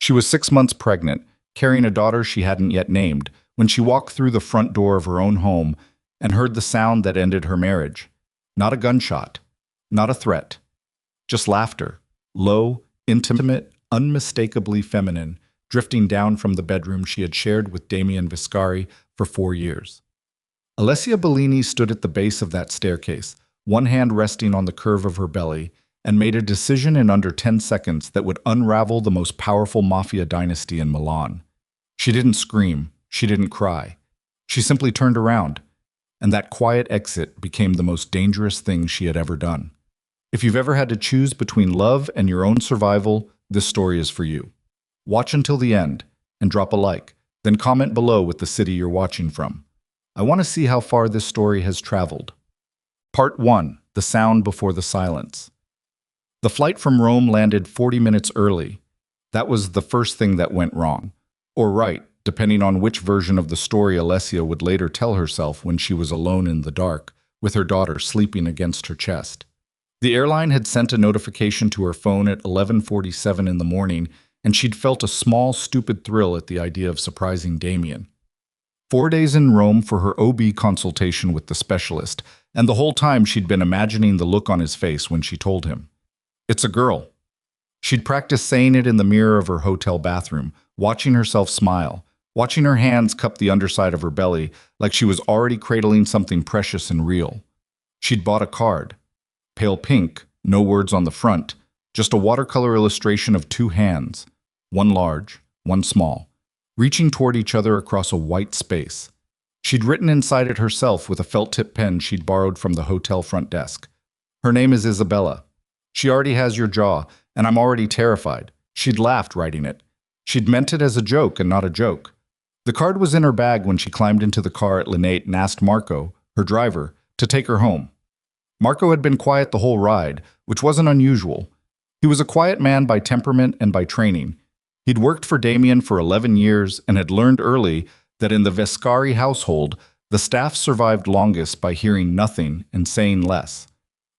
She was 6 months pregnant, carrying a daughter she hadn't yet named, when she walked through the front door of her own home and heard the sound that ended her marriage. Not a gunshot, not a threat, just laughter, low, intimate, unmistakably feminine, drifting down from the bedroom she had shared with Damien Viscari for 4 years. Alessia Bellini stood at the base of that staircase, one hand resting on the curve of her belly, and made a decision in under 10 seconds that would unravel the most powerful Mafia dynasty in Milan. She didn't scream, she didn't cry. She simply turned around, and that quiet exit became the most dangerous thing she had ever done. If you've ever had to choose between love and your own survival, this story is for you. Watch until the end, and drop a like, then comment below with the city you're watching from. I want to see how far this story has traveled. Part 1. The Sound Before the Silence. The flight from Rome landed 40 minutes early. That was the first thing that went wrong. Or right, depending on which version of the story Alessia would later tell herself when she was alone in the dark, with her daughter sleeping against her chest. The airline had sent a notification to her phone at 11:47 in the morning, and she'd felt a small, stupid thrill at the idea of surprising Damien. 4 days in Rome for her OB consultation with the specialist, and the whole time she'd been imagining the look on his face when she told him. It's a girl. She'd practiced saying it in the mirror of her hotel bathroom, watching herself smile, watching her hands cup the underside of her belly like she was already cradling something precious and real. She'd bought a card. Pale pink, no words on the front, just a watercolor illustration of two hands, one large, one small, reaching toward each other across a white space. She'd written inside it herself with a felt-tip pen she'd borrowed from the hotel front desk. Her name is Isabella. She already has your jaw, and I'm already terrified. She'd laughed writing it. She'd meant it as a joke and not a joke. The card was in her bag when she climbed into the car at Linate and asked Marco, her driver, to take her home. Marco had been quiet the whole ride, which wasn't unusual. He was a quiet man by temperament and by training. He'd worked for Damien for 11 years and had learned early that in the Vescari household, the staff survived longest by hearing nothing and saying less.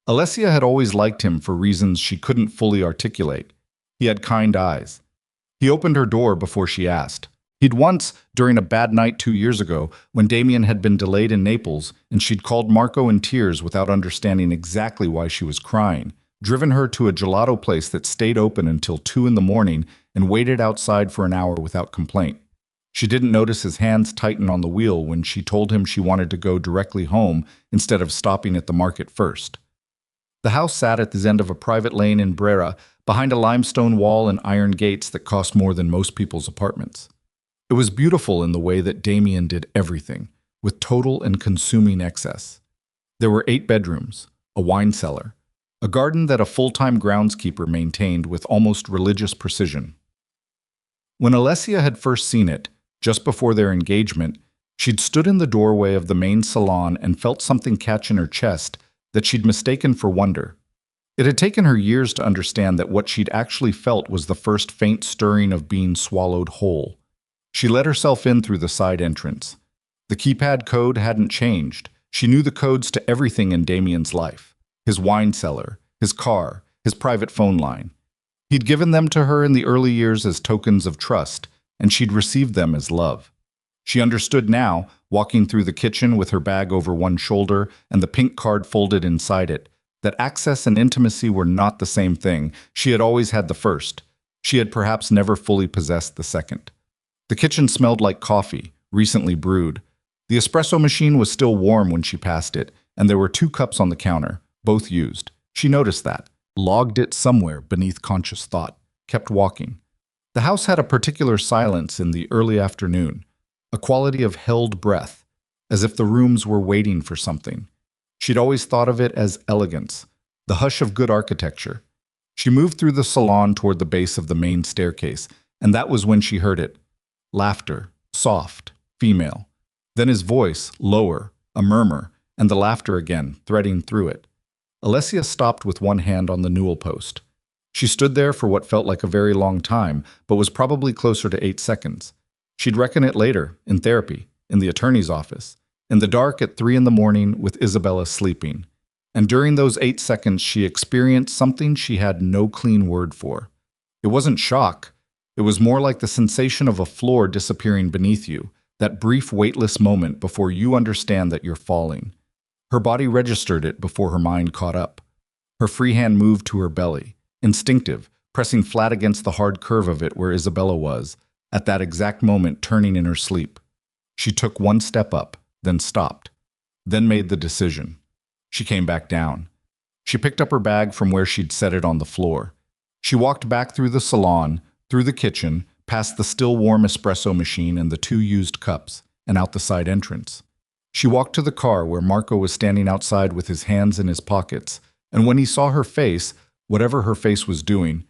Alessia had always liked him for reasons she couldn't fully articulate. He had kind eyes. He opened her door before she asked. He'd once, during a bad night 2 years ago, when Damien had been delayed in Naples and she'd called Marco in tears without understanding exactly why she was crying, driven her to a gelato place that stayed open until 2 in the morning and waited outside for an hour without complaint. She didn't notice his hands tighten on the wheel when she told him she wanted to go directly home instead of stopping at the market first. The house sat at the end of a private lane in Brera, behind a limestone wall and iron gates that cost more than most people's apartments. It was beautiful in the way that Damien did everything, with total and consuming excess. There were 8 bedrooms, a wine cellar, a garden that a full-time groundskeeper maintained with almost religious precision. When Alessia had first seen it, just before their engagement, she'd stood in the doorway of the main salon and felt something catch in her chest that she'd mistaken for wonder. It had taken her years to understand that what she'd actually felt was the first faint stirring of being swallowed whole. She let herself in through the side entrance. The keypad code hadn't changed. She knew the codes to everything in Damien's life. His wine cellar, his car, his private phone line. He'd given them to her in the early years as tokens of trust, and she'd received them as love. She understood now, walking through the kitchen with her bag over one shoulder and the pink card folded inside it, that access and intimacy were not the same thing. She had always had the first. She had perhaps never fully possessed the second. The kitchen smelled like coffee, recently brewed. The espresso machine was still warm when she passed it, and there were 2 cups on the counter, both used. She noticed that, logged it somewhere beneath conscious thought, kept walking. The house had a particular silence in the early afternoon, a quality of held breath, as if the rooms were waiting for something. She'd always thought of it as elegance, the hush of good architecture. She moved through the salon toward the base of the main staircase, and that was when she heard it. Laughter, soft, female. Then his voice, lower, a murmur, and the laughter again, threading through it. Alessia stopped with one hand on the newel post. She stood there for what felt like a very long time, but was probably closer to 8 seconds. She'd reckon it later, in therapy, in the attorney's office, in the dark at 3 in the morning with Isabella sleeping. And during those 8 seconds, she experienced something she had no clean word for. It wasn't shock. It was more like the sensation of a floor disappearing beneath you, that brief weightless moment before you understand that you're falling. Her body registered it before her mind caught up. Her free hand moved to her belly, instinctive, pressing flat against the hard curve of it where Isabella was, at that exact moment turning in her sleep. She took one step up, then stopped, then made the decision. She came back down. She picked up her bag from where she'd set it on the floor. She walked back through the salon, through the kitchen, past the still warm espresso machine and the two used cups, and out the side entrance. She walked to the car where Marco was standing outside with his hands in his pockets, and when he saw her face, whatever her face was doing,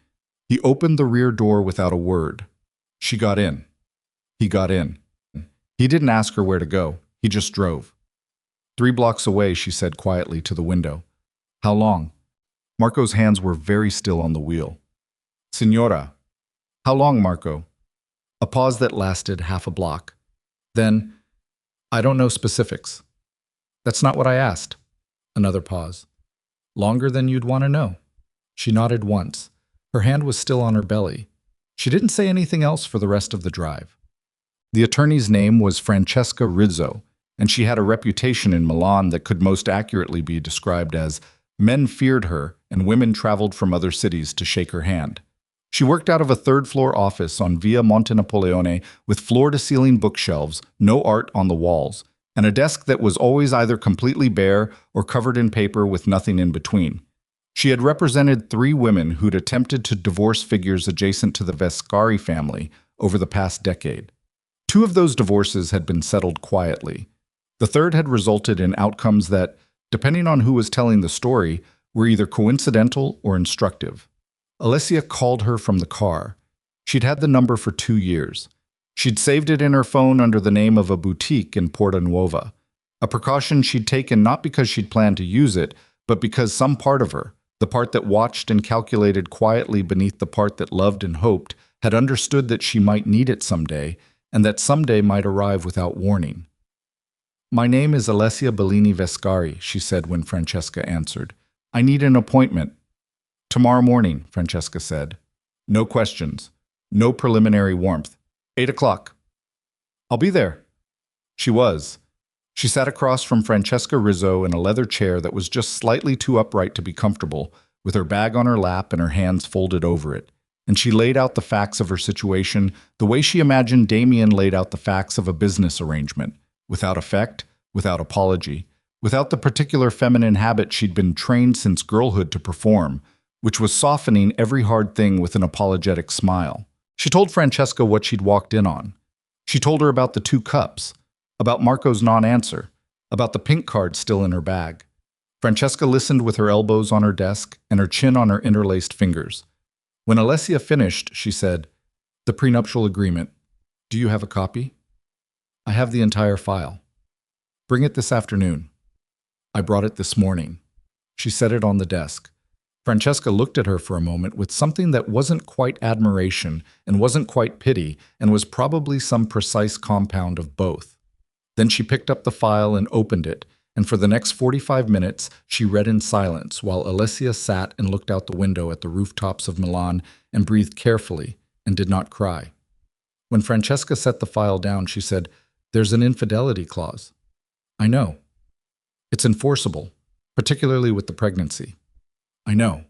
he opened the rear door without a word. She got in. He got in. He didn't ask her where to go. He just drove. 3 blocks away, she said quietly to the window. How long? Marco's hands were very still on the wheel. Signora. How long, Marco? A pause that lasted half a block. Then, I don't know specifics. That's not what I asked. Another pause. Longer than you'd want to know. She nodded once. Her hand was still on her belly. She didn't say anything else for the rest of the drive. The attorney's name was Francesca Rizzo, and she had a reputation in Milan that could most accurately be described as men feared her and women traveled from other cities to shake her hand. She worked out of a third-floor office on Via Monte Napoleone with floor-to-ceiling bookshelves, no art on the walls, and a desk that was always either completely bare or covered in paper with nothing in between. She had represented 3 women who'd attempted to divorce figures adjacent to the Vescari family over the past decade. 2 of those divorces had been settled quietly. The third had resulted in outcomes that, depending on who was telling the story, were either coincidental or instructive. Alessia called her from the car. She'd had the number for 2 years. She'd saved it in her phone under the name of a boutique in Porta Nuova, a precaution she'd taken not because she'd planned to use it, but because some part of her, the part that watched and calculated quietly beneath the part that loved and hoped, had understood that she might need it someday, and that someday might arrive without warning. My name is Alessia Bellini Vescari, she said when Francesca answered. I need an appointment. Tomorrow morning, Francesca said. No questions. No preliminary warmth. 8 o'clock. I'll be there. She was. She sat across from Francesca Rizzo in a leather chair that was just slightly too upright to be comfortable, with her bag on her lap and her hands folded over it. And she laid out the facts of her situation the way she imagined Damien laid out the facts of a business arrangement, without effect, without apology, without the particular feminine habit she'd been trained since girlhood to perform, which was softening every hard thing with an apologetic smile. She told Francesca what she'd walked in on. She told her about the 2 cups, about Marco's non-answer, about the pink card still in her bag. Francesca listened with her elbows on her desk and her chin on her interlaced fingers. When Alessia finished, she said, The prenuptial agreement. Do you have a copy? I have the entire file. Bring it this afternoon. I brought it this morning. She set it on the desk. Francesca looked at her for a moment with something that wasn't quite admiration and wasn't quite pity and was probably some precise compound of both. Then she picked up the file and opened it, and for the next 45 minutes she read in silence while Alessia sat and looked out the window at the rooftops of Milan and breathed carefully and did not cry. When Francesca set the file down, she said, There's an infidelity clause. I know. It's enforceable, particularly with the pregnancy. I know.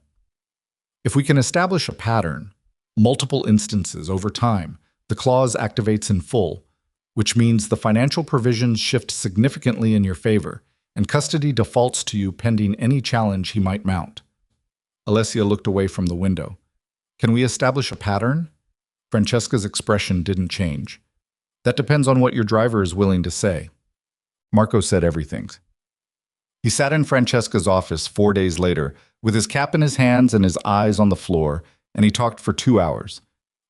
If we can establish a pattern, multiple instances over time, the clause activates in full, which means the financial provisions shift significantly in your favor, and custody defaults to you pending any challenge he might mount. Alessia looked away from the window. Can we establish a pattern? Francesca's expression didn't change. That depends on what your driver is willing to say. Marco said everything. He sat in Francesca's office 4 days later, with his cap in his hands and his eyes on the floor, and he talked for 2 hours.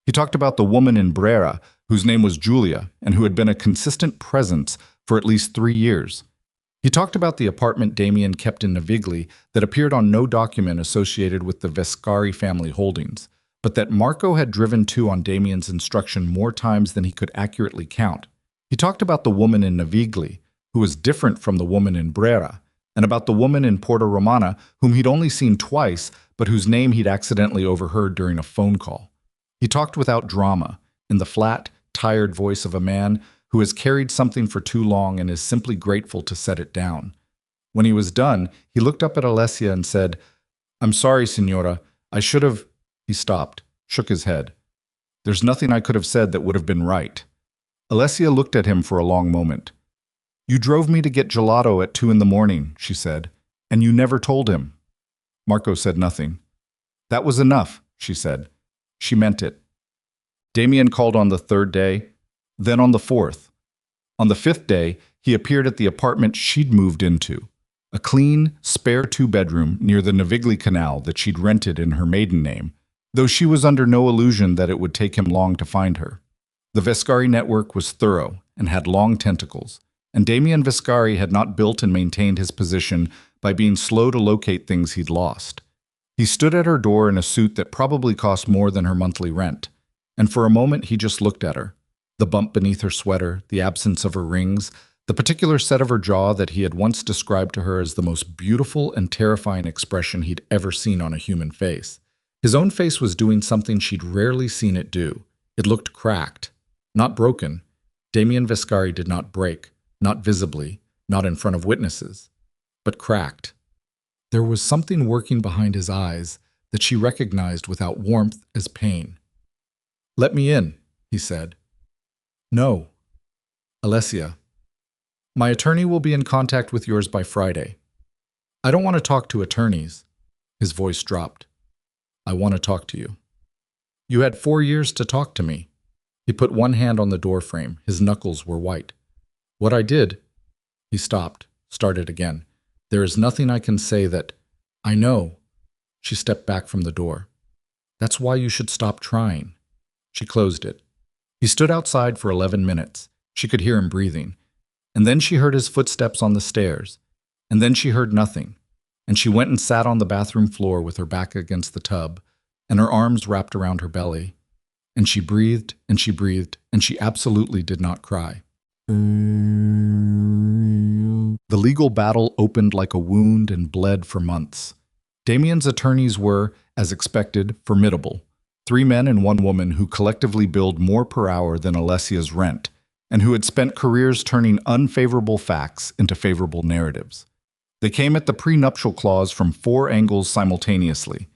He talked about the woman in Brera, whose name was Giulia, and who had been a consistent presence for at least 3 years. He talked about the apartment Damien kept in Navigli that appeared on no document associated with the Vescari family holdings, but that Marco had driven to on Damien's instruction more times than he could accurately count. He talked about the woman in Navigli, who was different from the woman in Brera, and about the woman in Porta Romana whom he'd only seen twice, but whose name he'd accidentally overheard during a phone call. He talked without drama, in the flat, tired voice of a man who has carried something for too long and is simply grateful to set it down. When he was done, he looked up at Alessia and said, "I'm sorry, Signora. I should have—" He stopped, shook his head. "There's nothing I could have said that would have been right." Alessia looked at him for a long moment. "You drove me to get gelato at 2 in the morning," she said, "and you never told him." Marco said nothing. "That was enough," she said. She meant it. Damien called on the 3rd day, then on the 4th. On the 5th day, he appeared at the apartment she'd moved into, a clean, spare 2-bedroom near the Navigli Canal that she'd rented in her maiden name, though she was under no illusion that it would take him long to find her. The Vescari network was thorough and had long tentacles, and Damien Vescari had not built and maintained his position by being slow to locate things he'd lost. He stood at her door in a suit that probably cost more than her monthly rent, and for a moment he just looked at her. The bump beneath her sweater, the absence of her rings, the particular set of her jaw that he had once described to her as the most beautiful and terrifying expression he'd ever seen on a human face. His own face was doing something she'd rarely seen it do. It looked cracked, not broken. Damien Vescari did not break, not visibly, not in front of witnesses, but cracked. There was something working behind his eyes that she recognized without warmth as pain. "Let me in," he said. "No." "Alessia, my attorney will be in contact with yours by Friday." "I don't want to talk to attorneys." His voice dropped. "I want to talk to you." "You had 4 years to talk to me." He put one hand on the doorframe. His knuckles were white. "What I did—" He stopped, started again. "There is nothing I can say that—" "I know." She stepped back from the door. "That's why you should stop trying." She closed it. He stood outside for 11 minutes. She could hear him breathing. And then she heard his footsteps on the stairs. And then she heard nothing. And she went and sat on the bathroom floor with her back against the tub, and her arms wrapped around her belly. And she breathed, and she breathed, and she absolutely did not cry. The legal battle opened like a wound and bled for months. Damien's attorneys were, as expected, formidable. 3 men and 1 woman who collectively billed more per hour than Alessia's rent, and who had spent careers turning unfavorable facts into favorable narratives. They came at the prenuptial clause from 4 angles simultaneously,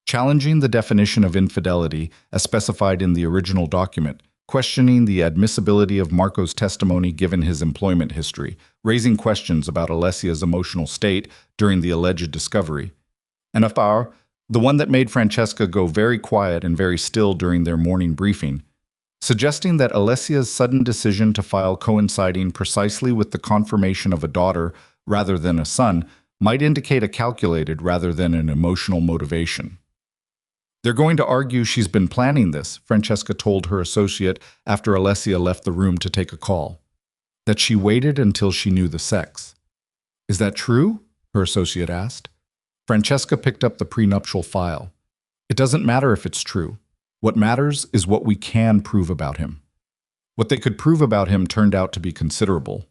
challenging the definition of infidelity as specified in the original document, questioning the admissibility of Marco's testimony given his employment history, raising questions about Alessia's emotional state during the alleged discovery. And Afar, the one that made Francesca go very quiet and very still during their morning briefing, suggesting that Alessia's sudden decision to file coinciding precisely with the confirmation of a daughter rather than a son might indicate a calculated rather than an emotional motivation. "They're going to argue she's been planning this," Francesca told her associate after Alessia left the room to take a call. "That she waited until she knew the sex." "Is that true?" her associate asked. Francesca picked up the prenuptial file. "It doesn't matter if it's true. What matters is what we can prove about him." What they could prove about him turned out to be considerable.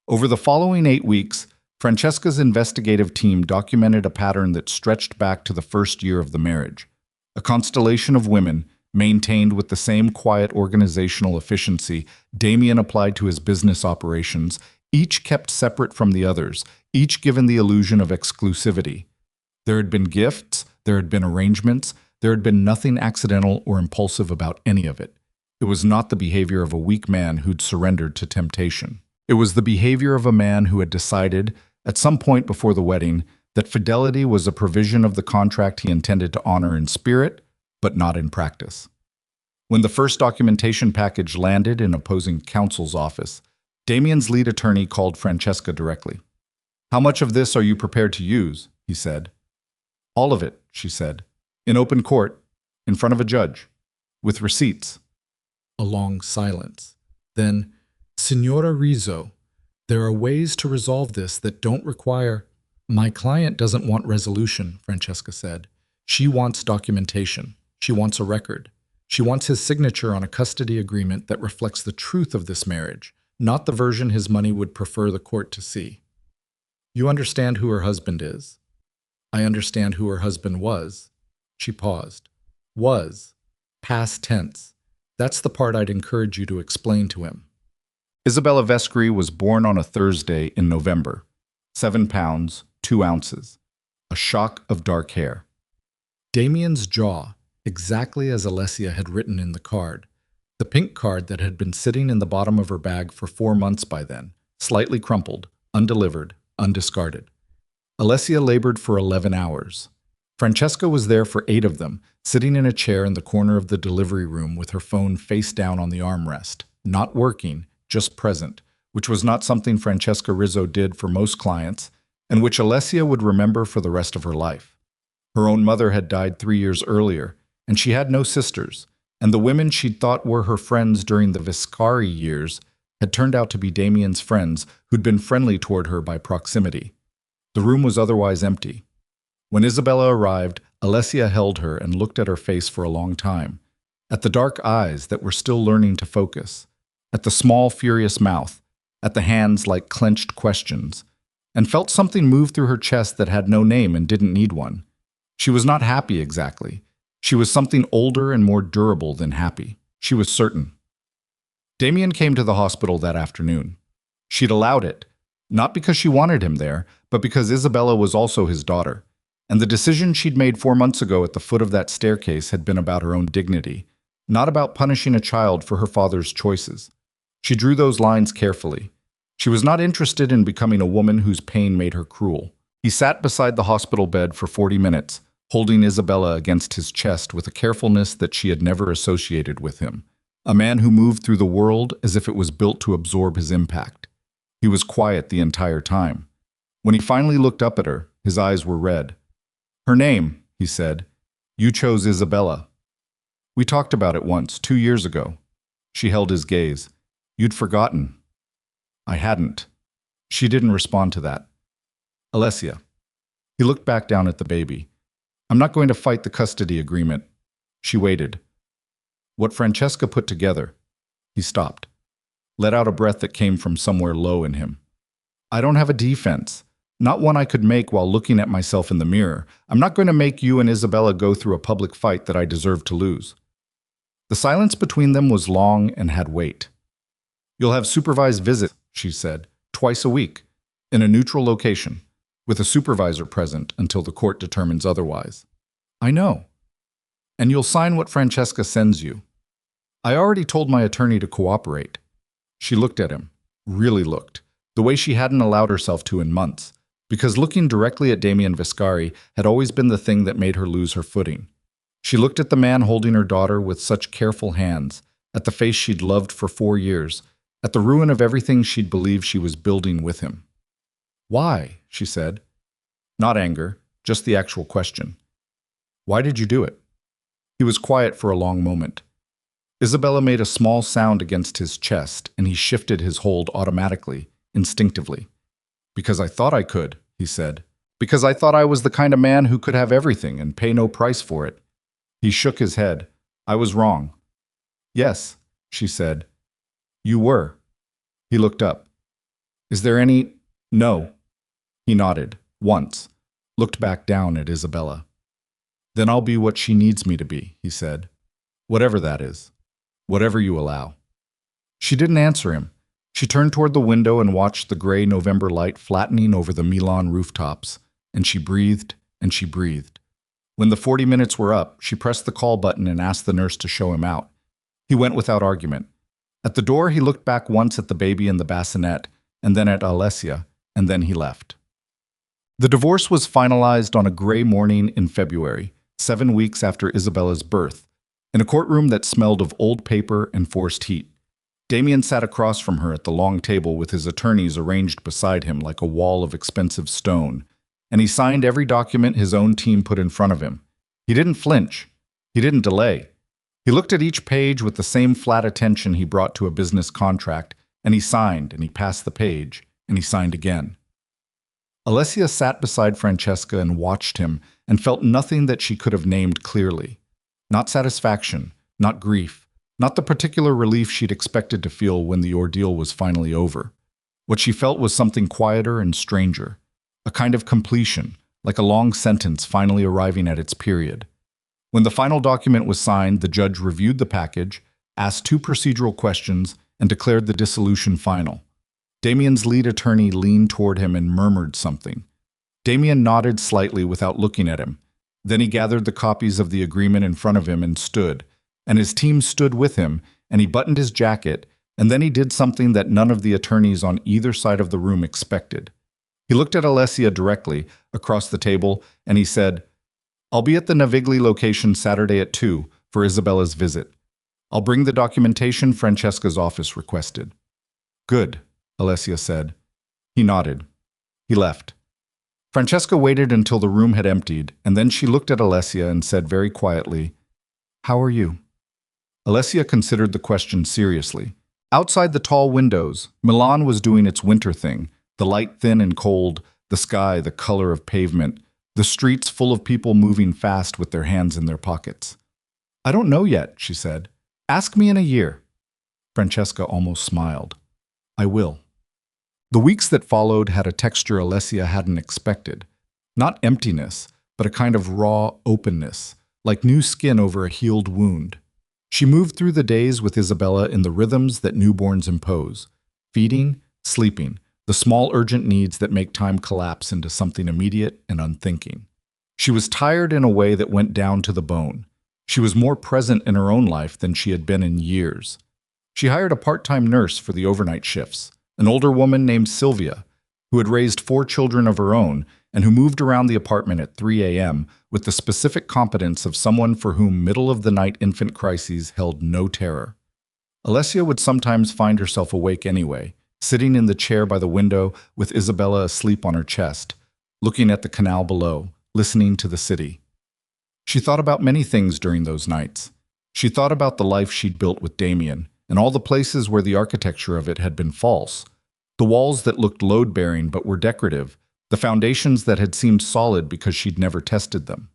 Over the following 8 weeks, Francesca's investigative team documented a pattern that stretched back to the first year of the marriage. A constellation of women, maintained with the same quiet organizational efficiency Damien applied to his business operations, each kept separate from the others, each given the illusion of exclusivity. There had been gifts, there had been arrangements, there had been nothing accidental or impulsive about any of it. It was not the behavior of a weak man who'd surrendered to temptation. It was the behavior of a man who had decided, at some point before the wedding, that fidelity was a provision of the contract he intended to honor in spirit, but not in practice. When the first documentation package landed in opposing counsel's office, Damien's lead attorney called Francesca directly. "How much of this are you prepared to use?" he said. "All of it," she said. "In open court, in front of a judge, with receipts." A long silence. Then, "Signora Rizzo, there are ways to resolve this that don't require—" "My client doesn't want resolution," Francesca said. "She wants documentation. She wants a record. She wants his signature on a custody agreement that reflects the truth of this marriage, not the version his money would prefer the court to see." "You understand who her husband is?" "I understand who her husband was." She paused. "Was. past tense. That's the part I'd encourage you to explain to him. Isabella Vescri was born on a Thursday in November. 7 pounds, 2 ounces. A shock of dark hair. Damien's jaw, exactly as Alessia had written in the card. The pink card that had been sitting in the bottom of her bag for 4 months by then, slightly crumpled, undelivered, undiscarded. Alessia labored for 11 hours. Francesca was there for 8 of them, sitting in a chair in the corner of the delivery room with her phone face down on the armrest, not working, just present, which was not something Francesca Rizzo did for most clients, and which Alessia would remember for the rest of her life. Her own mother had died 3 years earlier, and she had no sisters, and the women she'd thought were her friends during the Vescari years had turned out to be Damien's friends who'd been friendly toward her by proximity. The room was otherwise empty. When Isabella arrived, Alessia held her and looked at her face for a long time, at the dark eyes that were still learning to focus, at the small, furious mouth, at the hands like clenched questions, and felt something move through her chest that had no name and didn't need one. She was not happy exactly. She was something older and more durable than happy. She was certain. Damien came to the hospital that afternoon. She'd allowed it, not because she wanted him there, but because Isabella was also his daughter. And the decision she'd made 4 months ago at the foot of that staircase had been about her own dignity, not about punishing a child for her father's choices. She drew those lines carefully. She was not interested in becoming a woman whose pain made her cruel. He sat beside the hospital bed for 40 minutes, holding Isabella against his chest with a carefulness that she had never associated with him. A man who moved through the world as if it was built to absorb his impact. He was quiet the entire time. When he finally looked up at her, his eyes were red. "Her name," he said. "You chose Isabella. We talked about it once, 2 years ago." She held his gaze. "You'd forgotten." "I hadn't." She didn't respond to that. "Alessia." He looked back down at the baby. "I'm not going to fight the custody agreement." She waited. "What Francesca put together." He stopped, let out a breath that came from somewhere low in him. "I don't have a defense. Not one I could make while looking at myself in the mirror. I'm not going to make you and Isabella go through a public fight that I deserve to lose." The silence between them was long and had weight. "You'll have supervised visits," she said, "twice a week, in a neutral location, with a supervisor present until the court determines otherwise." "I know. And you'll sign what Francesca sends you." "I already told my attorney to cooperate." She looked at him, really looked, the way she hadn't allowed herself to in months, because looking directly at Damien Vescari had always been the thing that made her lose her footing. She looked at the man holding her daughter with such careful hands, at the face she'd loved for 4 years, at the ruin of everything she'd believed she was building with him. "Why?" she said. Not anger, just the actual question. "Why did you do it?" He was quiet for a long moment. Isabella made a small sound against his chest, and he shifted his hold automatically, instinctively. "Because I thought I could," he said. "Because I thought I was the kind of man who could have everything and pay no price for it." He shook his head. "I was wrong." "Yes," she said. "You were." He looked up. "Is there any—" "No." He nodded, once, looked back down at Isabella. "Then I'll be what she needs me to be," he said. "Whatever that is. Whatever you allow." She didn't answer him. She turned toward the window and watched the gray November light flattening over the Milan rooftops, and she breathed and she breathed. When the 40 minutes were up, she pressed the call button and asked the nurse to show him out. He went without argument. At the door, he looked back once at the baby in the bassinet, and then at Alessia, and then he left. The divorce was finalized on a gray morning in February, 7 weeks after Isabella's birth, in a courtroom that smelled of old paper and forced heat. Damien sat across from her at the long table with his attorneys arranged beside him like a wall of expensive stone, and he signed every document his own team put in front of him. He didn't flinch. He didn't delay. He looked at each page with the same flat attention he brought to a business contract, and he signed, and he passed the page, and he signed again. Alessia sat beside Francesca and watched him and felt nothing that she could have named clearly. Not satisfaction, not grief, not the particular relief she'd expected to feel when the ordeal was finally over. What she felt was something quieter and stranger, a kind of completion, like a long sentence finally arriving at its period. When the final document was signed, the judge reviewed the package, asked two procedural questions, and declared the dissolution final. Damien's lead attorney leaned toward him and murmured something. Damien nodded slightly without looking at him. Then he gathered the copies of the agreement in front of him and stood, and his team stood with him, and he buttoned his jacket, and then he did something that none of the attorneys on either side of the room expected. He looked at Alessia directly across the table, and he said, "I'll be at the Navigli location Saturday at 2 for Isabella's visit. I'll bring the documentation Francesca's office requested." "Good," Alessia said. He nodded. He left. Francesca waited until the room had emptied, and then she looked at Alessia and said very quietly, "How are you?" Alessia considered the question seriously. Outside the tall windows, Milan was doing its winter thing, the light thin and cold, the sky the color of pavement, the streets full of people moving fast with their hands in their pockets. "I don't know yet," she said. "Ask me in a year." Francesca almost smiled. "I will." The weeks that followed had a texture Alessia hadn't expected. Not emptiness, but a kind of raw openness, like new skin over a healed wound. She moved through the days with Isabella in the rhythms that newborns impose: feeding, sleeping, the small urgent needs that make time collapse into something immediate and unthinking. She was tired in a way that went down to the bone. She was more present in her own life than she had been in years. She hired a part-time nurse for the overnight shifts, an older woman named Sylvia, who had raised 4 children of her own and who moved around the apartment at 3 a.m. with the specific competence of someone for whom middle-of-the-night infant crises held no terror. Alessia would sometimes find herself awake anyway, sitting in the chair by the window with Isabella asleep on her chest, looking at the canal below, listening to the city. She thought about many things during those nights. She thought about the life she'd built with Damien, and all the places where the architecture of it had been false. The walls that looked load-bearing but were decorative, the foundations that had seemed solid because she'd never tested them.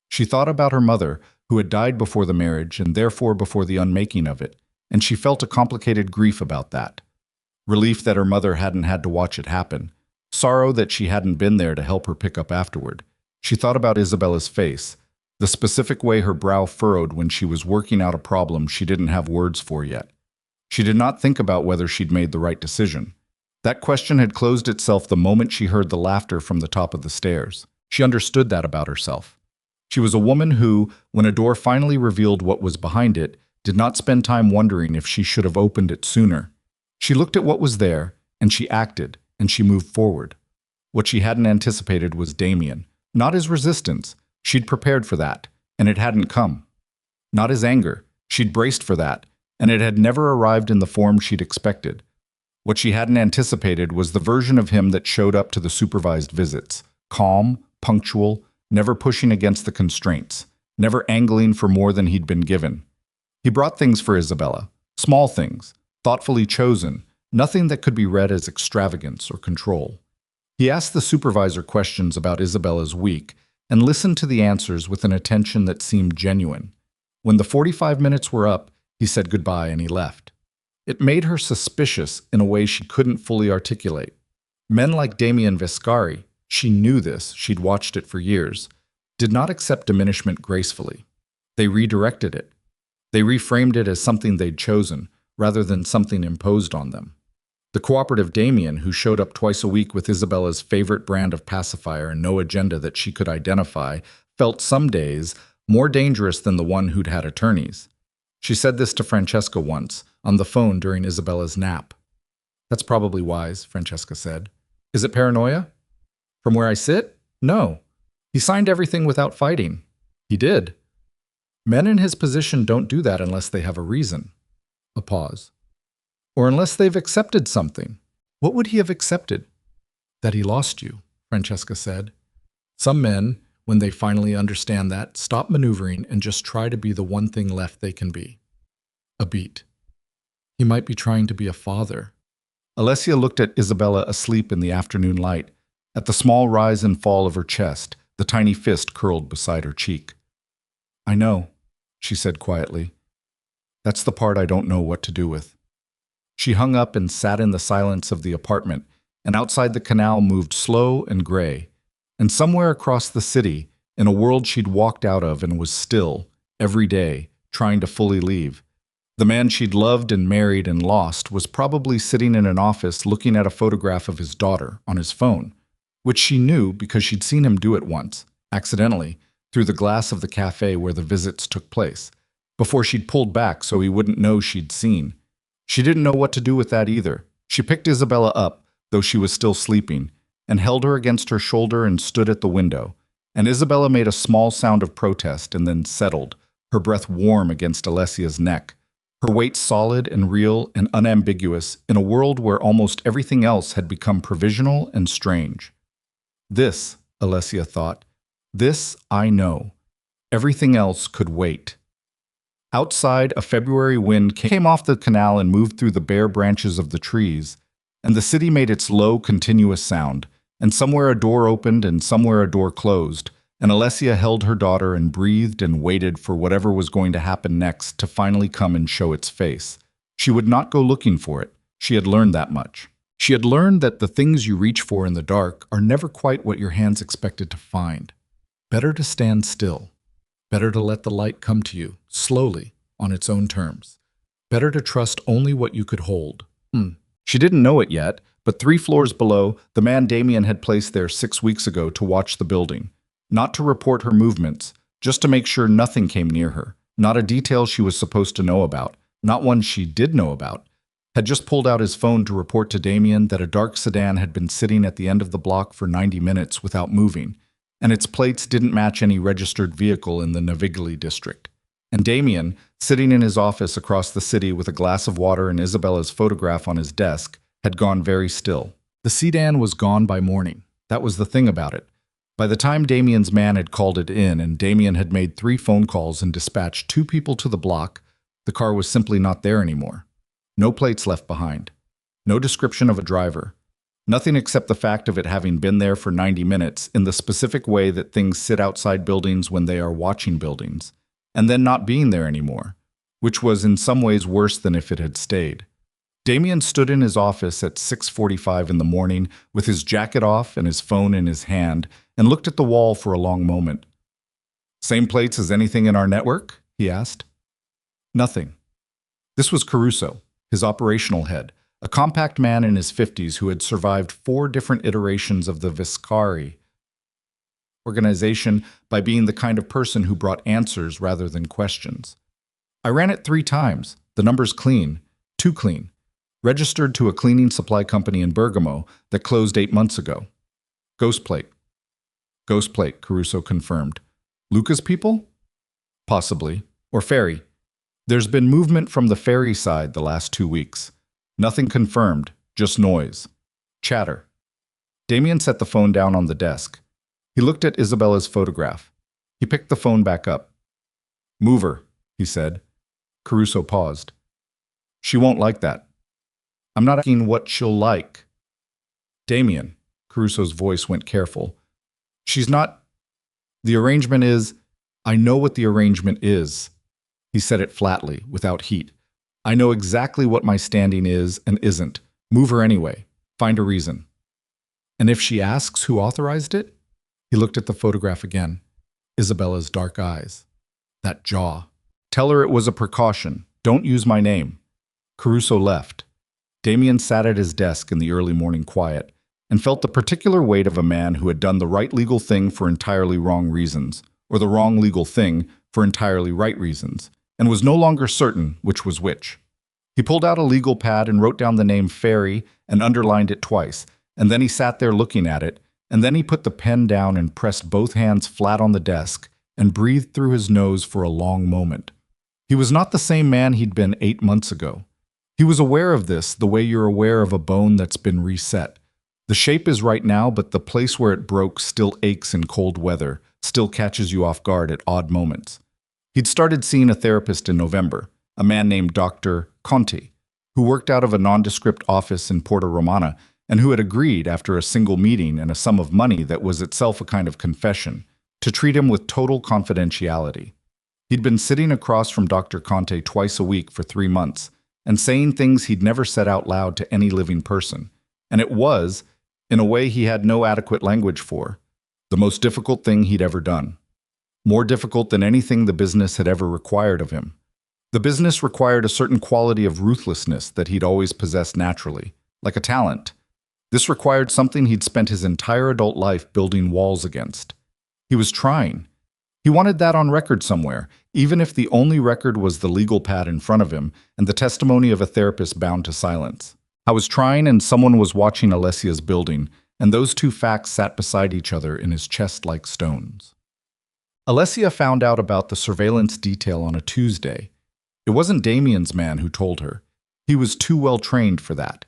She thought about her mother, who had died before the marriage and therefore before the unmaking of it, and she felt a complicated grief about that. Relief that her mother hadn't had to watch it happen. Sorrow that she hadn't been there to help her pick up afterward. She thought about Isabella's face, the specific way her brow furrowed when she was working out a problem she didn't have words for yet. She did not think about whether she'd made the right decision. That question had closed itself the moment she heard the laughter from the top of the stairs. She understood that about herself. She was a woman who, when a door finally revealed what was behind it, did not spend time wondering if she should have opened it sooner. She looked at what was there, and she acted, and she moved forward. What she hadn't anticipated was Damien, not his resistance. She'd prepared for that, and it hadn't come. Not his anger. She'd braced for that, and it had never arrived in the form she'd expected. What she hadn't anticipated was the version of him that showed up to the supervised visits, calm, punctual, never pushing against the constraints, never angling for more than he'd been given. He brought things for Isabella, small things, thoughtfully chosen, nothing that could be read as extravagance or control. He asked the supervisor questions about Isabella's week and listened to the answers with an attention that seemed genuine. When the 45 minutes were up, he said goodbye and he left. It made her suspicious in a way she couldn't fully articulate. Men like Damien Vescari, she knew this, she'd watched it for years, did not accept diminishment gracefully. They redirected it. They reframed it as something they'd chosen, rather than something imposed on them. The cooperative Damien, who showed up twice a week with Isabella's favorite brand of pacifier and no agenda that she could identify, felt some days more dangerous than the one who'd had attorneys. She said this to Francesca once, on the phone during Isabella's nap. "That's probably wise," Francesca said. "Is it paranoia?" "From where I sit? No. He signed everything without fighting." "He did." "Men in his position don't do that unless they have a reason." A pause. "Or unless they've accepted something." "What would he have accepted?" "That he lost you," Francesca said. "Some men, when they finally understand that, stop maneuvering and just try to be the one thing left they can be." A beat. "He might be trying to be a father." Alessia looked at Isabella asleep in the afternoon light, at the small rise and fall of her chest, the tiny fist curled beside her cheek. "I know," she said quietly. "That's the part I don't know what to do with." She hung up and sat in the silence of the apartment, and outside the canal moved slow and gray, and somewhere across the city, in a world she'd walked out of and was still, every day, trying to fully leave. The man she'd loved and married and lost was probably sitting in an office looking at a photograph of his daughter on his phone, which she knew because she'd seen him do it once, accidentally, through the glass of the cafe where the visits took place, before she'd pulled back so he wouldn't know she'd seen. She didn't know what to do with that either. She picked Isabella up, though she was still sleeping, and held her against her shoulder and stood at the window. And Isabella made a small sound of protest and then settled, her breath warm against Alessia's neck, her weight solid and real and unambiguous in a world where almost everything else had become provisional and strange. This, Alessia thought, this I know. Everything else could wait. Outside, a February wind came off the canal and moved through the bare branches of the trees, and the city made its low, continuous sound, and somewhere a door opened and somewhere a door closed, and Alessia held her daughter and breathed and waited for whatever was going to happen next to finally come and show its face. She would not go looking for it. She had learned that much. She had learned that the things you reach for in the dark are never quite what your hands expected to find. Better to stand still. Better to let the light come to you, slowly, on its own terms. Better to trust only what you could hold. She didn't know it yet, but 3 floors below, the man Damien had placed there 6 weeks ago to watch the building. Not to report her movements, just to make sure nothing came near her. Not a detail she was supposed to know about, not one she did know about. Had just pulled out his phone to report to Damien that a dark sedan had been sitting at the end of the block for 90 minutes without moving, and its plates didn't match any registered vehicle in the Navigli district. And Damien, sitting in his office across the city with a glass of water and Isabella's photograph on his desk, had gone very still. The sedan was gone by morning. That was the thing about it. By the time Damien's man had called it in and Damien had made 3 phone calls and dispatched 2 people to the block, the car was simply not there anymore. No plates left behind. No description of a driver. Nothing except the fact of it having been there for 90 minutes in the specific way that things sit outside buildings when they are watching buildings, and then not being there anymore, which was in some ways worse than if it had stayed. Damien stood in his office at 6:45 in the morning with his jacket off and his phone in his hand and looked at the wall for a long moment. "Same plates as anything in our network?" he asked. Nothing. This was Caruso, his operational head, a compact man in his 50s who had survived 4 different iterations of the Viscari organization by being the kind of person who brought answers rather than questions. "I ran it 3 times. The number's clean. Too clean. Registered to a cleaning supply company in Bergamo that closed 8 months ago. Ghost plate." "Ghost plate," Caruso confirmed. "Luca's people?" "Possibly. Or ferry. There's been movement from the ferry side the last 2 weeks. Nothing confirmed, just noise. Chatter." Damien set the phone down on the desk. He looked at Isabella's photograph. He picked the phone back up. "Move her," he said. Caruso paused. "She won't like that." "I'm not asking what she'll like." "Damien," Caruso's voice went careful. "She's not... The arrangement is... I know what the arrangement is." He said it flatly, without heat. "I know exactly what my standing is and isn't. Move her anyway. Find a reason." "And if she asks who authorized it?" He looked at the photograph again. Isabella's dark eyes. That jaw. "Tell her it was a precaution. Don't use my name." Caruso left. Damien sat at his desk in the early morning quiet and felt the particular weight of a man who had done the right legal thing for entirely wrong reasons, or the wrong legal thing for entirely right reasons, and was no longer certain which was which. He pulled out a legal pad and wrote down the name Ferry and underlined it twice, and then he sat there looking at it, and then he put the pen down and pressed both hands flat on the desk and breathed through his nose for a long moment. He was not the same man he'd been 8 months ago. He was aware of this the way you're aware of a bone that's been reset. The shape is right now, but the place where it broke still aches in cold weather, still catches you off guard at odd moments. He'd started seeing a therapist in November, a man named Dr. Conti, who worked out of a nondescript office in Porta Romana and who had agreed, after a single meeting and a sum of money that was itself a kind of confession, to treat him with total confidentiality. He'd been sitting across from Dr. Conte twice a week for 3 months, and saying things he'd never said out loud to any living person. And it was, in a way he had no adequate language for, the most difficult thing he'd ever done. more difficult than anything the business had ever required of him. The business required a certain quality of ruthlessness that he'd always possessed naturally, like a talent. This required something he'd spent his entire adult life building walls against. He was trying. He wanted that on record somewhere, even if the only record was the legal pad in front of him and the testimony of a therapist bound to silence. I was trying and someone was watching Alessia's building, and those two facts sat beside each other in his chest like stones. Alessia found out about the surveillance detail on a Tuesday. It wasn't Damien's man who told her. He was too well trained for that.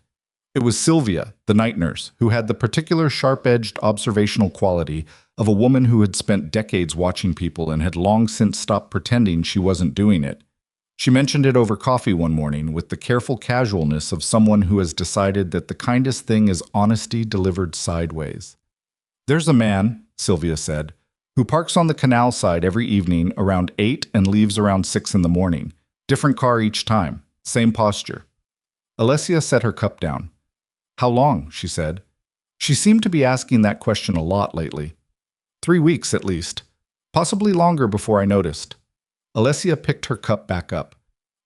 It was Sylvia, the night nurse, who had the particular sharp-edged observational quality of a woman who had spent decades watching people and had long since stopped pretending she wasn't doing it. She mentioned it over coffee one morning with the careful casualness of someone who has decided that the kindest thing is honesty delivered sideways. "There's a man," Sylvia said, "who parks on the canal side every evening around 8 and leaves around 6 in the morning. Different car each time, same posture." Alessia set her cup down. "How long?" she said. She seemed to be asking that question a lot lately. 3 weeks at least. Possibly longer before I noticed. Alessia picked her cup back up,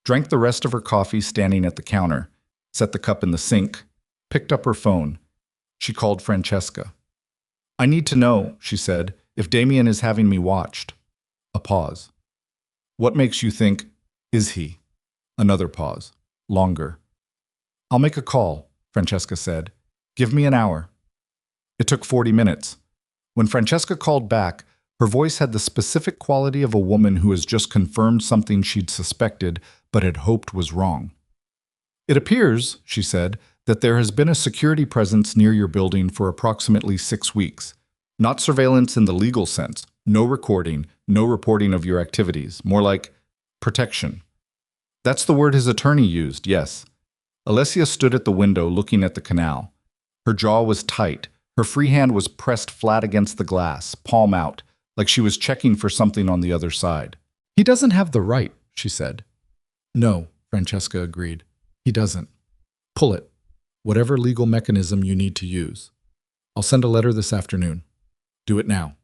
drank the rest of her coffee standing at the counter, set the cup in the sink, picked up her phone. She called Francesca. "I need to know," she said, "if Damien is having me watched." A pause. "What makes you think, is he?" Another pause. Longer. "I'll make a call," Francesca said. "Give me an hour." It took 40 minutes. When Francesca called back, her voice had the specific quality of a woman who has just confirmed something she'd suspected but had hoped was wrong. "It appears," she said, "that there has been a security presence near your building for approximately 6 weeks. Not surveillance in the legal sense, no recording, no reporting of your activities, more like protection." That's the word his attorney used, yes. Alessia stood at the window looking at the canal. Her jaw was tight, her free hand was pressed flat against the glass, palm out, like she was checking for something on the other side. "He doesn't have the right," she said. "No," Francesca agreed. "He doesn't. Pull it. Whatever legal mechanism you need to use. I'll send a letter this afternoon. Do it now."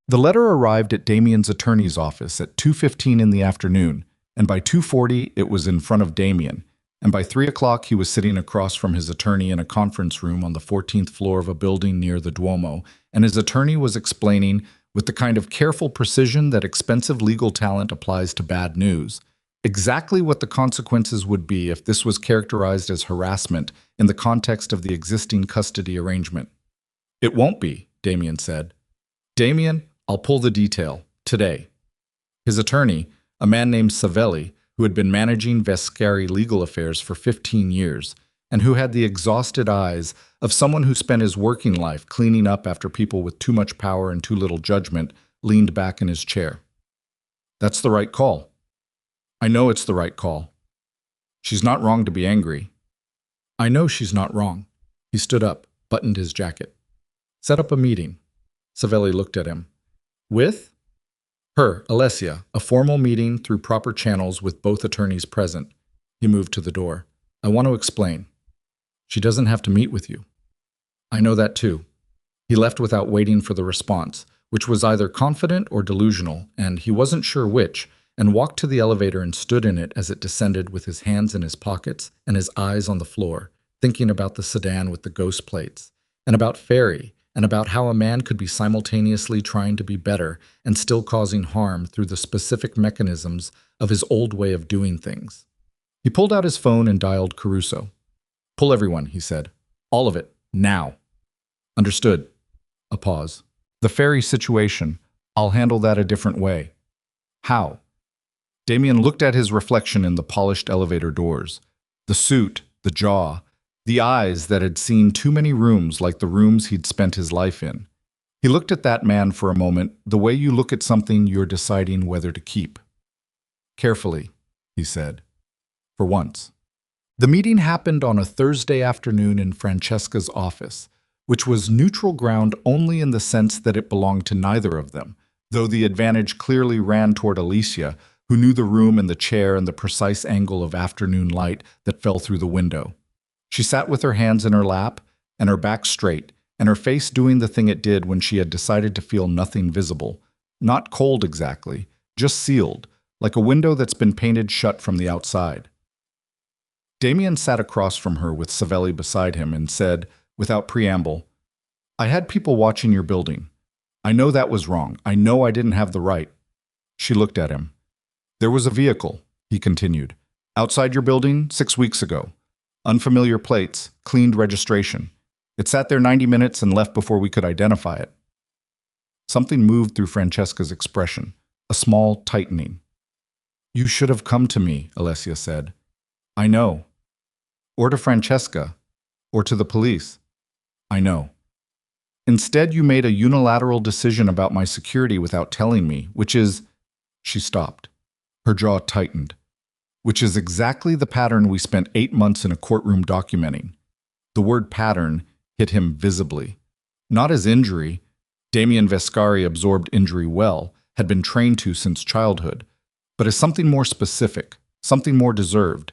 The letter arrived at Damien's attorney's office at 2:15 in the afternoon, and by 2:40 it was in front of Damien, and by 3 o'clock he was sitting across from his attorney in a conference room on the 14th floor of a building near the Duomo, and his attorney was explaining, with the kind of careful precision that expensive legal talent applies to bad news, exactly what the consequences would be if this was characterized as harassment in the context of the existing custody arrangement. "It won't be," Damien said. "Damien, I'll pull the detail, today." His attorney, a man named Savelli, who had been managing Vescari legal affairs for 15 years, and who had the exhausted eyes of someone who spent his working life cleaning up after people with too much power and too little judgment, leaned back in his chair. "That's the right call." "I know it's the right call." "She's not wrong to be angry." "I know she's not wrong." He stood up, buttoned his jacket. "Set up a meeting." Savelli looked at him. "With?" "Her, Alessia, a formal meeting through proper channels with both attorneys present." He moved to the door. "I want to explain. She doesn't have to meet with you." "I know that too." He left without waiting for the response, which was either confident or delusional, and he wasn't sure which, and walked to the elevator and stood in it as it descended with his hands in his pockets and his eyes on the floor, thinking about the sedan with the ghost plates, and about Ferry, and about how a man could be simultaneously trying to be better and still causing harm through the specific mechanisms of his old way of doing things. He pulled out his phone and dialed Caruso. "Pull everyone," he said. "All of it, now." "Understood." A pause. "The Ferry situation. I'll handle that a different way." "How?" Damien looked at his reflection in the polished elevator doors. The suit, the jaw, the eyes that had seen too many rooms like the rooms he'd spent his life in. He looked at that man for a moment, the way you look at something you're deciding whether to keep. "Carefully," he said. For once. The meeting happened on a Thursday afternoon in Francesca's office, which was neutral ground only in the sense that it belonged to neither of them, though the advantage clearly ran toward Alicia, who knew the room and the chair and the precise angle of afternoon light that fell through the window. She sat with her hands in her lap, and her back straight, and her face doing the thing it did when she had decided to feel nothing visible, Not cold exactly, just sealed, like a window that's been painted shut from the outside. Damien sat across from her with Savelli beside him and said, without preamble, I had people watching your building. I know that was wrong. I know I didn't have the right. She looked at him. There was a vehicle, he continued, outside your building 6 weeks ago. Unfamiliar plates, cleaned registration. It sat there 90 minutes and left before we could identify it. Something moved through Francesca's expression, a small tightening. You should have come to me, Alessia said. I know. Or to Francesca, or to the police. I know. Instead, you made a unilateral decision about my security without telling me, which is... She stopped. Her jaw tightened. Which is exactly the pattern we spent 8 months in a courtroom documenting. The word pattern hit him visibly. Not as injury. Damien Vescari absorbed injury well, had been trained to since childhood, but as something more specific, something more deserved.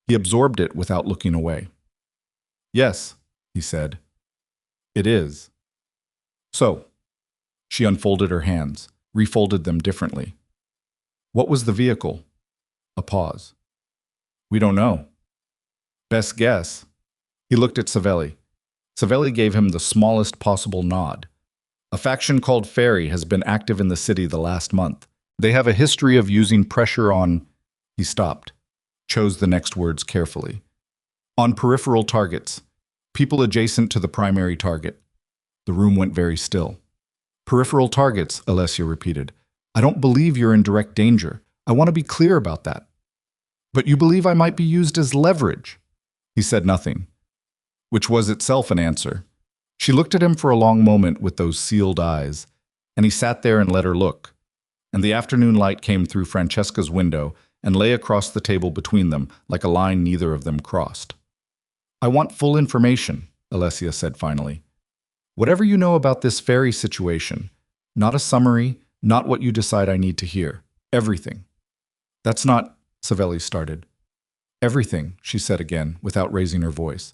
He absorbed it without looking away. Yes, he said. It is. So, she unfolded her hands, refolded them differently. What was the vehicle? A pause. We don't know. Best guess. He looked at Savelli. Savelli gave him the smallest possible nod. A faction called Ferry has been active in the city the last month. They have a history of using pressure on... He stopped, chose the next words carefully. On peripheral targets, people adjacent to the primary target. The room went very still. Peripheral targets, Alessia repeated. I don't believe you're in direct danger. I want to be clear about that. But you believe I might be used as leverage? He said nothing, which was itself an answer. She looked at him for a long moment with those sealed eyes, and he sat there and let her look. And the afternoon light came through Francesca's window and lay across the table between them like a line neither of them crossed. I want full information, Alessia said finally. Whatever you know about this Ferry situation, not a summary, not what you decide I need to hear. Everything. That's not, Savelli started. Everything, she said again, without raising her voice.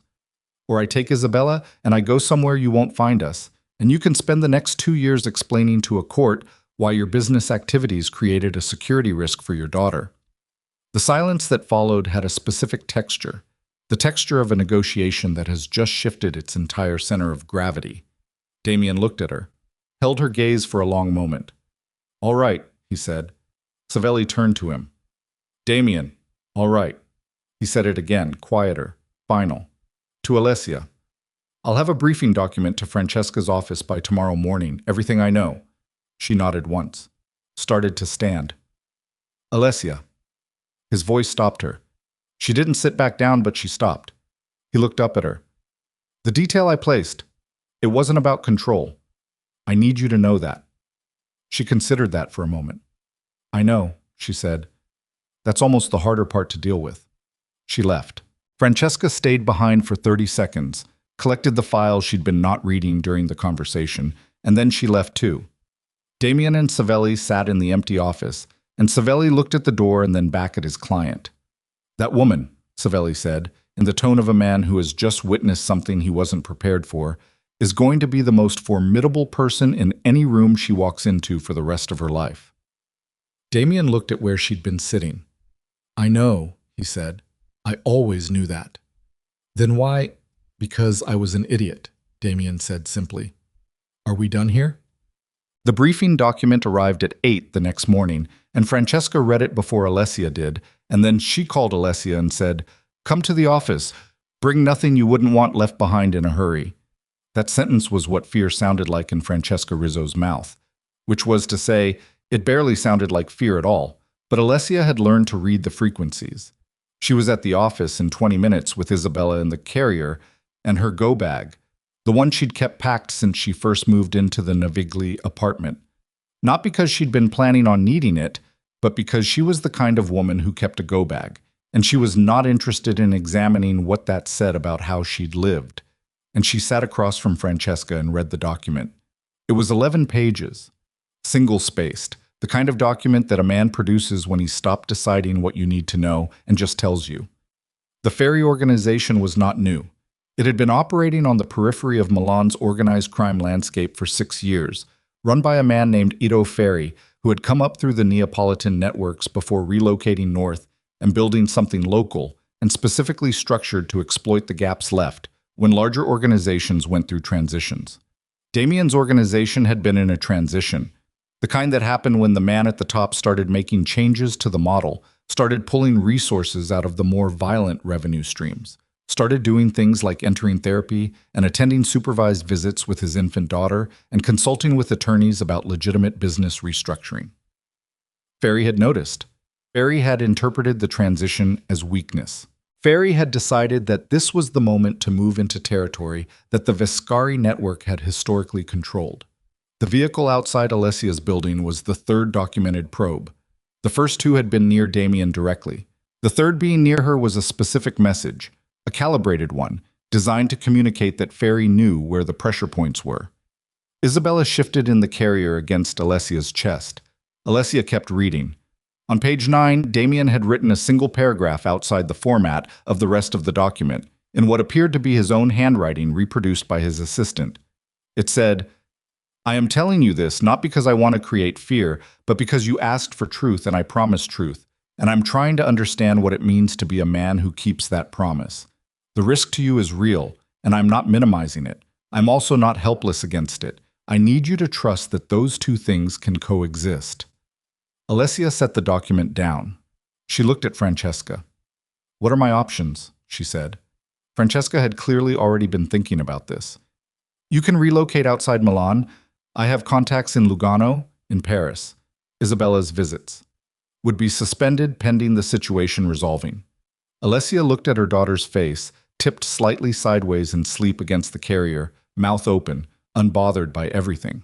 Or I take Isabella and I go somewhere you won't find us, and you can spend the next 2 years explaining to a court why your business activities created a security risk for your daughter. The silence that followed had a specific texture, the texture of a negotiation that has just shifted its entire center of gravity. Damien looked at her, held her gaze for a long moment. All right, he said. Savelli turned to him. Damien, all right. He said it again, quieter, final. To Alessia. I'll have a briefing document to Francesca's office by tomorrow morning, everything I know. She nodded once, started to stand. Alessia. His voice stopped her. She didn't sit back down, but she stopped. He looked up at her. The detail I placed, it wasn't about control. I need you to know that. She considered that for a moment. I know, she said. That's almost the harder part to deal with. She left. Francesca stayed behind for 30 seconds, collected the files she'd been not reading during the conversation, and then she left too. Damien and Savelli sat in the empty office, and Savelli looked at the door and then back at his client. That woman, Savelli said, in the tone of a man who has just witnessed something he wasn't prepared for, is going to be the most formidable person in any room she walks into for the rest of her life. Damien looked at where she'd been sitting. I know, he said. I always knew that. Then why? Because I was an idiot, Damien said simply. Are we done here? The briefing document arrived at 8 the next morning, and Francesca read it before Alessia did, and then she called Alessia and said, Come to the office. Bring nothing you wouldn't want left behind in a hurry. That sentence was what fear sounded like in Francesca Rizzo's mouth, which was to say, it barely sounded like fear at all, but Alessia had learned to read the frequencies. She was at the office in 20 minutes with Isabella in the carrier and her go bag, the one she'd kept packed since she first moved into the Navigli apartment. Not because she'd been planning on needing it, but because she was the kind of woman who kept a go bag, and she was not interested in examining what that said about how she'd lived. And she sat across from Francesca and read the document. It was 11 pages, single-spaced, the kind of document that a man produces when he's stopped deciding what you need to know and just tells you. The Ferry organization was not new. It had been operating on the periphery of Milan's organized crime landscape for 6 years, run by a man named Ito Ferry, who had come up through the Neapolitan networks before relocating north and building something local and specifically structured to exploit the gaps left when larger organizations went through transitions. Damien's organization had been in a transition, the kind that happened when the man at the top started making changes to the model, started pulling resources out of the more violent revenue streams, started doing things like entering therapy and attending supervised visits with his infant daughter and consulting with attorneys about legitimate business restructuring. Ferry had noticed. Ferry had interpreted the transition as weakness. Ferry had decided that this was the moment to move into territory that the Vescari network had historically controlled. The vehicle outside Alessia's building was the third documented probe. The first two had been near Damien directly. The third being near her was a specific message, a calibrated one, designed to communicate that Ferry knew where the pressure points were. Isabella shifted in the carrier against Alessia's chest. Alessia kept reading. On page 9, Damien had written a single paragraph outside the format of the rest of the document, in what appeared to be his own handwriting reproduced by his assistant. It said, "I am telling you this not because I want to create fear, but because you asked for truth and I promised truth, and I'm trying to understand what it means to be a man who keeps that promise. The risk to you is real, and I'm not minimizing it. I'm also not helpless against it. I need you to trust that those two things can coexist." Alessia set the document down. She looked at Francesca. "What are my options?" she said. Francesca had clearly already been thinking about this. "You can relocate outside Milan. I have contacts in Lugano, in Paris. Isabella's visits would be suspended pending the situation resolving." Alessia looked at her daughter's face, tipped slightly sideways in sleep against the carrier, mouth open, unbothered by everything.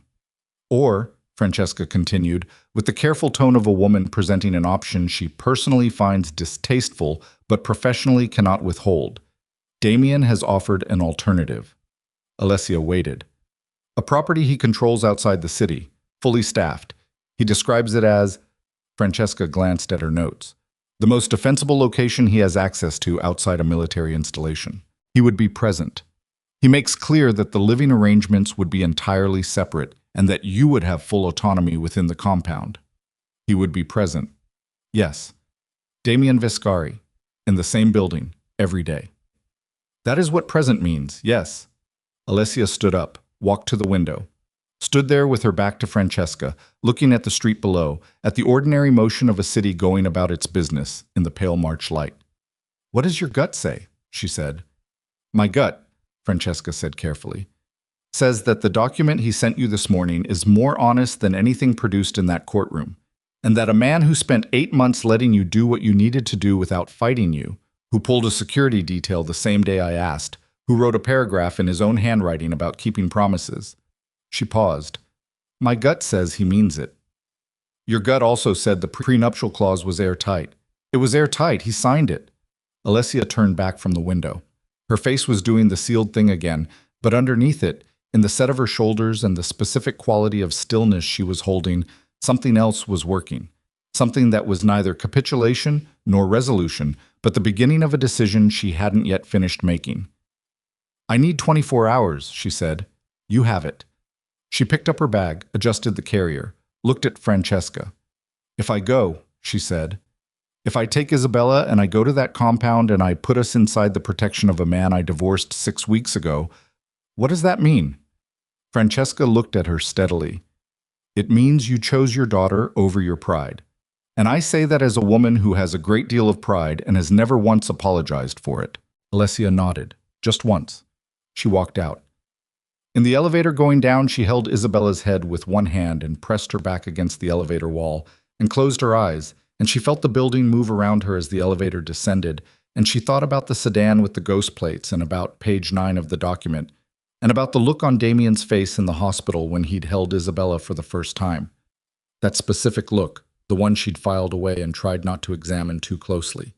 "Or," Francesca continued, with the careful tone of a woman presenting an option she personally finds distasteful but professionally cannot withhold, "Damien has offered an alternative." Alessia waited. "A property he controls outside the city, fully staffed. He describes it as," Francesca glanced at her notes, "the most defensible location he has access to outside a military installation. He would be present. He makes clear that the living arrangements would be entirely separate and that you would have full autonomy within the compound. He would be present. Yes, Damien Vescari, in the same building, every day." "That is what present means, yes." Alessia stood up, walked to the window, stood there with her back to Francesca, looking at the street below, at the ordinary motion of a city going about its business in the pale March light. "What does your gut say?" she said. "My gut," Francesca said carefully, "says that the document he sent you this morning is more honest than anything produced in that courtroom, and that a man who spent 8 months letting you do what you needed to do without fighting you, who pulled a security detail the same day I asked, who wrote a paragraph in his own handwriting about keeping promises." She paused. "My gut says he means it." "Your gut also said the prenuptial clause was airtight." "It was airtight. He signed it." Alessia turned back from the window. Her face was doing the sealed thing again, but underneath it, in the set of her shoulders and the specific quality of stillness she was holding, something else was working. Something that was neither capitulation nor resolution, but the beginning of a decision she hadn't yet finished making. "I need 24 hours, she said. "You have it." She picked up her bag, adjusted the carrier, looked at Francesca. "If I go," she said, "if I take Isabella and I go to that compound and I put us inside the protection of a man I divorced 6 weeks ago, what does that mean?" Francesca looked at her steadily. "It means you chose your daughter over your pride. And I say that as a woman who has a great deal of pride and has never once apologized for it." Alessia nodded. "Just once." She walked out. In the elevator going down, she held Isabella's head with one hand and pressed her back against the elevator wall and closed her eyes, and she felt the building move around her as the elevator descended, and she thought about the sedan with the ghost plates and about page 9 of the document, and about the look on Damien's face in the hospital when he'd held Isabella for the first time. That specific look, the one she'd filed away and tried not to examine too closely.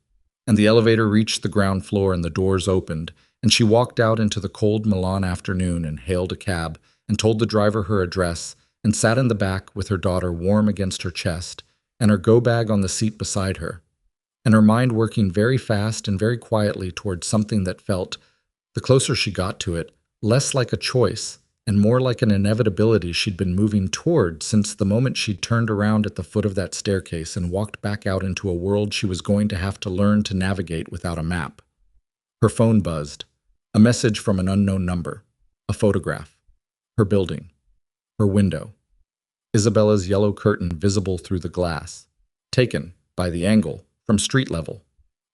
And the elevator reached the ground floor and the doors opened, and she walked out into the cold Milan afternoon and hailed a cab and told the driver her address and sat in the back with her daughter warm against her chest and her go-bag on the seat beside her, and her mind working very fast and very quietly towards something that felt, the closer she got to it, less like a choice and more like an inevitability she'd been moving toward since the moment she'd turned around at the foot of that staircase and walked back out into a world she was going to have to learn to navigate without a map. Her phone buzzed. A message from an unknown number. A photograph. Her building. Her window. Isabella's yellow curtain visible through the glass. Taken, by the angle, from street level.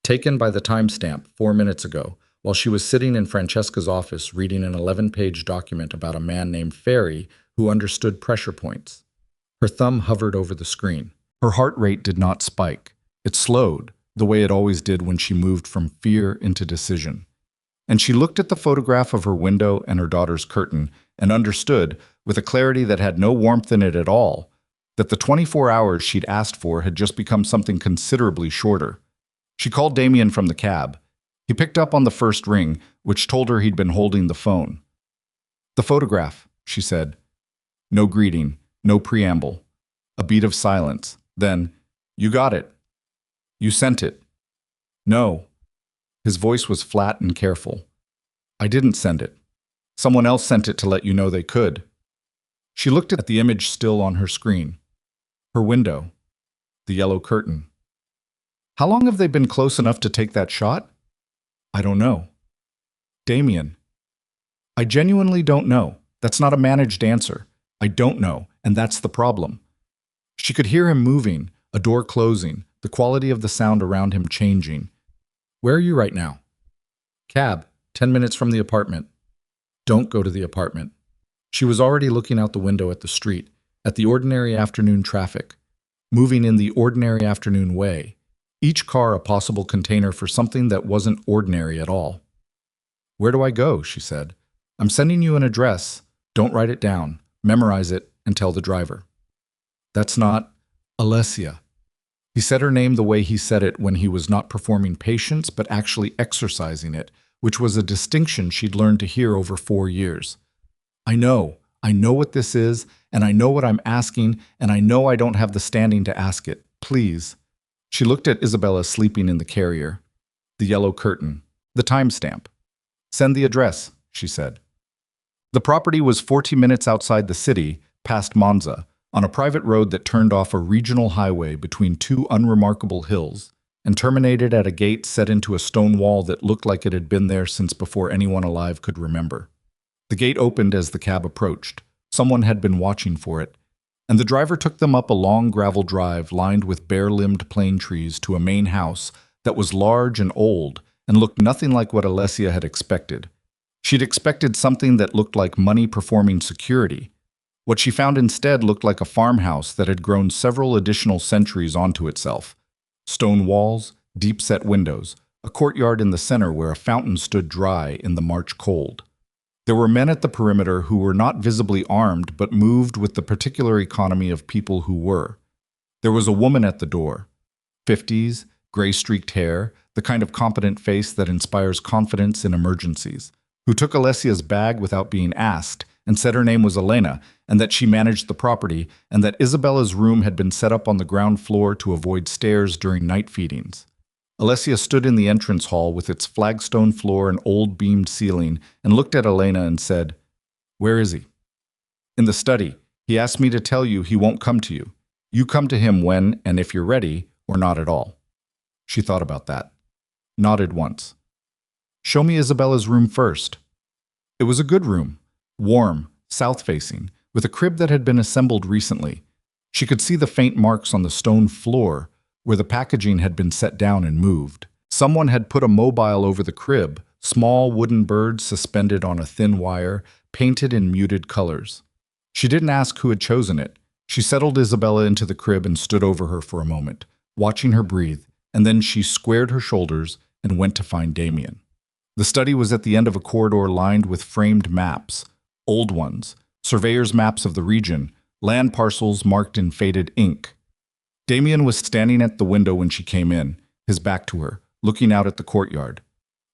Taken by the timestamp 4 minutes ago, while she was sitting in Francesca's office reading an 11-page document about a man named Ferry who understood pressure points. Her thumb hovered over the screen. Her heart rate did not spike. It slowed, the way it always did when she moved from fear into decision. And she looked at the photograph of her window and her daughter's curtain and understood, with a clarity that had no warmth in it at all, that the 24 hours she'd asked for had just become something considerably shorter. She called Damien from the cab. He picked up on the first ring, which told her he'd been holding the phone. "The photograph," she said. No greeting, no preamble. A beat of silence. Then, "You got it. You sent it." "No." His voice was flat and careful. "I didn't send it. Someone else sent it to let you know they could." She looked at the image still on her screen. Her window. The yellow curtain. "How long have they been close enough to take that shot?" "I don't know." "Damien." "I genuinely don't know. That's not a managed answer. I don't know, and that's the problem." She could hear him moving, a door closing, the quality of the sound around him changing. "Where are you right now?" "Cab, 10 minutes from the apartment." "Don't go to the apartment." She was already looking out the window at the street, at the ordinary afternoon traffic, moving in the ordinary afternoon way, each car a possible container for something that wasn't ordinary at all. "Where do I go?" she said. "I'm sending you an address. Don't write it down. Memorize it and tell the driver." "That's not Alessia." He said her name the way he said it when he was not performing patience but actually exercising it, which was a distinction she'd learned to hear over 4 years. I know what this is, and I know what I'm asking, and I know I don't have the standing to ask it. Please." She looked at Isabella sleeping in the carrier. The yellow curtain. The timestamp. "Send the address," she said. The property was 40 minutes outside the city, past Monza, on a private road that turned off a regional highway between two unremarkable hills, and terminated at a gate set into a stone wall that looked like it had been there since before anyone alive could remember. The gate opened as the cab approached. Someone had been watching for it, and the driver took them up a long gravel drive lined with bare-limbed plane trees to a main house that was large and old and looked nothing like what Alessia had expected. She'd expected something that looked like money-performing security. What she found instead looked like a farmhouse that had grown several additional centuries onto itself. Stone walls, deep-set windows, a courtyard in the center where a fountain stood dry in the March cold. There were men at the perimeter who were not visibly armed but moved with the particular economy of people who were. There was a woman at the door. 50s, gray-streaked hair, the kind of competent face that inspires confidence in emergencies, who took Alessia's bag without being asked and said her name was Elena and that she managed the property and that Isabella's room had been set up on the ground floor to avoid stairs during night feedings. Alessia stood in the entrance hall with its flagstone floor and old beamed ceiling and looked at Elena and said, "Where is he?" "In the study. He asked me to tell you he won't come to you. You come to him when and if you're ready, or not at all." She thought about that. Nodded once. "Show me Isabella's room first." It was a good room, warm, south-facing, with a crib that had been assembled recently. She could see the faint marks on the stone floor where the packaging had been set down and moved. Someone had put a mobile over the crib, small wooden birds suspended on a thin wire, painted in muted colors. She didn't ask who had chosen it. She settled Isabella into the crib and stood over her for a moment, watching her breathe, and then she squared her shoulders and went to find Damien. The study was at the end of a corridor lined with framed maps, old ones, surveyor's maps of the region, land parcels marked in faded ink. Damien was standing at the window when she came in, his back to her, looking out at the courtyard.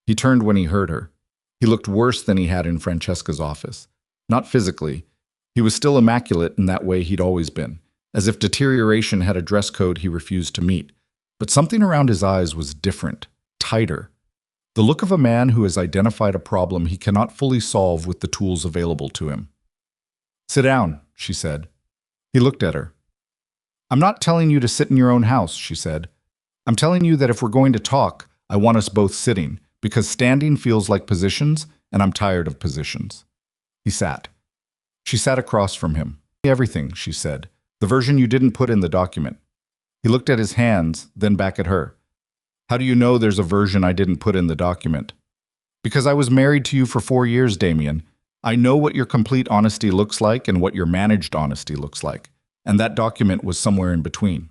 He turned when he heard her. He looked worse than he had in Francesca's office. Not physically. He was still immaculate in that way he'd always been, as if deterioration had a dress code he refused to meet. But something around his eyes was different, tighter. The look of a man who has identified a problem he cannot fully solve with the tools available to him. Sit down, she said. He looked at her. I'm not telling you to sit in your own house, she said. I'm telling you that if we're going to talk, I want us both sitting, because standing feels like positions, and I'm tired of positions. He sat. She sat across from him. Everything, she said. The version you didn't put in the document. He looked at his hands, then back at her. How do you know there's a version I didn't put in the document? Because I was married to you for 4 years, Damien. I know what your complete honesty looks like and what your managed honesty looks like. And that document was somewhere in between.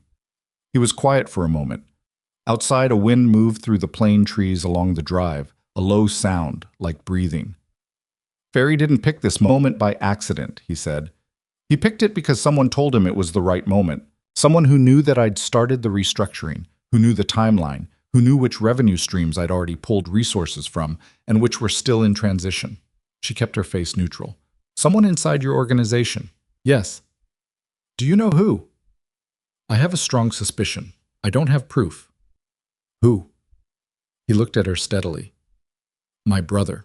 He was quiet for a moment. Outside, a wind moved through the plane trees along the drive, a low sound, like breathing. Ferry didn't pick this moment by accident, he said. He picked it because someone told him it was the right moment. Someone who knew that I'd started the restructuring, who knew the timeline, who knew which revenue streams I'd already pulled resources from, and which were still in transition. She kept her face neutral. Someone inside your organization. Yes. Do you know who? I have a strong suspicion. I don't have proof. Who? He looked at her steadily. My brother.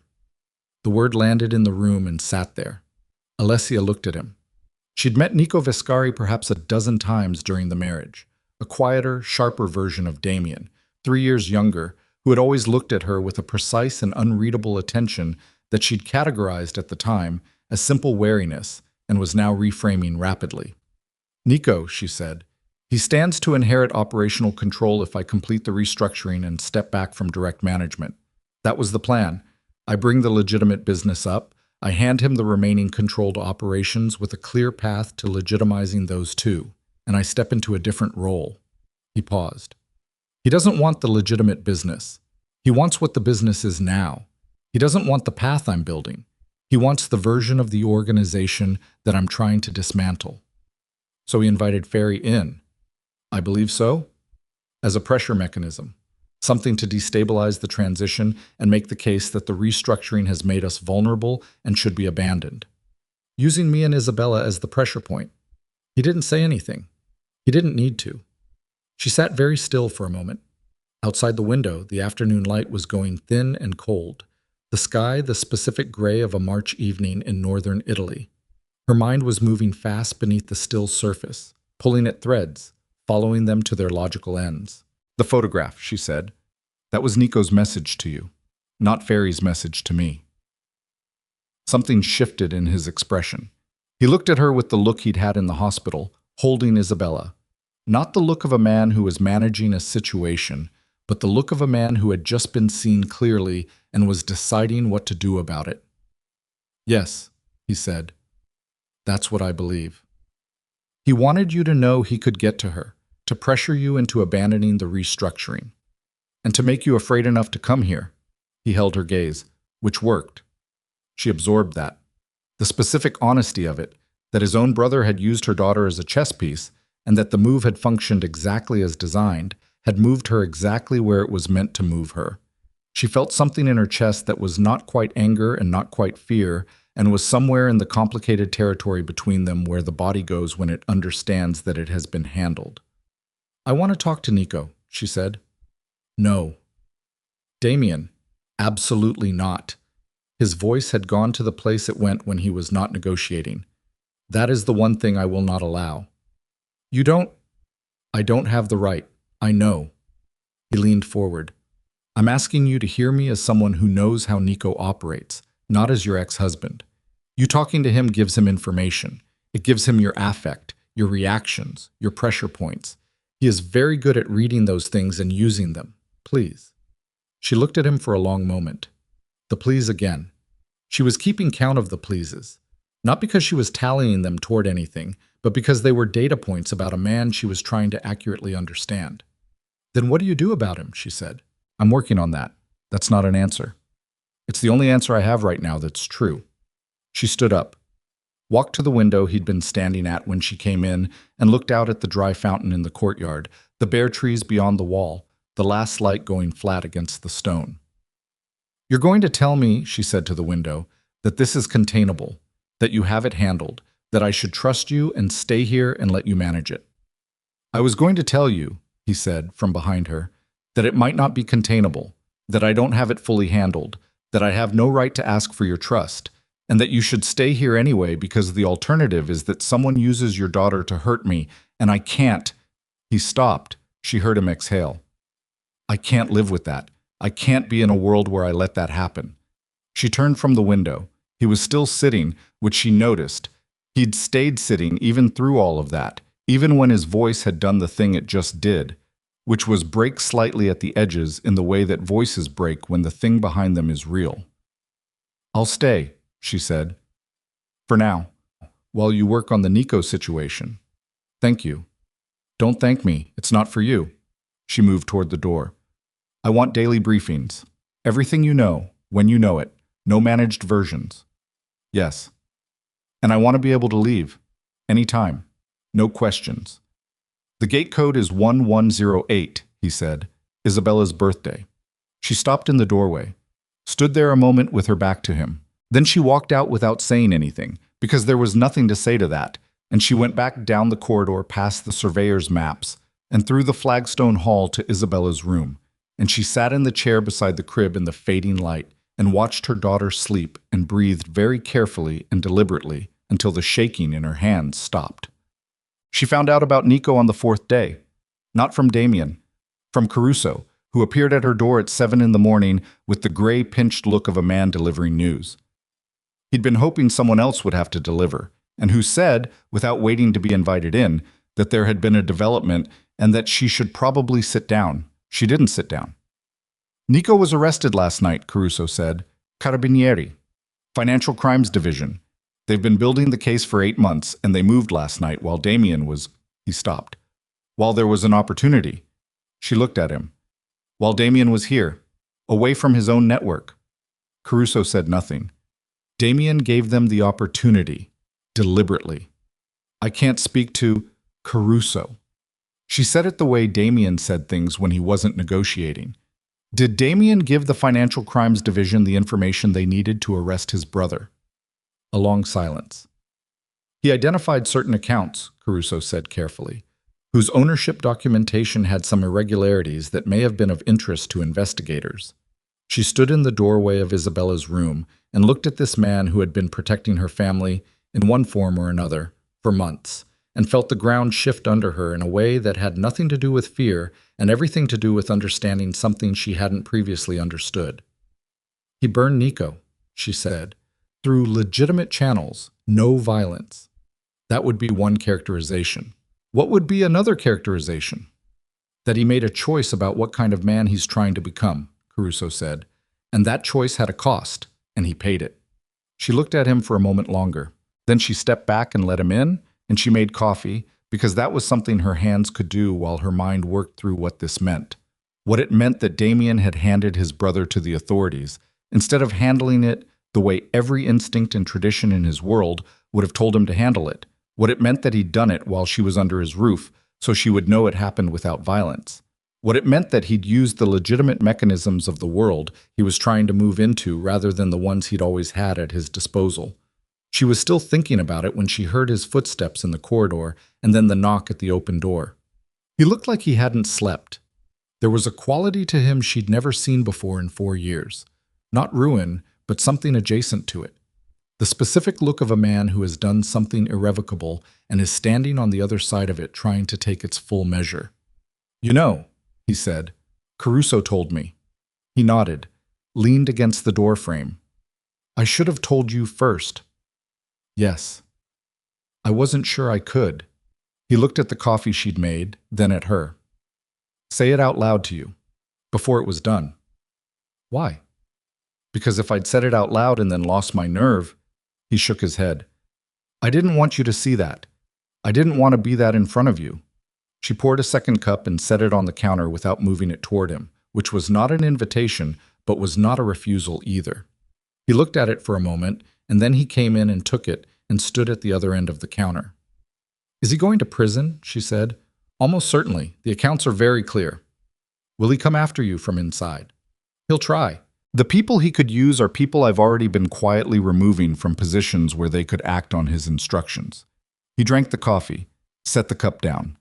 The word landed in the room and sat there. Alessia looked at him. She'd met Nico Vescari perhaps a dozen times during the marriage, a quieter, sharper version of Damien, 3 years younger, who had always looked at her with a precise and unreadable attention that she'd categorized at the time as simple wariness and was now reframing rapidly. Nico, she said, he stands to inherit operational control if I complete the restructuring and step back from direct management. That was the plan. I bring the legitimate business up. I hand him the remaining controlled operations with a clear path to legitimizing those too, and I step into a different role. He paused. He doesn't want the legitimate business. He wants what the business is now. He doesn't want the path I'm building. He wants the version of the organization that I'm trying to dismantle. So he invited Ferry in. I believe so. As a pressure mechanism. Something to destabilize the transition and make the case that the restructuring has made us vulnerable and should be abandoned. Using me and Isabella as the pressure point. He didn't say anything. He didn't need to. She sat very still for a moment. Outside the window, the afternoon light was going thin and cold. The sky, the specific gray of a March evening in northern Italy. Her mind was moving fast beneath the still surface, pulling at threads, following them to their logical ends. The photograph, she said. That was Nico's message to you, not Ferry's message to me. Something shifted in his expression. He looked at her with the look he'd had in the hospital, holding Isabella. Not the look of a man who was managing a situation, but the look of a man who had just been seen clearly and was deciding what to do about it. Yes, he said. That's what I believe. He wanted you to know he could get to her, to pressure you into abandoning the restructuring, and to make you afraid enough to come here. He held her gaze, which worked. She absorbed that. The specific honesty of it, that his own brother had used her daughter as a chess piece, and that the move had functioned exactly as designed, had moved her exactly where it was meant to move her. She felt something in her chest that was not quite anger and not quite fear, and was somewhere in the complicated territory between them where the body goes when it understands that it has been handled. I want to talk to Nico, she said. No. Damien, absolutely not. His voice had gone to the place it went when he was not negotiating. That is the one thing I will not allow. You don't? I don't have the right. I know. He leaned forward. I'm asking you to hear me as someone who knows how Nico operates, not as your ex-husband. You talking to him gives him information. It gives him your affect, your reactions, your pressure points. He is very good at reading those things and using them. Please. She looked at him for a long moment. The please again. She was keeping count of the pleases. Not because she was tallying them toward anything, but because they were data points about a man she was trying to accurately understand. Then what do you do about him, she said. I'm working on that. That's not an answer. It's the only answer I have right now that's true. She stood up, walked to the window he'd been standing at when she came in, and looked out at the dry fountain in the courtyard, the bare trees beyond the wall, the last light going flat against the stone. You're going to tell me, she said to the window, that this is containable, that you have it handled, that I should trust you and stay here and let you manage it. I was going to tell you, he said from behind her, that it might not be containable, that I don't have it fully handled, that I have no right to ask for your trust, and that you should stay here anyway because the alternative is that someone uses your daughter to hurt me, and I can't." He stopped. She heard him exhale. "I can't live with that. I can't be in a world where I let that happen." She turned from the window. He was still sitting, which she noticed. He'd stayed sitting even through all of that, even when his voice had done the thing it just did, which was break slightly at the edges in the way that voices break when the thing behind them is real. "I'll stay," she said. "For now, while you work on the Nico situation. Thank you." "Don't thank me. It's not for you." She moved toward the door. "I want daily briefings. Everything you know, when you know it. No managed versions." "Yes." "And I want to be able to leave. Anytime. No questions." "The gate code is 1108, he said. "Isabella's birthday." She stopped in the doorway, stood there a moment with her back to him. Then she walked out without saying anything, because there was nothing to say to that, and she went back down the corridor past the surveyor's maps and through the flagstone hall to Isabella's room, and she sat in the chair beside the crib in the fading light and watched her daughter sleep and breathed very carefully and deliberately until the shaking in her hands stopped. She found out about Nico on the 4th day, not from Damien, from Caruso, who appeared at her door at 7 in the morning with the gray, pinched look of a man delivering news. He'd been hoping someone else would have to deliver, and who said, without waiting to be invited in, that there had been a development and that she should probably sit down. She didn't sit down. "Nico was arrested last night," Caruso said. "Carabinieri. Financial Crimes Division. They've been building the case for 8 months, and they moved last night while Damien was—" He stopped. "While there was an opportunity." She looked at him. "While Damien was here, away from his own network." Caruso said nothing. "Damien gave them the opportunity, deliberately." "I can't speak to Caruso." She said it the way Damien said things when he wasn't negotiating. Did Damien give the Financial Crimes Division the information they needed to arrest his brother? A long silence. "He identified certain accounts," Caruso said carefully, "whose ownership documentation had some irregularities that may have been of interest to investigators." She stood in the doorway of Isabella's room and looked at this man who had been protecting her family, in one form or another, for months, and felt the ground shift under her in a way that had nothing to do with fear and everything to do with understanding something she hadn't previously understood. "He burned Nico," she said, "through legitimate channels, no violence." That would be one characterization. What would be another characterization? "That he made a choice about what kind of man he's trying to become," Caruso said, "and that choice had a cost, and he paid it." She looked at him for a moment longer. Then she stepped back and let him in, and she made coffee, because that was something her hands could do while her mind worked through what this meant. What it meant that Damien had handed his brother to the authorities, instead of handling it the way every instinct and tradition in his world would have told him to handle it. What it meant that he'd done it while she was under his roof, so she would know it happened without violence. What it meant that he'd used the legitimate mechanisms of the world he was trying to move into rather than the ones he'd always had at his disposal. She was still thinking about it when she heard his footsteps in the corridor and then the knock at the open door. He looked like he hadn't slept. There was a quality to him she'd never seen before in 4 years. Not ruin, but something adjacent to it. The specific look of a man who has done something irrevocable and is standing on the other side of it trying to take its full measure. "You know," he said, "Caruso told me." He nodded, leaned against the door frame. "I should have told you first." "Yes." "I wasn't sure I could." He looked at the coffee she'd made, then at her. "Say it out loud to you, before it was done." "Why?" "Because if I'd said it out loud and then lost my nerve—" He shook his head. "I didn't want you to see that. I didn't want to be that in front of you." She poured a second cup and set it on the counter without moving it toward him, which was not an invitation, but was not a refusal either. He looked at it for a moment, and then he came in and took it and stood at the other end of the counter. "Is he going to prison?" she said. "Almost certainly. The accounts are very clear." "Will he come after you from inside?" "He'll try. The people he could use are people I've already been quietly removing from positions where they could act on his instructions." He drank the coffee, set the cup down.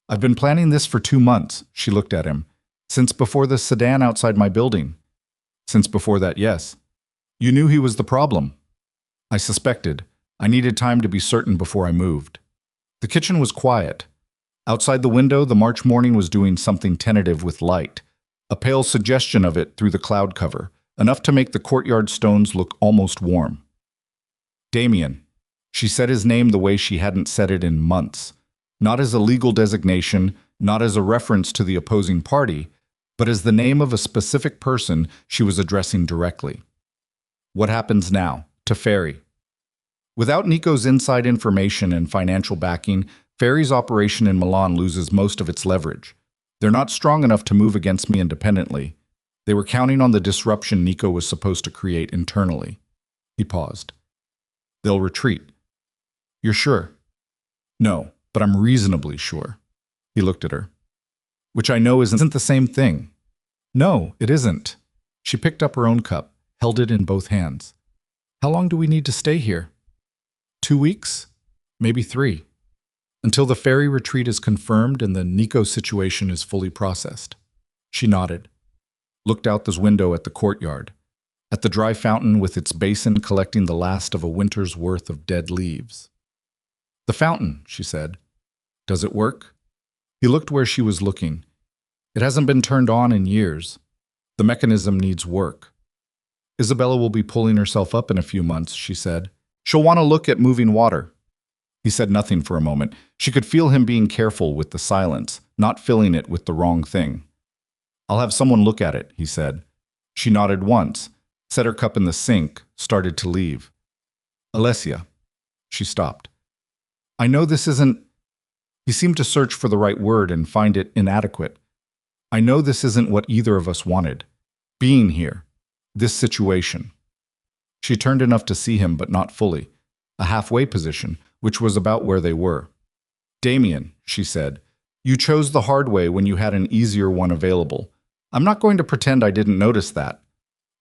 "I've been planning this for 2 months," she looked at him. "Since before the sedan outside my building." "Since before that, yes." "You knew he was the problem." I suspected. I needed time to be certain before I moved. The kitchen was quiet. Outside the window, the March morning was doing something tentative with light, a pale suggestion of it through the cloud cover, enough to make the courtyard stones look almost warm. Damien. She said his name the way she hadn't said it in months, not as a legal designation, not as a reference to the opposing party, but as the name of a specific person she was addressing directly. What happens now to Ferry? Without Nico's inside information and financial backing, Ferry's operation in Milan loses most of its leverage. They're not strong enough to move against me independently. They were counting on the disruption Nico was supposed to create internally. He paused. They'll retreat. You're sure? No, but I'm reasonably sure. He looked at her. Which I know isn't the same thing. No, it isn't. She picked up her own cup, held it in both hands. How long do we need to stay here? 2 weeks? Maybe 3. Until the ferry retreat is confirmed and the Nico situation is fully processed. She nodded, looked out the window at the courtyard, at the dry fountain with its basin collecting the last of a winter's worth of dead leaves. The fountain, she said. Does it work? He looked where she was looking. It hasn't been turned on in years. The mechanism needs work. Isabella will be pulling herself up in a few months, she said. She'll want to look at moving water. He said nothing for a moment. She could feel him being careful with the silence, not filling it with the wrong thing. I'll have someone look at it, he said. She nodded once, set her cup in the sink, started to leave. Alessia. She stopped. I know this isn't... He seemed to search for the right word and find it inadequate. I know this isn't what either of us wanted. Being here. This situation. She turned enough to see him, but not fully. A halfway position, which was about where they were. Damien, she said, you chose the hard way when you had an easier one available. I'm not going to pretend I didn't notice that.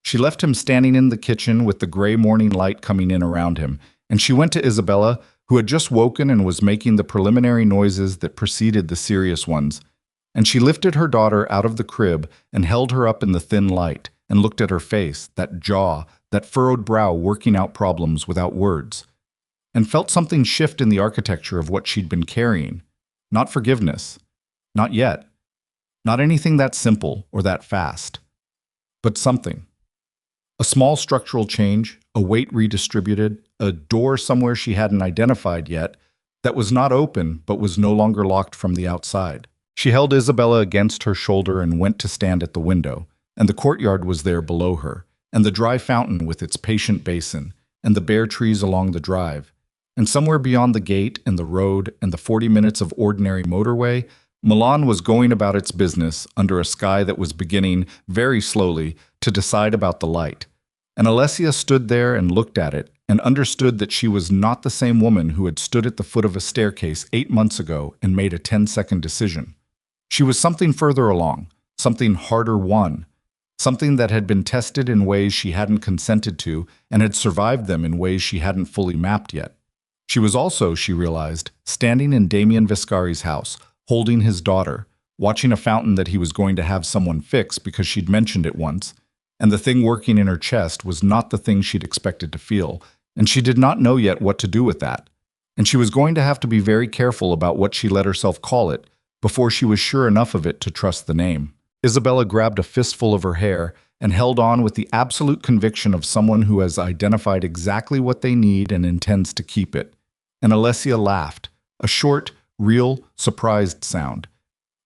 She left him standing in the kitchen with the gray morning light coming in around him, and she went to Isabella, who had just woken and was making the preliminary noises that preceded the serious ones. And she lifted her daughter out of the crib and held her up in the thin light and looked at her face, that jaw, that furrowed brow working out problems without words, and felt something shift in the architecture of what she'd been carrying. Not forgiveness. Not yet. Not anything that simple or that fast. But something. A small structural change, a weight redistributed, a door somewhere she hadn't identified yet, that was not open but was no longer locked from the outside. She held Isabella against her shoulder and went to stand at the window, and the courtyard was there below her, and the dry fountain with its patient basin, and the bare trees along the drive. And somewhere beyond the gate and the road and the 40 minutes of ordinary motorway, Milan was going about its business under a sky that was beginning, very slowly, to decide about the light. And Alessia stood there and looked at it and understood that she was not the same woman who had stood at the foot of a staircase 8 months ago and made a 10-second decision. She was something further along, something harder won, something that had been tested in ways she hadn't consented to and had survived them in ways she hadn't fully mapped yet. She was also, she realized, standing in Damien Viscari's house, holding his daughter, watching a fountain that he was going to have someone fix because she'd mentioned it once, and the thing working in her chest was not the thing she'd expected to feel, and she did not know yet what to do with that. And she was going to have to be very careful about what she let herself call it before she was sure enough of it to trust the name. Isabella grabbed a fistful of her hair and held on with the absolute conviction of someone who has identified exactly what they need and intends to keep it. And Alessia laughed, a short, real, surprised sound.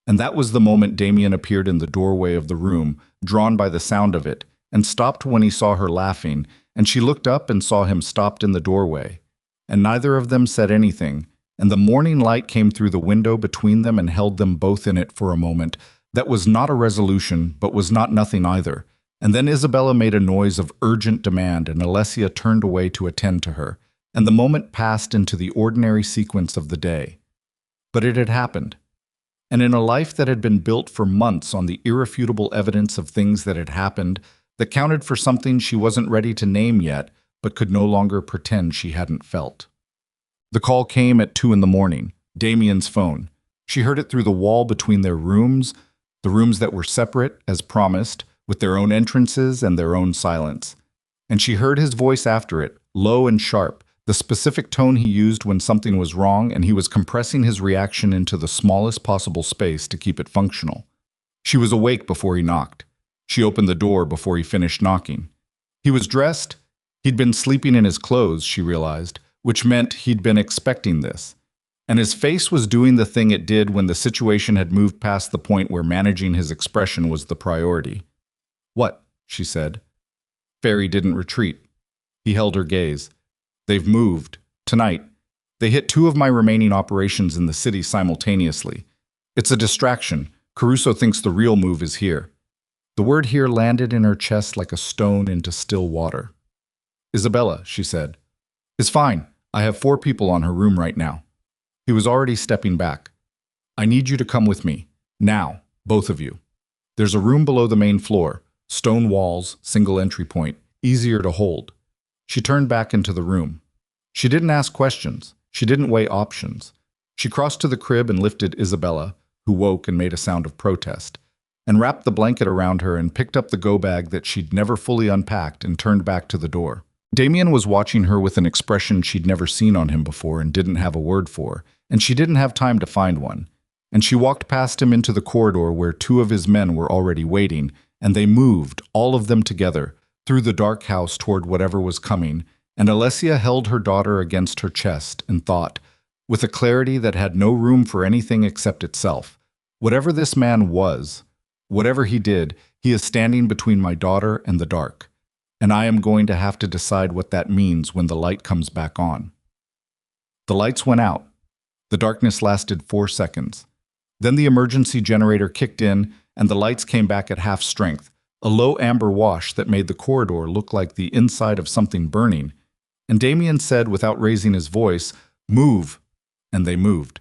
And that was the moment Damien appeared in the doorway of the room, drawn by the sound of it, and stopped when he saw her laughing, and she looked up and saw him stopped in the doorway. And neither of them said anything, and the morning light came through the window between them and held them both in it for a moment. That was not a resolution, but was not nothing either. And then Isabella made a noise of urgent demand, and Alessia turned away to attend to her, and the moment passed into the ordinary sequence of the day. But it had happened. And in a life that had been built for months on the irrefutable evidence of things that had happened, that counted for something she wasn't ready to name yet, but could no longer pretend she hadn't felt. The call came at 2 a.m, Damien's phone. She heard it through the wall between their rooms, the rooms that were separate, as promised, with their own entrances and their own silence. And she heard his voice after it, low and sharp, the specific tone he used when something was wrong, and he was compressing his reaction into the smallest possible space to keep it functional. She was awake before he knocked. She opened the door before he finished knocking. He was dressed. He'd been sleeping in his clothes, she realized, which meant he'd been expecting this. And his face was doing the thing it did when the situation had moved past the point where managing his expression was the priority. "What?" she said. Fairy didn't retreat. He held her gaze. "They've moved. Tonight. They hit 2 of my remaining operations in the city simultaneously. It's a distraction. Caruso thinks the real move is here." The word "here" landed in her chest like a stone into still water. "Isabella," she said, "is fine. I have 4 people on her room right now." He was already stepping back. "I need you to come with me. Now, both of you. There's a room below the main floor. Stone walls, single entry point, easier to hold." She turned back into the room. She didn't ask questions. She didn't weigh options. She crossed to the crib and lifted Isabella, who woke and made a sound of protest, and wrapped the blanket around her and picked up the go-bag that she'd never fully unpacked and turned back to the door. Damien was watching her with an expression she'd never seen on him before and didn't have a word for, and she didn't have time to find one. And she walked past him into the corridor where 2 of his men were already waiting, and they moved, all of them together, through the dark house toward whatever was coming, and Alessia held her daughter against her chest and thought, with a clarity that had no room for anything except itself, whatever this man was, whatever he did, he is standing between my daughter and the dark. And I am going to have to decide what that means when the light comes back on. The lights went out. The darkness lasted 4 seconds. Then the emergency generator kicked in, and the lights came back at half strength, a low amber wash that made the corridor look like the inside of something burning. And Damien said, without raising his voice, "Move," and they moved.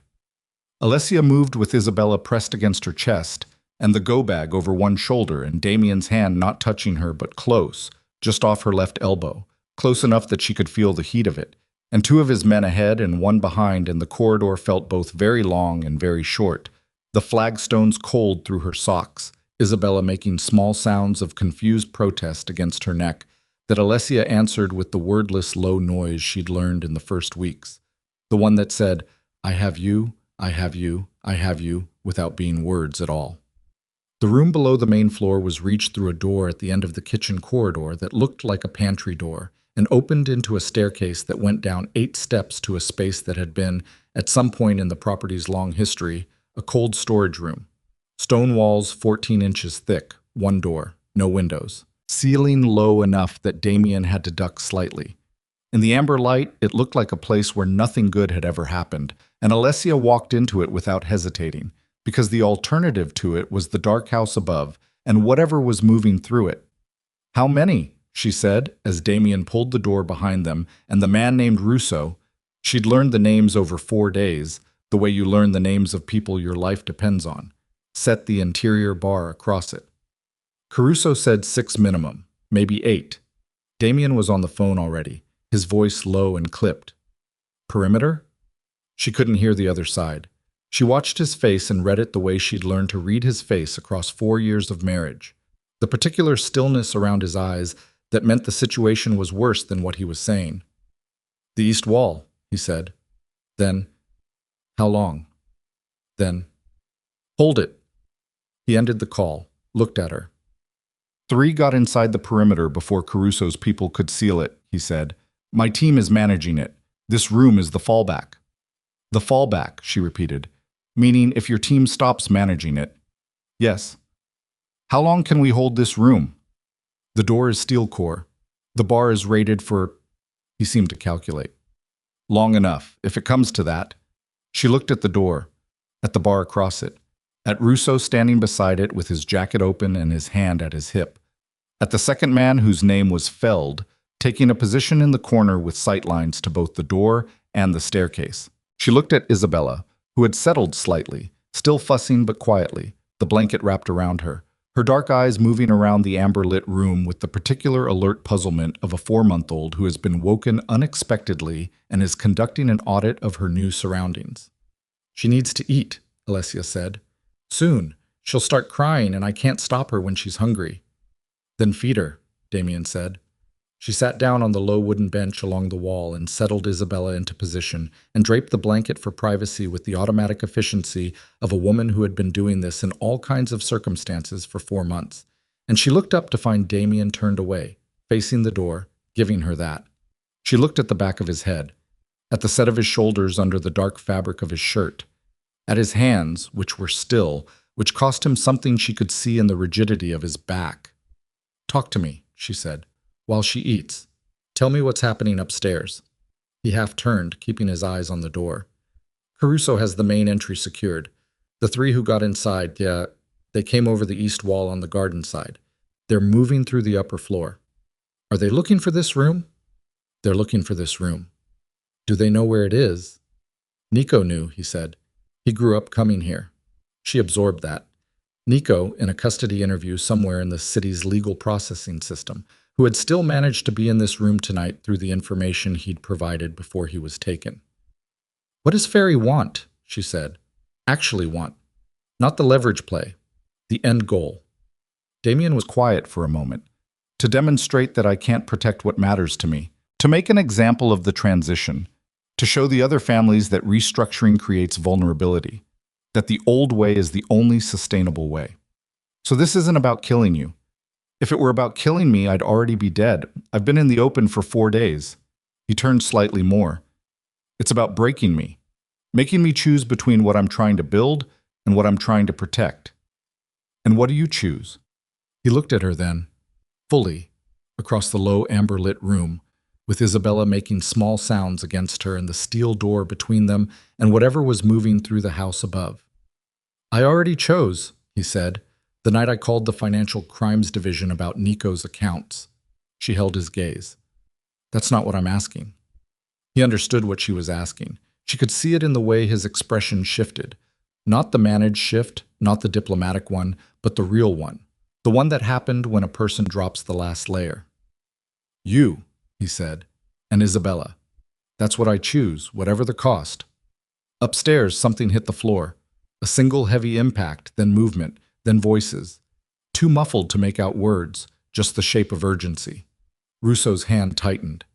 Alessia moved with Isabella pressed against her chest, and the go-bag over one shoulder, and Damien's hand not touching her but close, just off her left elbow, close enough that she could feel the heat of it, and 2 of his men ahead and 1 behind, and the corridor felt both very long and very short, the flagstones cold through her socks, Isabella making small sounds of confused protest against her neck that Alessia answered with the wordless low noise she'd learned in the first weeks, the one that said, "I have you, I have you, I have you," without being words at all. The room below the main floor was reached through a door at the end of the kitchen corridor that looked like a pantry door and opened into a staircase that went down 8 steps to a space that had been, at some point in the property's long history, a cold storage room. Stone walls 14 inches thick, 1 door, no windows. Ceiling low enough that Damien had to duck slightly. In the amber light, it looked like a place where nothing good had ever happened, and Alessia walked into it without hesitating, because the alternative to it was the dark house above, and whatever was moving through it. "How many?" she said, as Damien pulled the door behind them, and the man named Russo. She'd learned the names over 4 days, the way you learn the names of people your life depends on. Set the interior bar across it. Caruso said 6 minimum, maybe 8. Damien was on the phone already, his voice low and clipped. "Perimeter?" She couldn't hear the other side. She watched his face and read it the way she'd learned to read his face across 4 years of marriage. The particular stillness around his eyes that meant the situation was worse than what he was saying. "The east wall," he said. Then, "How long?" Then, "Hold it." He ended the call, looked at her. 3 got inside the perimeter before Caruso's people could seal it, he said. "My team is managing it. This room is the fallback." "The fallback," she repeated. "Meaning if your team stops managing it." "Yes." "How long can we hold this room?" "The door is steel core. The bar is rated for—" He seemed to calculate. "Long enough, if it comes to that." She looked at the door, at the bar across it, at Russo standing beside it with his jacket open and his hand at his hip, at the second man whose name was Feld, taking a position in the corner with sightlines to both the door and the staircase. She looked at Isabella, who had settled slightly, still fussing but quietly, the blanket wrapped around her, her dark eyes moving around the amber-lit room with the particular alert puzzlement of a 4-month-old who has been woken unexpectedly and is conducting an audit of her new surroundings. "She needs to eat," Alessia said. "Soon. She'll start crying and I can't stop her when she's hungry." "Then feed her," Damien said. She sat down on the low wooden bench along the wall and settled Isabella into position and draped the blanket for privacy with the automatic efficiency of a woman who had been doing this in all kinds of circumstances for 4 months. And she looked up to find Damien turned away, facing the door, giving her that. She looked at the back of his head, at the set of his shoulders under the dark fabric of his shirt, at his hands, which were still, which cost him something she could see in the rigidity of his back. "Talk to me," she said, "while she eats. Tell me what's happening upstairs." He half turned, keeping his eyes on the door. "Caruso has the main entry secured. The three who got inside, they came over the east wall on the garden side. They're moving through the upper floor. Are they looking for this room?" "They're looking for this room." "Do they know where it is?" "Nico knew," he said. "He grew up coming here." She absorbed that. Nico, in a custody interview somewhere in the city's legal processing system, who had still managed to be in this room tonight through the information he'd provided before he was taken. "What does Fairy want?" she said. "Actually want. Not the leverage play. The end goal." Damien was quiet for a moment. "To demonstrate that I can't protect what matters to me. To make an example of the transition. To show the other families that restructuring creates vulnerability. That the old way is the only sustainable way. So this isn't about killing you. If it were about killing me, I'd already be dead. I've been in the open for 4 days." He turned slightly more. "It's about breaking me. Making me choose between what I'm trying to build and what I'm trying to protect." "And what do you choose?" He looked at her then, fully, across the low amber-lit room, with Isabella making small sounds against her and the steel door between them and whatever was moving through the house above. "I already chose," he said, "the night I called the Financial Crimes Division about Nico's accounts." She held his gaze. "That's not what I'm asking." He understood what she was asking. She could see it in the way his expression shifted. Not the managed shift, not the diplomatic one, but the real one. The one that happened when a person drops the last layer. "You," he said, "and Isabella. That's what I choose, whatever the cost." Upstairs, something hit the floor. A single heavy impact, then movement, then voices. Too muffled to make out words, just the shape of urgency. Russo's hand tightened.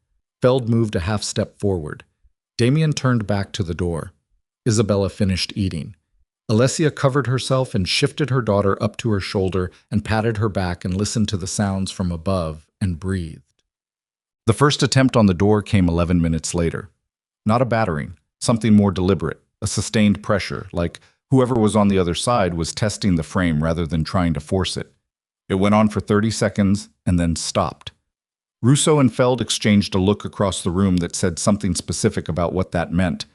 Feld moved a half-step forward. Damien turned back to the door. Isabella finished eating. Alessia covered herself and shifted her daughter up to her shoulder and patted her back and listened to the sounds from above and breathed. The first attempt on the door came 11 minutes later. Not a battering, something more deliberate, a sustained pressure, like whoever was on the other side was testing the frame rather than trying to force it. It went on for 30 seconds and then stopped. Russo and Feld exchanged a look across the room that said something specific about what that meant,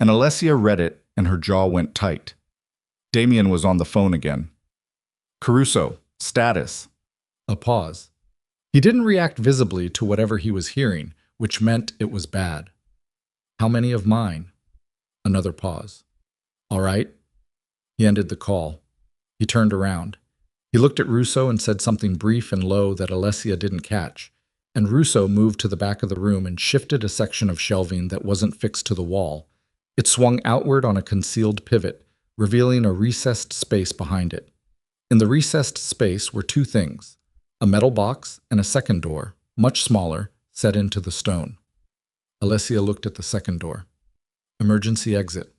and Alessia read it and her jaw went tight. Damien was on the phone again. "Caruso, status." A pause. He didn't react visibly to whatever he was hearing, which meant it was bad. "How many of mine?" Another pause. "All right." He ended the call. He turned around. He looked at Russo and said something brief and low that Alessia didn't catch, and Russo moved to the back of the room and shifted a section of shelving that wasn't fixed to the wall. It swung outward on a concealed pivot, revealing a recessed space behind it. In the recessed space were two things, a metal box and a second door, much smaller, set into the stone. Alessia looked at the second door. "Emergency exit.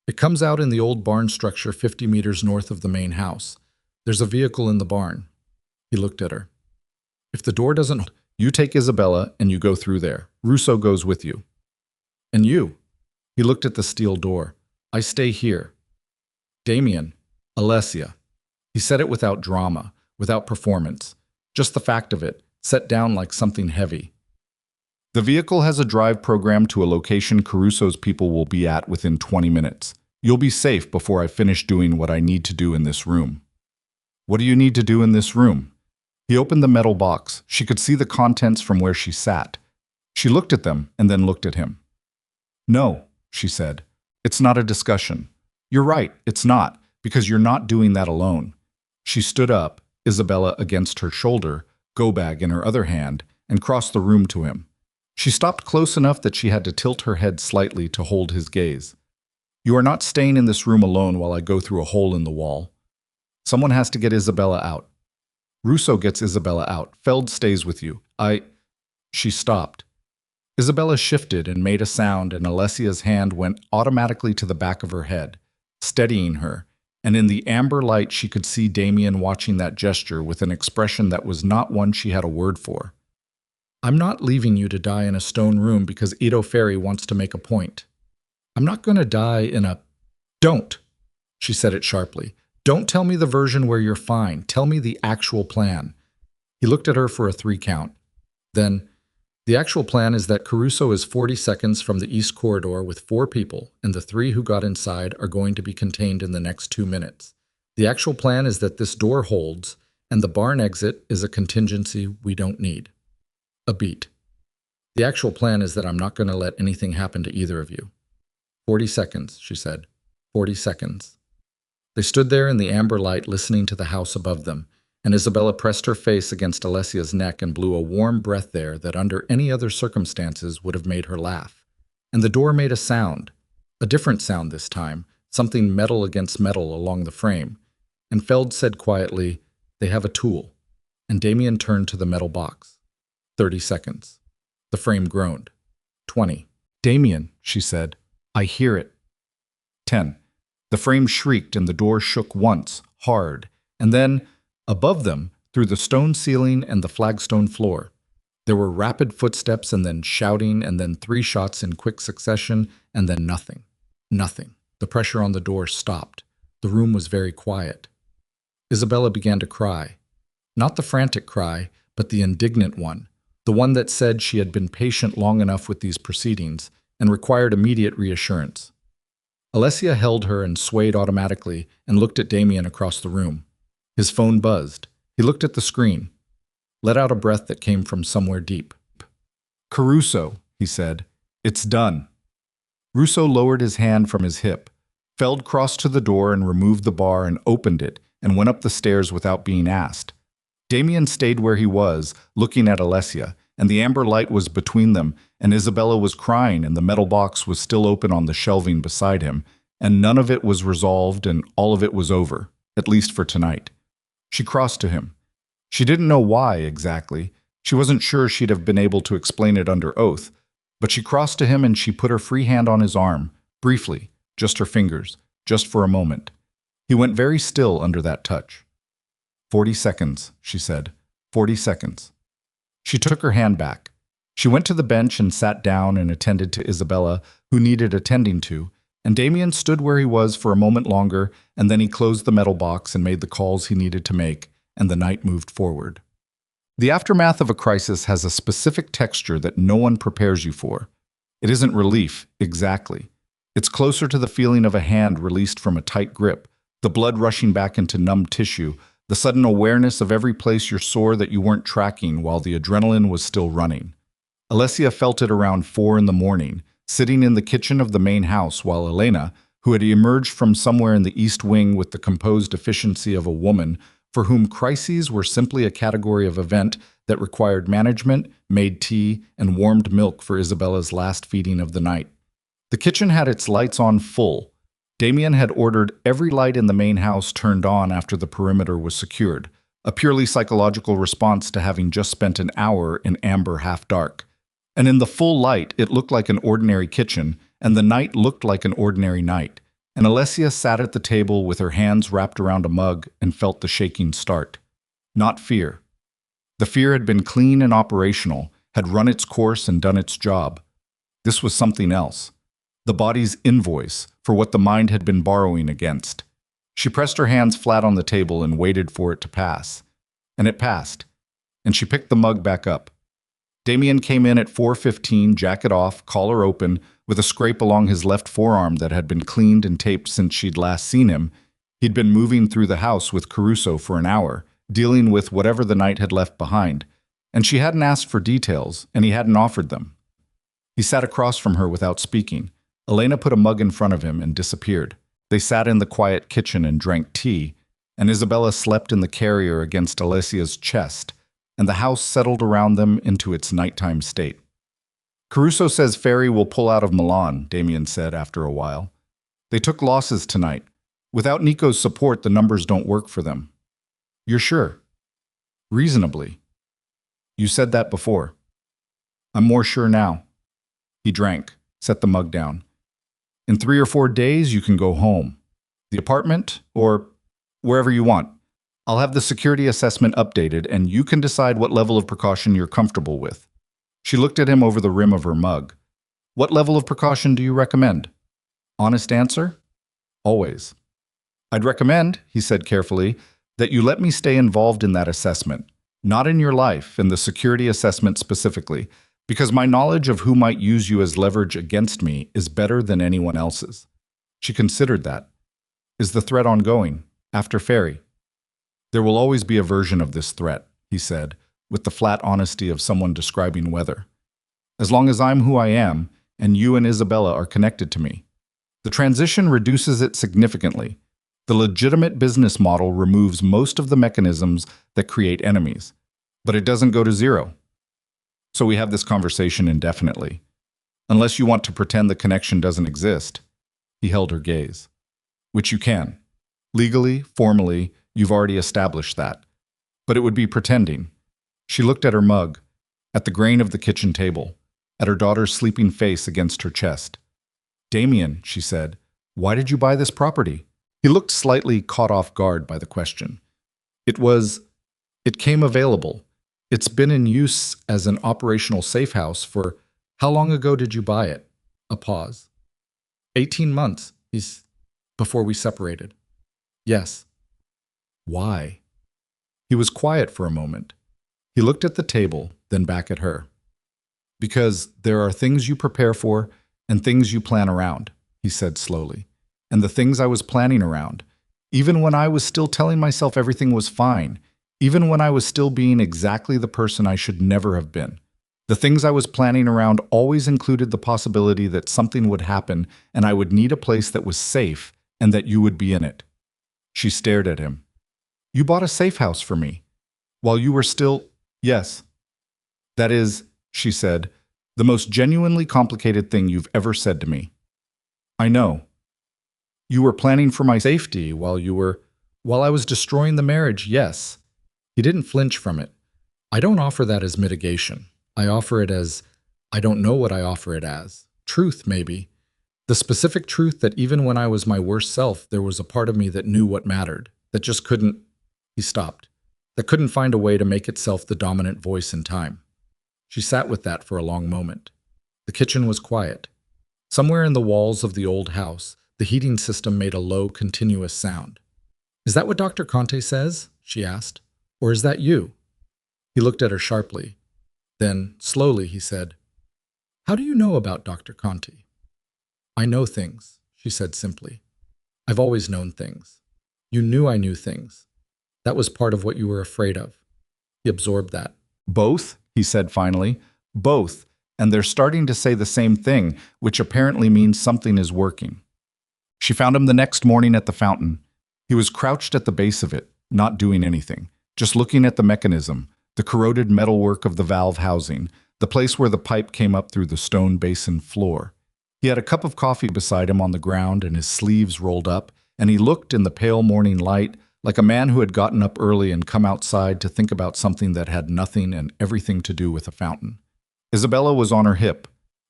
It comes out in the old barn structure 50 meters north of the main house. There's a vehicle in the barn." He looked at her. "If the door doesn't, you take Isabella and you go through there. Russo goes with you." "And you?" He looked at the steel door. "I stay here." "Damien." "Alessia." He said it without drama, without performance. Just the fact of it, set down like something heavy. "The vehicle has a drive program to a location Caruso's people will be at within 20 minutes. You'll be safe before I finish doing what I need to do in this room." "What do you need to do in this room?" He opened the metal box. She could see the contents from where she sat. She looked at them and then looked at him. "No," she said. "It's not a discussion. You're right, it's not, because you're not doing that alone." She stood up, Isabella against her shoulder, go bag in her other hand, and crossed the room to him. She stopped close enough that she had to tilt her head slightly to hold his gaze. "You are not staying in this room alone while I go through a hole in the wall. Someone has to get Isabella out. Russo gets Isabella out. Feld stays with you. She stopped. Isabella shifted and made a sound, and Alessia's hand went automatically to the back of her head, steadying her, and in the amber light she could see Damien watching that gesture with an expression that was not one she had a word for. I'm not leaving you to die in a stone room because Edo Ferry wants to make a point. I'm not going to die in a... Don't, she said it sharply. Don't tell me the version where you're fine. Tell me the actual plan. He looked at her for a 3 count. Then, the actual plan is that Caruso is 40 seconds from the east corridor with 4 people, and the 3 who got inside are going to be contained in the next 2 minutes. The actual plan is that this door holds, and the barn exit is a contingency we don't need. A beat. The actual plan is that I'm not going to let anything happen to either of you. 40 seconds, she said. 40 seconds. They stood there in the amber light listening to the house above them, and Isabella pressed her face against Alessia's neck and blew a warm breath there that under any other circumstances would have made her laugh. And the door made a sound, a different sound this time, something metal against metal along the frame. And Feld said quietly, "They have a tool." And Damien turned to the metal box. 30 seconds. The frame groaned. 20. "Damien," she said, "I hear it." 10. The frame shrieked and the door shook once, hard, and then, above them, through the stone ceiling and the flagstone floor, there were rapid footsteps and then shouting and then 3 shots in quick succession and then nothing. Nothing. The pressure on the door stopped. The room was very quiet. Isabella began to cry. Not the frantic cry, but the indignant one. The one that said she had been patient long enough with these proceedings and required immediate reassurance. Alessia held her and swayed automatically and looked at Damien across the room. His phone buzzed. He looked at the screen, let out a breath that came from somewhere deep. "Caruso," he said, "it's done." Russo lowered his hand from his hip. Feld crossed to the door and removed the bar and opened it and went up the stairs without being asked. Damien stayed where he was, looking at Alessia, and the amber light was between them, and Isabella was crying, and the metal box was still open on the shelving beside him, and none of it was resolved, and all of it was over, at least for tonight. She crossed to him. She didn't know why, exactly. She wasn't sure she'd have been able to explain it under oath, but she crossed to him and she put her free hand on his arm, briefly, just her fingers, just for a moment. He went very still under that touch. 40 seconds, she said. 40 seconds. She took her hand back. She went to the bench and sat down and attended to Isabella, who needed attending to, and Damien stood where he was for a moment longer, and then he closed the metal box and made the calls he needed to make, and the night moved forward. The aftermath of a crisis has a specific texture that no one prepares you for. It isn't relief, exactly. It's closer to the feeling of a hand released from a tight grip, the blood rushing back into numb tissue, the sudden awareness of every place you're sore that you weren't tracking while the adrenaline was still running. Alessia felt it around 4 in the morning, sitting in the kitchen of the main house while Elena, who had emerged from somewhere in the East Wing with the composed efficiency of a woman for whom crises were simply a category of event that required management, made tea, and warmed milk for Isabella's last feeding of the night. The kitchen had its lights on full. Damien had ordered every light in the main house turned on after the perimeter was secured, a purely psychological response to having just spent an hour in amber half-dark. And in the full light, it looked like an ordinary kitchen, and the night looked like an ordinary night. And Alessia sat at the table with her hands wrapped around a mug and felt the shaking start. Not fear. The fear had been clean and operational, had run its course and done its job. This was something else. The body's invoice for what the mind had been borrowing against. She pressed her hands flat on the table and waited for it to pass. And it passed. And she picked the mug back up. Damien came in at 4:15, jacket off, collar open, with a scrape along his left forearm that had been cleaned and taped since she'd last seen him. He'd been moving through the house with Caruso for an hour, dealing with whatever the night had left behind. And she hadn't asked for details, and he hadn't offered them. He sat across from her without speaking. Elena put a mug in front of him and disappeared. They sat in the quiet kitchen and drank tea, and Isabella slept in the carrier against Alessia's chest, and the house settled around them into its nighttime state. "Caruso says Ferry will pull out of Milan," Damien said after a while. "They took losses tonight. Without Nico's support, the numbers don't work for them." "You're sure?" "Reasonably." "You said that before." I'm more sure now. He drank, set the mug down. In 3 or 4 days, you can go home. The apartment, or wherever you want. I'll have the security assessment updated, and you can decide what level of precaution you're comfortable with. She looked at him over the rim of her mug. What level of precaution do you recommend? Honest answer? Always. I'd recommend, he said carefully, that you let me stay involved in that assessment, not in your life, in the security assessment specifically, because my knowledge of who might use you as leverage against me is better than anyone else's. She considered that. Is the threat ongoing, after Ferry? There will always be a version of this threat, he said, with the flat honesty of someone describing weather. As long as I'm who I am, and you and Isabella are connected to me. The transition reduces it significantly. The legitimate business model removes most of the mechanisms that create enemies, but it doesn't go to zero. So we have this conversation indefinitely. Unless you want to pretend the connection doesn't exist. He held her gaze. Which you can. Legally, formally, you've already established that. But it would be pretending. She looked at her mug, at the grain of the kitchen table, at her daughter's sleeping face against her chest. Damien, she said, why did you buy this property? He looked slightly caught off guard by the question. It came available. It's been in use as an operational safe house for, how long ago did you buy it? A pause. 18 months, before we separated. Yes. Why? He was quiet for a moment. He looked at the table, then back at her. Because there are things you prepare for and things you plan around, he said slowly. And the things I was planning around, even when I was still telling myself everything was fine, even when I was still being exactly the person I should never have been. The things I was planning around always included the possibility that something would happen and I would need a place that was safe and that you would be in it. She stared at him. You bought a safe house for me. While you were still… Yes. That is, she said, the most genuinely complicated thing you've ever said to me. I know. You were planning for my safety while I was destroying the marriage, yes. He didn't flinch from it. I don't offer that as mitigation. I offer it as, I don't know what I offer it as. Truth, maybe. The specific truth that even when I was my worst self, there was a part of me that knew what mattered, that just couldn't… He stopped. That couldn't find a way to make itself the dominant voice in time. She sat with that for a long moment. The kitchen was quiet. Somewhere in the walls of the old house, the heating system made a low, continuous sound. Is that what Dr. Conte says? She asked. Or is that you? He looked at her sharply. Then, slowly, he said, How do you know about Dr. Conte? I know things, she said simply. I've always known things. You knew I knew things. That was part of what you were afraid of. He absorbed that. Both, he said finally. Both. And they're starting to say the same thing, which apparently means something is working. She found him the next morning at the fountain. He was crouched at the base of it, not doing anything, just looking at the mechanism, the corroded metalwork of the valve housing, the place where the pipe came up through the stone basin floor. He had a cup of coffee beside him on the ground and his sleeves rolled up, and he looked in the pale morning light like a man who had gotten up early and come outside to think about something that had nothing and everything to do with a fountain. Isabella was on her hip.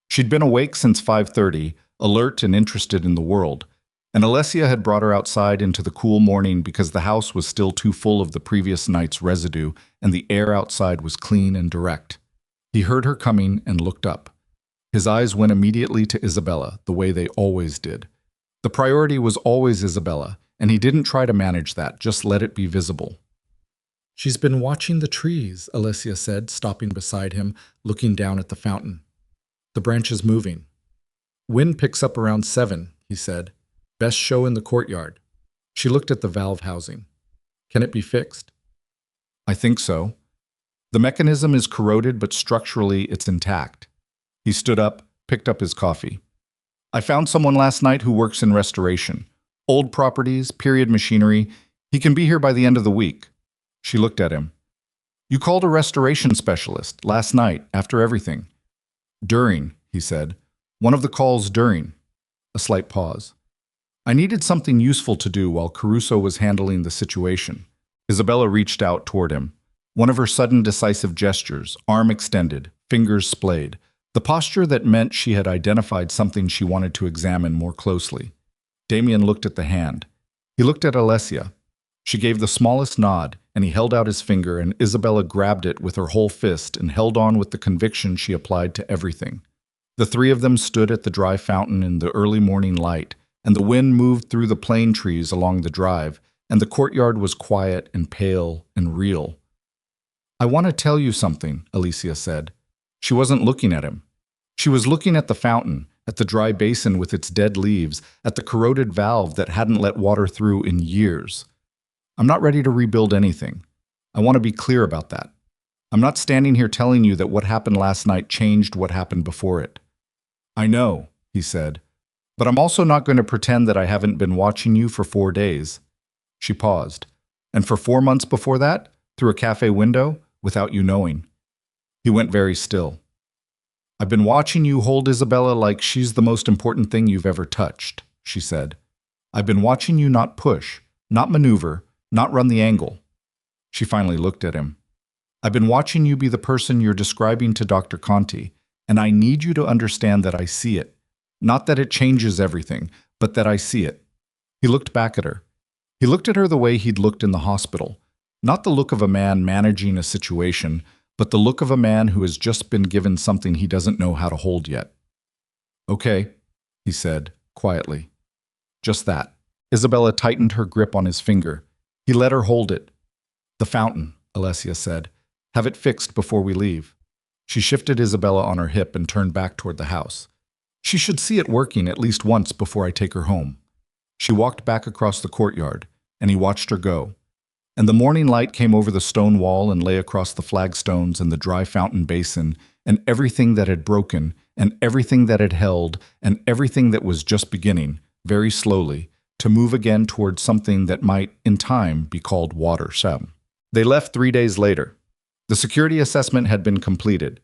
She'd been awake since 5:30, alert and interested in the world, and Alessia had brought her outside into the cool morning because the house was still too full of the previous night's residue and the air outside was clean and direct. He heard her coming and looked up. His eyes went immediately to Isabella, the way they always did. The priority was always Isabella, and he didn't try to manage that, just let it be visible. She's been watching the trees, Alessia said, stopping beside him, looking down at the fountain. The branches moving. Wind picks up around 7, he said. Best show in the courtyard. She looked at the valve housing. Can it be fixed? I think so. The mechanism is corroded, but structurally it's intact. He stood up, picked up his coffee. I found someone last night who works in restoration. Old properties, period machinery. He can be here by the end of the week. She looked at him. You called a restoration specialist last night, after everything. During, he said. One of the calls during. A slight pause. I needed something useful to do while Caruso was handling the situation. Isabella reached out toward him. One of her sudden decisive gestures, arm extended, fingers splayed, the posture that meant she had identified something she wanted to examine more closely. Damien looked at the hand. He looked at Alessia. She gave the smallest nod, and he held out his finger, and Isabella grabbed it with her whole fist and held on with the conviction she applied to everything. The three of them stood at the dry fountain in the early morning light, and the wind moved through the plane trees along the drive, and the courtyard was quiet and pale and real. "I want to tell you something," Alicia said. She wasn't looking at him. She was looking at the fountain, at the dry basin with its dead leaves, at the corroded valve that hadn't let water through in years. "I'm not ready to rebuild anything. I want to be clear about that. I'm not standing here telling you that what happened last night changed what happened before it." "I know," he said, "but I'm also not going to pretend that I haven't been watching you for 4 days." She paused. "And for 4 months before that, through a cafe window, without you knowing." He went very still. "I've been watching you hold Isabella like she's the most important thing you've ever touched," she said. "I've been watching you not push, not maneuver, not run the angle." She finally looked at him. "I've been watching you be the person you're describing to Dr. Conti, and I need you to understand that I see it. Not that it changes everything, but that I see it." He looked back at her. He looked at her the way he'd looked in the hospital. Not the look of a man managing a situation, but the look of a man who has just been given something he doesn't know how to hold yet. "Okay," he said, quietly. "Just that." Isabella tightened her grip on his finger. He let her hold it. "The fountain," Alessia said. "Have it fixed before we leave." She shifted Isabella on her hip and turned back toward the house. "She should see it working at least once before I take her home." She walked back across the courtyard, and he watched her go. And the morning light came over the stone wall and lay across the flagstones and the dry fountain basin, and everything that had broken, and everything that had held, and everything that was just beginning, very slowly, to move again towards something that might, in time, be called water. They left 3 days later. The security assessment had been completed.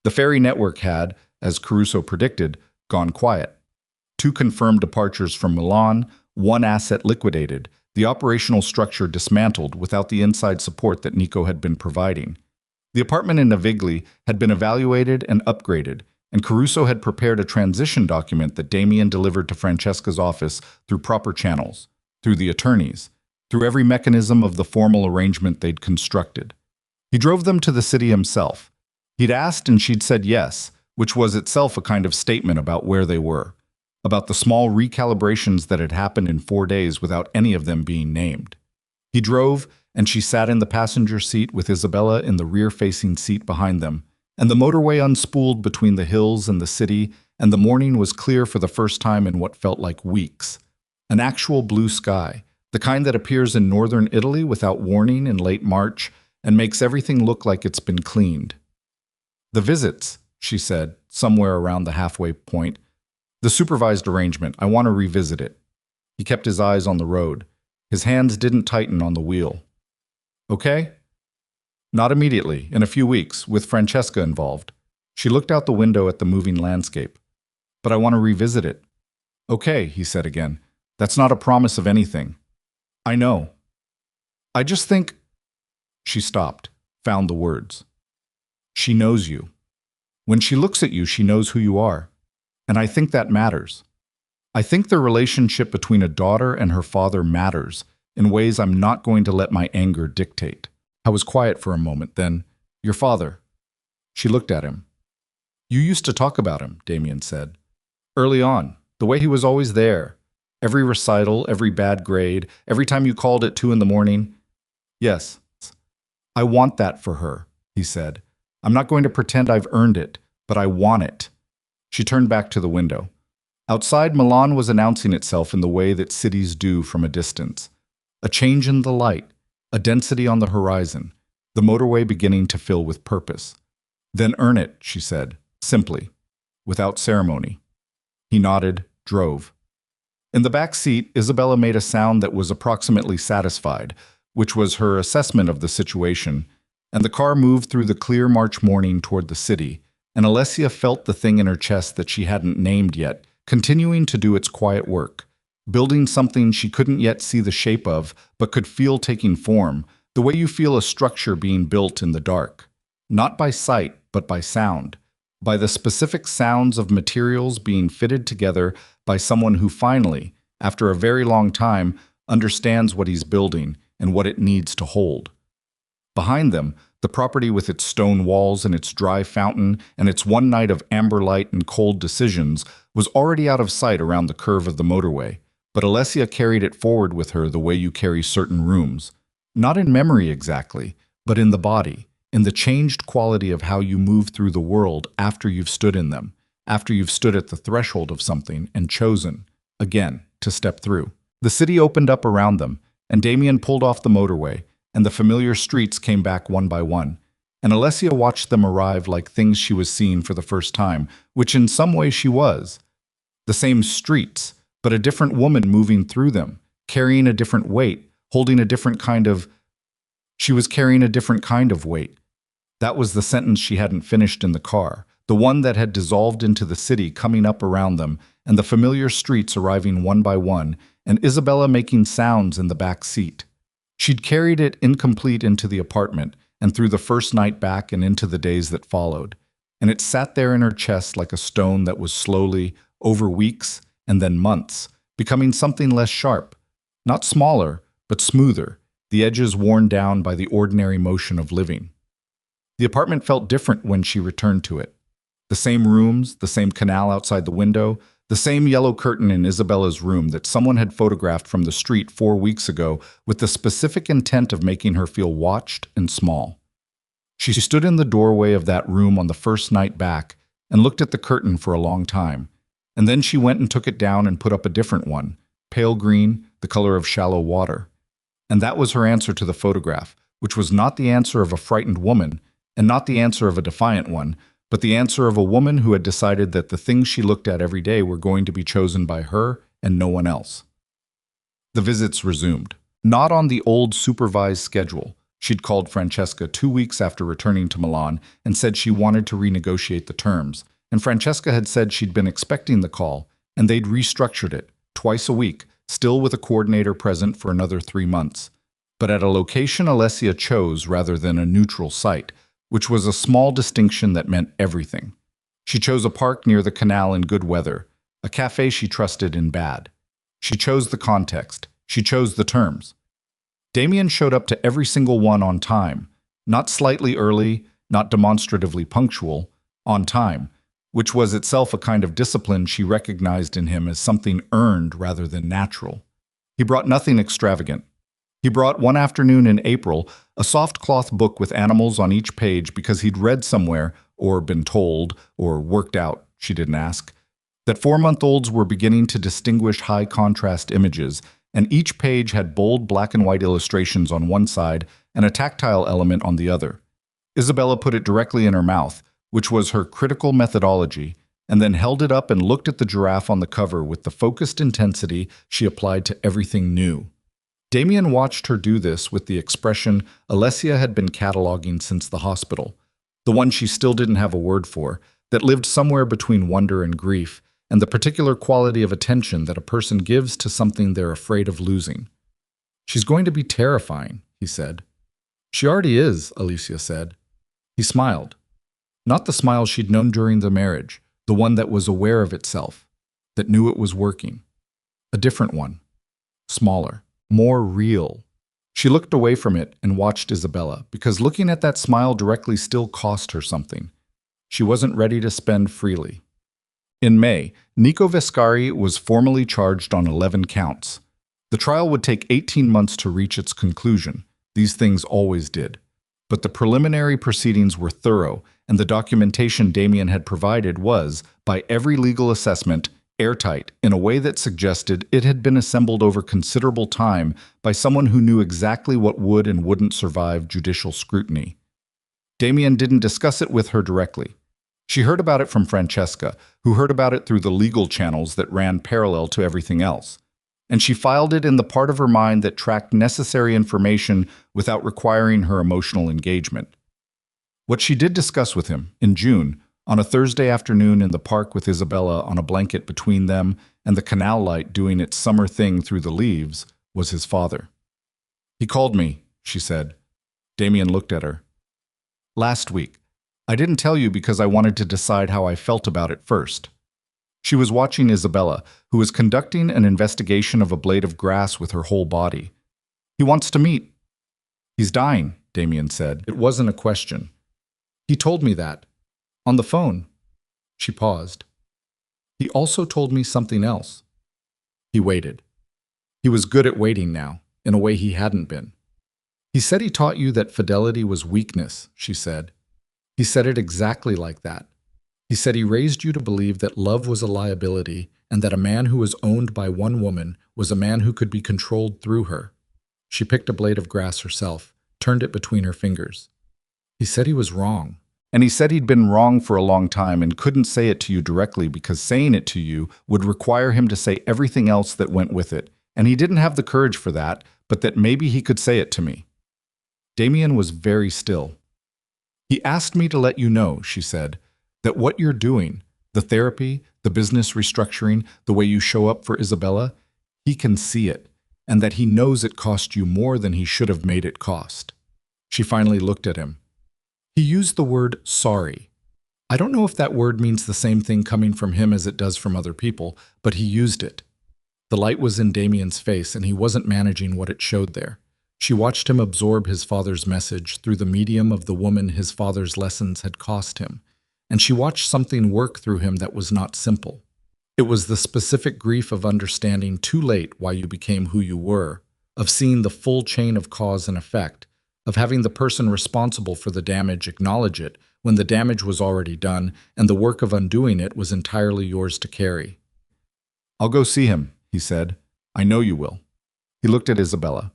The ferry network had, as Caruso predicted, gone quiet. 2 confirmed departures from Milan, 1 asset liquidated, the operational structure dismantled without the inside support that Nico had been providing. The apartment in Navigli had been evaluated and upgraded, and Caruso had prepared a transition document that Damien delivered to Francesca's office through proper channels, through the attorneys, through every mechanism of the formal arrangement they'd constructed. He drove them to the city himself. He'd asked and she'd said yes, which was itself a kind of statement about where they were, about the small recalibrations that had happened in 4 days without any of them being named. He drove, and she sat in the passenger seat with Isabella in the rear-facing seat behind them, and the motorway unspooled between the hills and the city, and the morning was clear for the first time in what felt like weeks. An actual blue sky, the kind that appears in northern Italy without warning in late March and makes everything look like it's been cleaned. "The visits," she said, somewhere around the halfway point. "The supervised arrangement, I want to revisit it." He kept his eyes on the road. His hands didn't tighten on the wheel. "Okay?" "Not immediately, in a few weeks, with Francesca involved." She looked out the window at the moving landscape. "But I want to revisit it." "Okay," he said again. "That's not a promise of anything." "I know. I just think—" She stopped, found the words. "She knows you. When she looks at you, she knows who you are. And I think that matters. I think the relationship between a daughter and her father matters in ways I'm not going to let my anger dictate." I was quiet for a moment, then, "Your father." She looked at him. "You used to talk about him," Damien said. "Early on, the way he was always there. Every recital, every bad grade, every time you called at 2 in the morning. Yes. I want that for her," he said. "I'm not going to pretend I've earned it, but I want it." She turned back to the window. Outside, Milan was announcing itself in the way that cities do from a distance. A change in the light, a density on the horizon, the motorway beginning to fill with purpose. "Then earn it," she said, simply, without ceremony. He nodded, drove. In the back seat, Isabella made a sound that was approximately satisfied, which was her assessment of the situation, and the car moved through the clear March morning toward the city, and Alessia felt the thing in her chest that she hadn't named yet, continuing to do its quiet work, building something she couldn't yet see the shape of, but could feel taking form, the way you feel a structure being built in the dark. Not by sight, but by sound, by the specific sounds of materials being fitted together by someone who finally, after a very long time, understands what he's building and what it needs to hold. Behind them, the property with its stone walls and its dry fountain and its one night of amber light and cold decisions was already out of sight around the curve of the motorway, but Alessia carried it forward with her the way you carry certain rooms. Not in memory exactly, but in the body, in the changed quality of how you move through the world after you've stood in them, after you've stood at the threshold of something and chosen, again, to step through. The city opened up around them, and Damien pulled off the motorway, and the familiar streets came back one by one, and Alessia watched them arrive like things she was seeing for the first time, which in some way she was. The same streets, but a different woman moving through them, carrying a different weight, holding a different kind of... She was carrying a different kind of weight. That was the sentence she hadn't finished in the car, the one that had dissolved into the city coming up around them, and the familiar streets arriving one by one, and Isabella making sounds in the back seat. She'd carried it incomplete into the apartment, and through the first night back and into the days that followed, and it sat there in her chest like a stone that was slowly, over weeks and then months, becoming something less sharp, not smaller, but smoother, the edges worn down by the ordinary motion of living. The apartment felt different when she returned to it. The same rooms, the same canal outside the window, the same yellow curtain in Isabella's room that someone had photographed from the street 4 weeks ago with the specific intent of making her feel watched and small. She stood in the doorway of that room on the first night back and looked at the curtain for a long time, and then she went and took it down and put up a different one, pale green, the color of shallow water. And that was her answer to the photograph, which was not the answer of a frightened woman, and not the answer of a defiant one, but the answer of a woman who had decided that the things she looked at every day were going to be chosen by her and no one else. The visits resumed. Not on the old supervised schedule. She'd called Francesca 2 weeks after returning to Milan and said she wanted to renegotiate the terms, and Francesca had said she'd been expecting the call, and they'd restructured it, twice a week, still with a coordinator present for another 3 months, but at a location Alessia chose rather than a neutral site, which was a small distinction that meant everything. She chose a park near the canal in good weather, a cafe she trusted in bad. She chose the context. She chose the terms. Damien showed up to every single one on time, not slightly early, not demonstratively punctual, on time, which was itself a kind of discipline she recognized in him as something earned rather than natural. He brought nothing extravagant. He brought one afternoon in April a soft cloth book with animals on each page because he'd read somewhere, or been told, or worked out, she didn't ask, that 4-month-olds were beginning to distinguish high-contrast images, and each page had bold black and white illustrations on one side and a tactile element on the other. Isabella put it directly in her mouth, which was her critical methodology, and then held it up and looked at the giraffe on the cover with the focused intensity she applied to everything new. Damien watched her do this with the expression Alessia had been cataloging since the hospital, the one she still didn't have a word for, that lived somewhere between wonder and grief, and the particular quality of attention that a person gives to something they're afraid of losing. "She's going to be terrifying," he said. "She already is," Alicia said. He smiled. Not the smile she'd known during the marriage, the one that was aware of itself, that knew it was working. A different one. Smaller. More real. She looked away from it and watched Isabella, because looking at that smile directly still cost her something. She wasn't ready to spend freely. In May, Nico Vescari was formally charged on 11 counts. The trial would take 18 months to reach its conclusion. These things always did. But the preliminary proceedings were thorough, and the documentation Damien had provided was, by every legal assessment, airtight in a way that suggested it had been assembled over considerable time by someone who knew exactly what would and wouldn't survive judicial scrutiny. Damien didn't discuss it with her directly. She heard about it from Francesca, who heard about it through the legal channels that ran parallel to everything else. And she filed it in the part of her mind that tracked necessary information without requiring her emotional engagement. What she did discuss with him, in June, on a Thursday afternoon in the park with Isabella on a blanket between them and the canal light doing its summer thing through the leaves, was his father. "He called me," she said. Damien looked at her. "Last week. I didn't tell you because I wanted to decide how I felt about it first. She was watching Isabella, who was conducting an investigation of a blade of grass with her whole body. He wants to meet. He's dying, Damien said. It wasn't a question. He told me that. On the phone. She paused. He also told me something else. He waited. He was good at waiting now, in a way he hadn't been. He said he taught you that fidelity was weakness, she said. He said it exactly like that. He said he raised you to believe that love was a liability and that a man who was owned by one woman was a man who could be controlled through her. She picked a blade of grass herself, turned it between her fingers. He said he was wrong. And he said he'd been wrong for a long time and couldn't say it to you directly because saying it to you would require him to say everything else that went with it. And he didn't have the courage for that, but that maybe he could say it to me. Damien was very still. He asked me to let you know, she said, that what you're doing, the therapy, the business restructuring, the way you show up for Isabella, he can see it, and that he knows it cost you more than he should have made it cost. She finally looked at him. He used the word sorry. I don't know if that word means the same thing coming from him as it does from other people, but he used it. The light was in Damien's face, and he wasn't managing what it showed there. She watched him absorb his father's message through the medium of the woman his father's lessons had cost him, and she watched something work through him that was not simple. It was the specific grief of understanding too late why you became who you were, of seeing the full chain of cause and effect, of having the person responsible for the damage acknowledge it when the damage was already done and the work of undoing it was entirely yours to carry. I'll go see him, he said. I know you will. He looked at Isabella.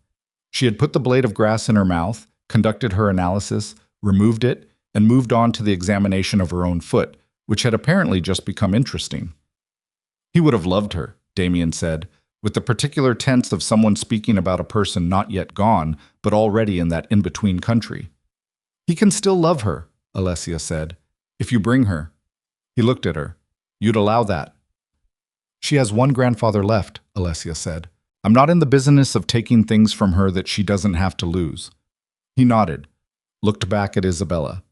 She had put the blade of grass in her mouth, conducted her analysis, removed it, and moved on to the examination of her own foot, which had apparently just become interesting. He would have loved her, Damien said, with the particular tense of someone speaking about a person not yet gone, but already in that in-between country. He can still love her, Alessia said, if you bring her. He looked at her. You'd allow that. She has one grandfather left, Alessia said. I'm not in the business of taking things from her that she doesn't have to lose. He nodded, looked back at Isabella.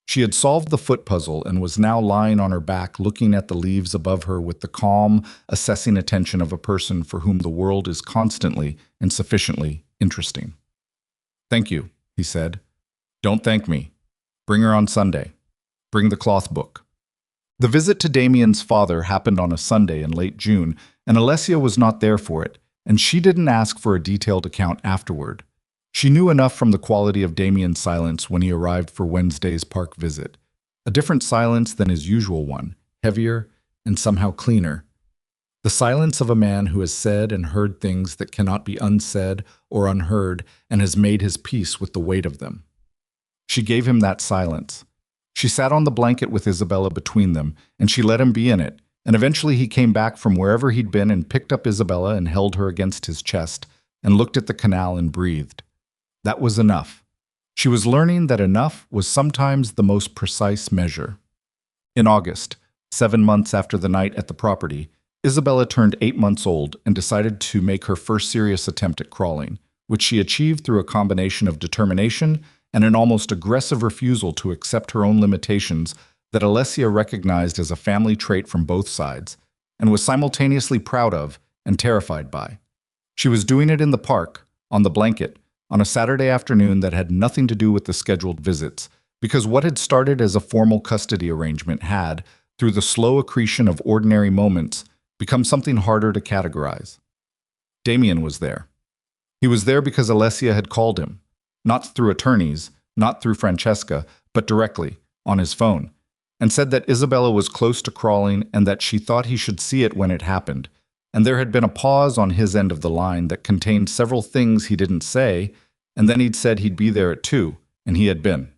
She had solved the foot puzzle and was now lying on her back looking at the leaves above her with the calm, assessing attention of a person for whom the world is constantly and sufficiently interesting. Thank you, he said. Don't thank me. Bring her on Sunday. Bring the cloth book. The visit to Damien's father happened on a Sunday in late June, and Alessia was not there for it, and she didn't ask for a detailed account afterward. She knew enough from the quality of Damien's silence when he arrived for Wednesday's park visit. A different silence than his usual one, heavier and somehow cleaner. The silence of a man who has said and heard things that cannot be unsaid or unheard and has made his peace with the weight of them. She gave him that silence. She sat on the blanket with Isabella between them, and she let him be in it, and eventually he came back from wherever he'd been and picked up Isabella and held her against his chest and looked at the canal and breathed. That was enough. She was learning that enough was sometimes the most precise measure. In August, 7 months after the night at the property, Isabella turned 8 months old and decided to make her first serious attempt at crawling, which she achieved through a combination of determination and an almost aggressive refusal to accept her own limitations that Alessia recognized as a family trait from both sides, and was simultaneously proud of and terrified by. She was doing it in the park, on the blanket, on a Saturday afternoon that had nothing to do with the scheduled visits, because what had started as a formal custody arrangement had, through the slow accretion of ordinary moments, become something harder to categorize. Damien was there. He was there because Alessia had called him, not through attorneys, not through Francesca, but directly, on his phone, and said that Isabella was close to crawling and that she thought he should see it when it happened. And there had been a pause on his end of the line that contained several things he didn't say, and then he'd said he'd be there at 2, and he had been.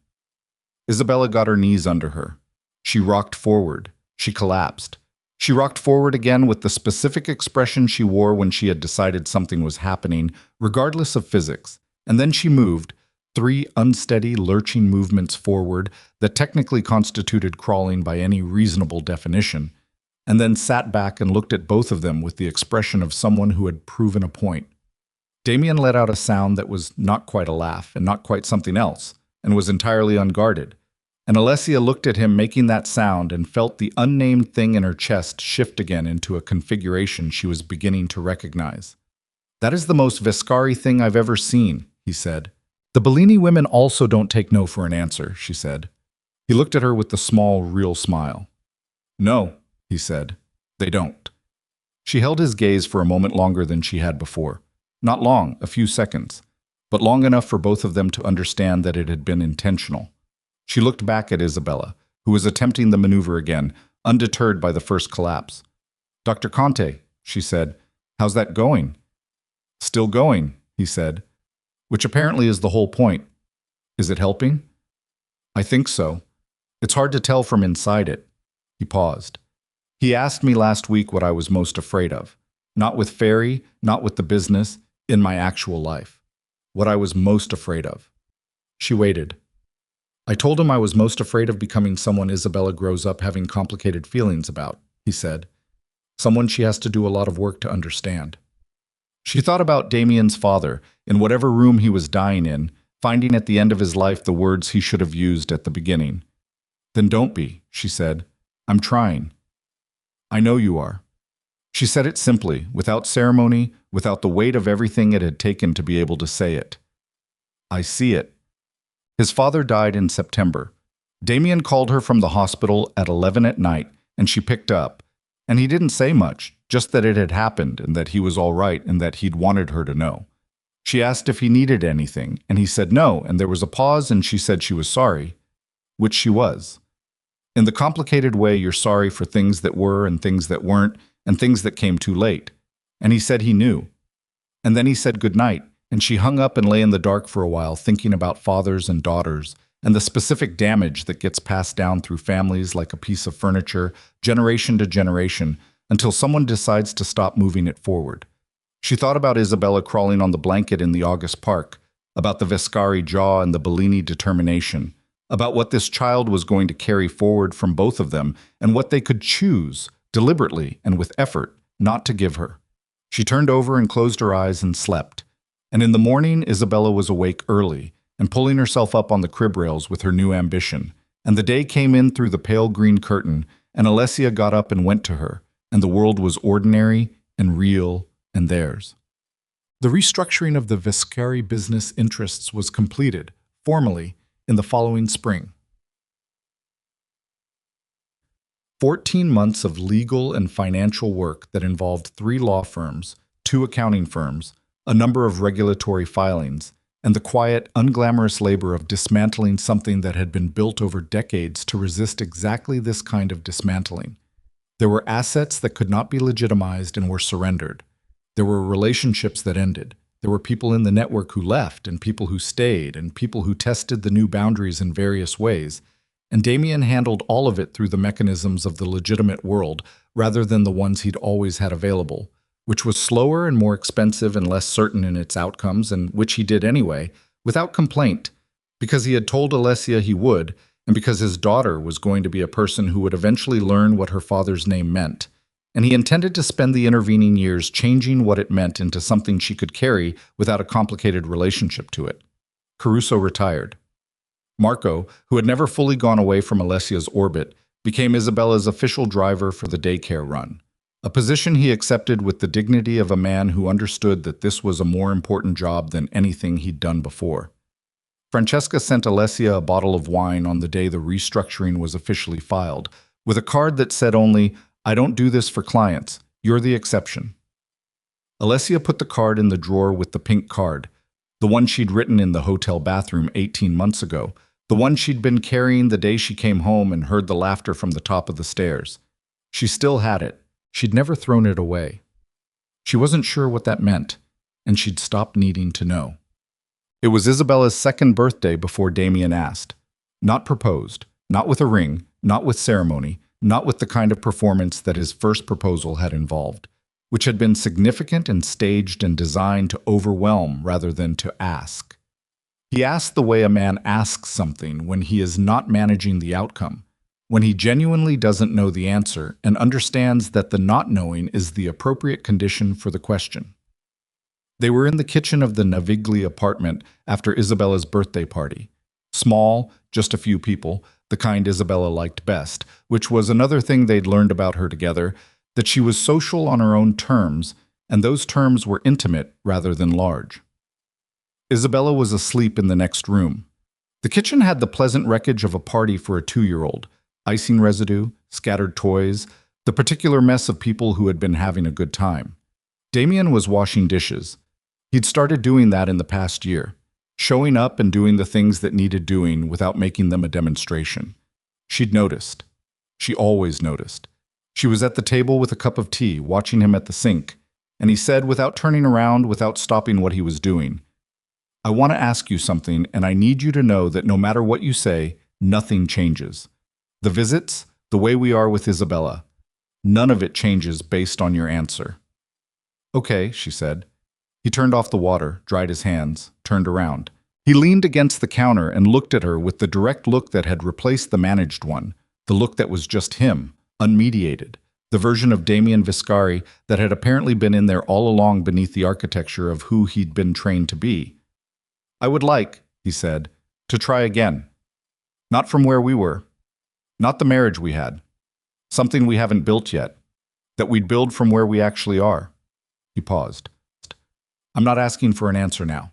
Isabella got her knees under her. She rocked forward. She collapsed. She rocked forward again with the specific expression she wore when she had decided something was happening, regardless of physics, and then she moved, 3 unsteady, lurching movements forward that technically constituted crawling by any reasonable definition, and then sat back and looked at both of them with the expression of someone who had proven a point. Damien let out a sound that was not quite a laugh and not quite something else, and was entirely unguarded. and Alessia looked at him making that sound and felt the unnamed thing in her chest shift again into a configuration she was beginning to recognize. "That is the most Vescari thing I've ever seen," he said. "The Bellini women also don't take no for an answer," she said. He looked at her with the small, real smile. "No," he said, "they don't." She held his gaze for a moment longer than she had before. Not long, a few seconds, but long enough for both of them to understand that it had been intentional. She looked back at Isabella, who was attempting the maneuver again, undeterred by the first collapse. "Dr. Conte," she said, "how's that going?" "Still going," he said, "which apparently is the whole point. Is it helping?" "I think so. It's hard to tell from inside it." He paused. "He asked me last week what I was most afraid of. Not with Fairy, not with the business, in my actual life. What I was most afraid of." She waited. "I told him I was most afraid of becoming someone Isabella grows up having complicated feelings about," he said. "Someone she has to do a lot of work to understand." She thought about Damien's father, in whatever room he was dying in, finding at the end of his life the words he should have used at the beginning. "Then don't be," she said. "I'm trying." "I know you are." She said it simply, without ceremony, without the weight of everything it had taken to be able to say it. "I see it." His father died in September. Damien called her from the hospital at 11 at night, and she picked up. And he didn't say much, just that it had happened and that he was all right and that he'd wanted her to know. She asked if he needed anything, and he said no, and there was a pause and she said she was sorry, which she was. In the complicated way you're sorry for things that were and things that weren't and things that came too late. And he said he knew. And then he said goodnight, and she hung up and lay in the dark for a while thinking about fathers and daughters and the specific damage that gets passed down through families like a piece of furniture, generation to generation, until someone decides to stop moving it forward. She thought about Isabella crawling on the blanket in the August park, about the Vescari jaw and the Bellini determination, about what this child was going to carry forward from both of them and what they could choose, deliberately and with effort, not to give her. She turned over and closed her eyes and slept. And in the morning, Isabella was awake early and pulling herself up on the crib rails with her new ambition. And the day came in through the pale green curtain, and Alessia got up and went to her, and the world was ordinary and real and theirs. The restructuring of the Vescari business interests was completed, formally, in the following spring. 14 months of legal and financial work that involved 3 law firms, 2 accounting firms, a number of regulatory filings, and the quiet, unglamorous labor of dismantling something that had been built over decades to resist exactly this kind of dismantling. There were assets that could not be legitimized and were surrendered. There were relationships that ended. There were people in the network who left, and people who stayed, and people who tested the new boundaries in various ways. And Damien handled all of it through the mechanisms of the legitimate world, rather than the ones he'd always had available, which was slower and more expensive and less certain in its outcomes, and which he did anyway, without complaint, because he had told Alessia he would, and because his daughter was going to be a person who would eventually learn what her father's name meant. And he intended to spend the intervening years changing what it meant into something she could carry without a complicated relationship to it. Caruso retired. Marco, who had never fully gone away from Alessia's orbit, became Isabella's official driver for the daycare run, a position he accepted with the dignity of a man who understood that this was a more important job than anything he'd done before. Francesca sent Alessia a bottle of wine on the day the restructuring was officially filed, with a card that said only, "I don't do this for clients. You're the exception." Alessia put the card in the drawer with the pink card, the one she'd written in the hotel bathroom 18 months ago, the one she'd been carrying the day she came home and heard the laughter from the top of the stairs. She still had it. She'd never thrown it away. She wasn't sure what that meant, and she'd stopped needing to know. It was Isabella's 2nd birthday before Damien asked. Not proposed, not with a ring, not with ceremony, not with the kind of performance that his first proposal had involved, which had been significant and staged and designed to overwhelm rather than to ask. He asked the way a man asks something when he is not managing the outcome, when he genuinely doesn't know the answer and understands that the not knowing is the appropriate condition for the question. They were in the kitchen of the Navigli apartment after Isabella's birthday party. Small, just a few people, the kind Isabella liked best, which was another thing they'd learned about her together, that she was social on her own terms, and those terms were intimate rather than large. Isabella was asleep in the next room. The kitchen had the pleasant wreckage of a party for a 2-year-old, icing residue, scattered toys, the particular mess of people who had been having a good time. Damien was washing dishes. He'd started doing that in the past year, showing up and doing the things that needed doing without making them a demonstration. She'd noticed. She always noticed. She was at the table with a cup of tea, watching him at the sink, and he said, without turning around, without stopping what he was doing, "I want to ask you something, and I need you to know that no matter what you say, nothing changes. The visits, the way we are with Isabella, none of it changes based on your answer." "Okay," she said. He turned off the water, dried his hands, turned around. He leaned against the counter and looked at her with the direct look that had replaced the managed one, the look that was just him, unmediated, the version of Damien Viscari that had apparently been in there all along beneath the architecture of who he'd been trained to be. "I would like," he said, "to try again. Not from where we were. Not the marriage we had. Something we haven't built yet. That we'd build from where we actually are." He paused. "I'm not asking for an answer now.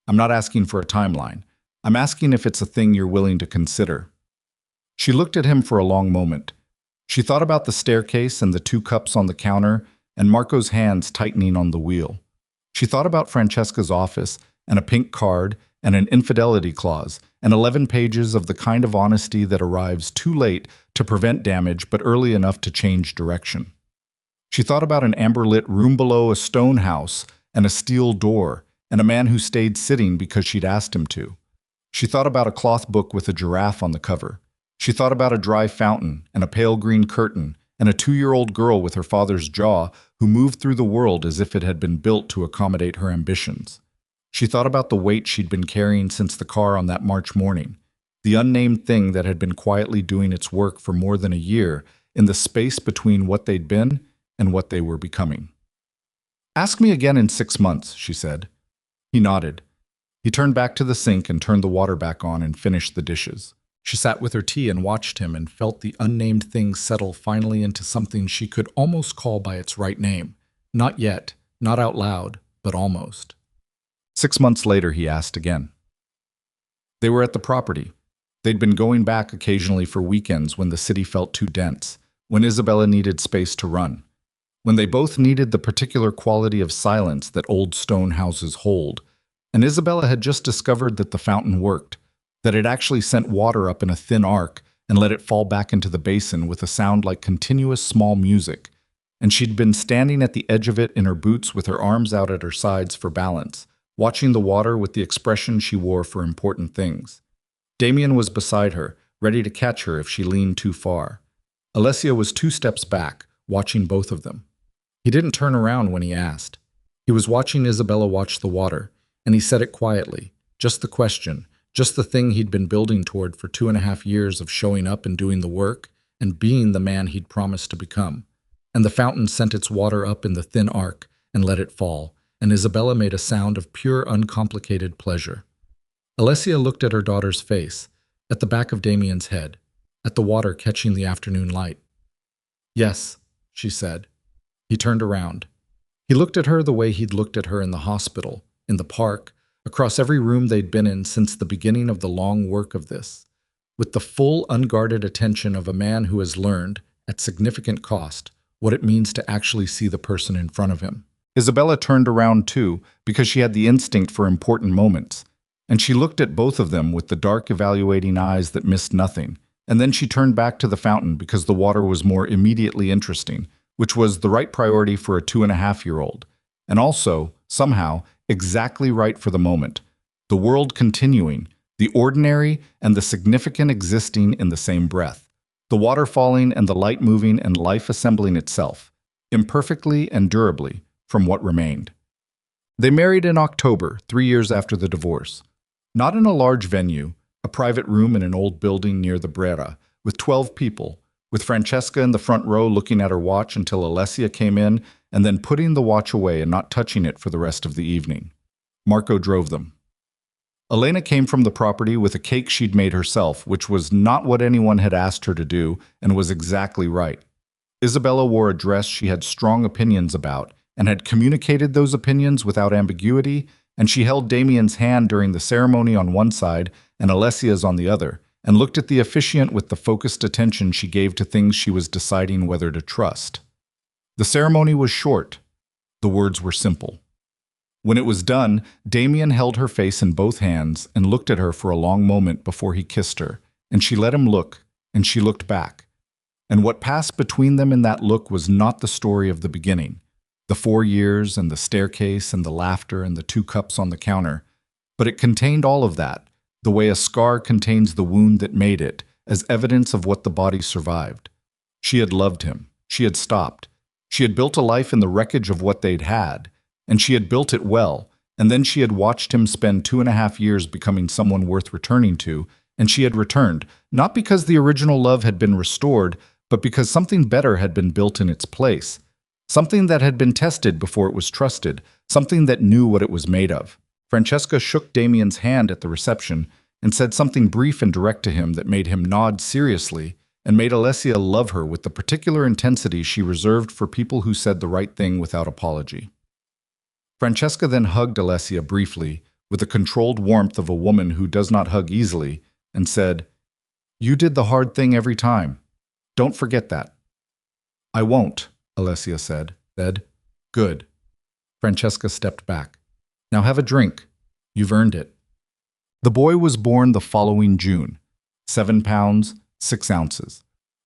I'm not asking for a timeline. I'm asking if it's a thing you're willing to consider." She looked at him for a long moment. She thought about the staircase and the 2 cups on the counter and Marco's hands tightening on the wheel. She thought about Francesca's office and a pink card and an infidelity clause and 11 pages of the kind of honesty that arrives too late to prevent damage but early enough to change direction. She thought about an amber-lit room below a stone house and a steel door and a man who stayed sitting because she'd asked him to. She thought about a cloth book with a giraffe on the cover. She thought about a dry fountain and a pale green curtain and a 2-year-old girl with her father's jaw who moved through the world as if it had been built to accommodate her ambitions. She thought about the weight she'd been carrying since the car on that March morning, the unnamed thing that had been quietly doing its work for more than a year in the space between what they'd been and what they were becoming. "Ask me again in 6 months," she said. He nodded. He turned back to the sink and turned the water back on and finished the dishes. She sat with her tea and watched him and felt the unnamed thing settle finally into something she could almost call by its right name. Not yet, not out loud, but almost. 6 months later, he asked again. They were at the property. They'd been going back occasionally for weekends when the city felt too dense, when Isabella needed space to run, when they both needed the particular quality of silence that old stone houses hold. And Isabella had just discovered that the fountain worked, that it actually sent water up in a thin arc and let it fall back into the basin with a sound like continuous small music. And she'd been standing at the edge of it in her boots with her arms out at her sides for balance, watching the water with the expression she wore for important things. Damien was beside her, ready to catch her if she leaned too far. Alessia was 2 steps back, watching both of them. He didn't turn around when he asked. He was watching Isabella watch the water, and he said it quietly, just the question, just the thing he'd been building toward for 2.5 years of showing up and doing the work and being the man he'd promised to become. And the fountain sent its water up in the thin arc and let it fall, and Isabella made a sound of pure, uncomplicated pleasure. Alessia looked at her daughter's face, at the back of Damien's head, at the water catching the afternoon light. "Yes," she said. He turned around. He looked at her the way he'd looked at her in the hospital, in the park, across every room they'd been in since the beginning of the long work of this, with the full, unguarded attention of a man who has learned, at significant cost, what it means to actually see the person in front of him. Isabella turned around too, because she had the instinct for important moments, and she looked at both of them with the dark, evaluating eyes that missed nothing, and then she turned back to the fountain because the water was more immediately interesting, which was the right priority for a 2.5-year-old, and also, somehow, exactly right for the moment. The world continuing, the ordinary and the significant existing in the same breath. The water falling and the light moving and life assembling itself, imperfectly and durably, from what remained. They married in October, 3 years after the divorce. Not in a large venue, a private room in an old building near the Brera, with 12 people, with Francesca in the front row looking at her watch until Alessia came in and then putting the watch away and not touching it for the rest of the evening. Marco drove them. Elena came from the property with a cake she'd made herself, which was not what anyone had asked her to do and was exactly right. Isabella wore a dress she had strong opinions about and had communicated those opinions without ambiguity, and she held Damien's hand during the ceremony on one side and Alessia's on the other, and looked at the officiant with the focused attention she gave to things she was deciding whether to trust. The ceremony was short. The words were simple. When it was done, Damien held her face in both hands and looked at her for a long moment before he kissed her, and she let him look, and she looked back. And what passed between them in that look was not the story of the beginning, the 4 years and the staircase and the laughter and the 2 cups on the counter, but it contained all of that, the way a scar contains the wound that made it, as evidence of what the body survived. She had loved him. She had stopped. She had built a life in the wreckage of what they'd had, and she had built it well, and then she had watched him spend 2.5 years becoming someone worth returning to, and she had returned, not because the original love had been restored, but because something better had been built in its place, something that had been tested before it was trusted, something that knew what it was made of. Francesca shook Damien's hand at the reception and said something brief and direct to him that made him nod seriously and made Alessia love her with the particular intensity she reserved for people who said the right thing without apology. Francesca then hugged Alessia briefly, with the controlled warmth of a woman who does not hug easily, and said, "You did the hard thing every time. Don't forget that." "I won't," Alessia said. "Good." Francesca stepped back. "Now have a drink. You've earned it." The boy was born the following June, 7 pounds, 6 ounces.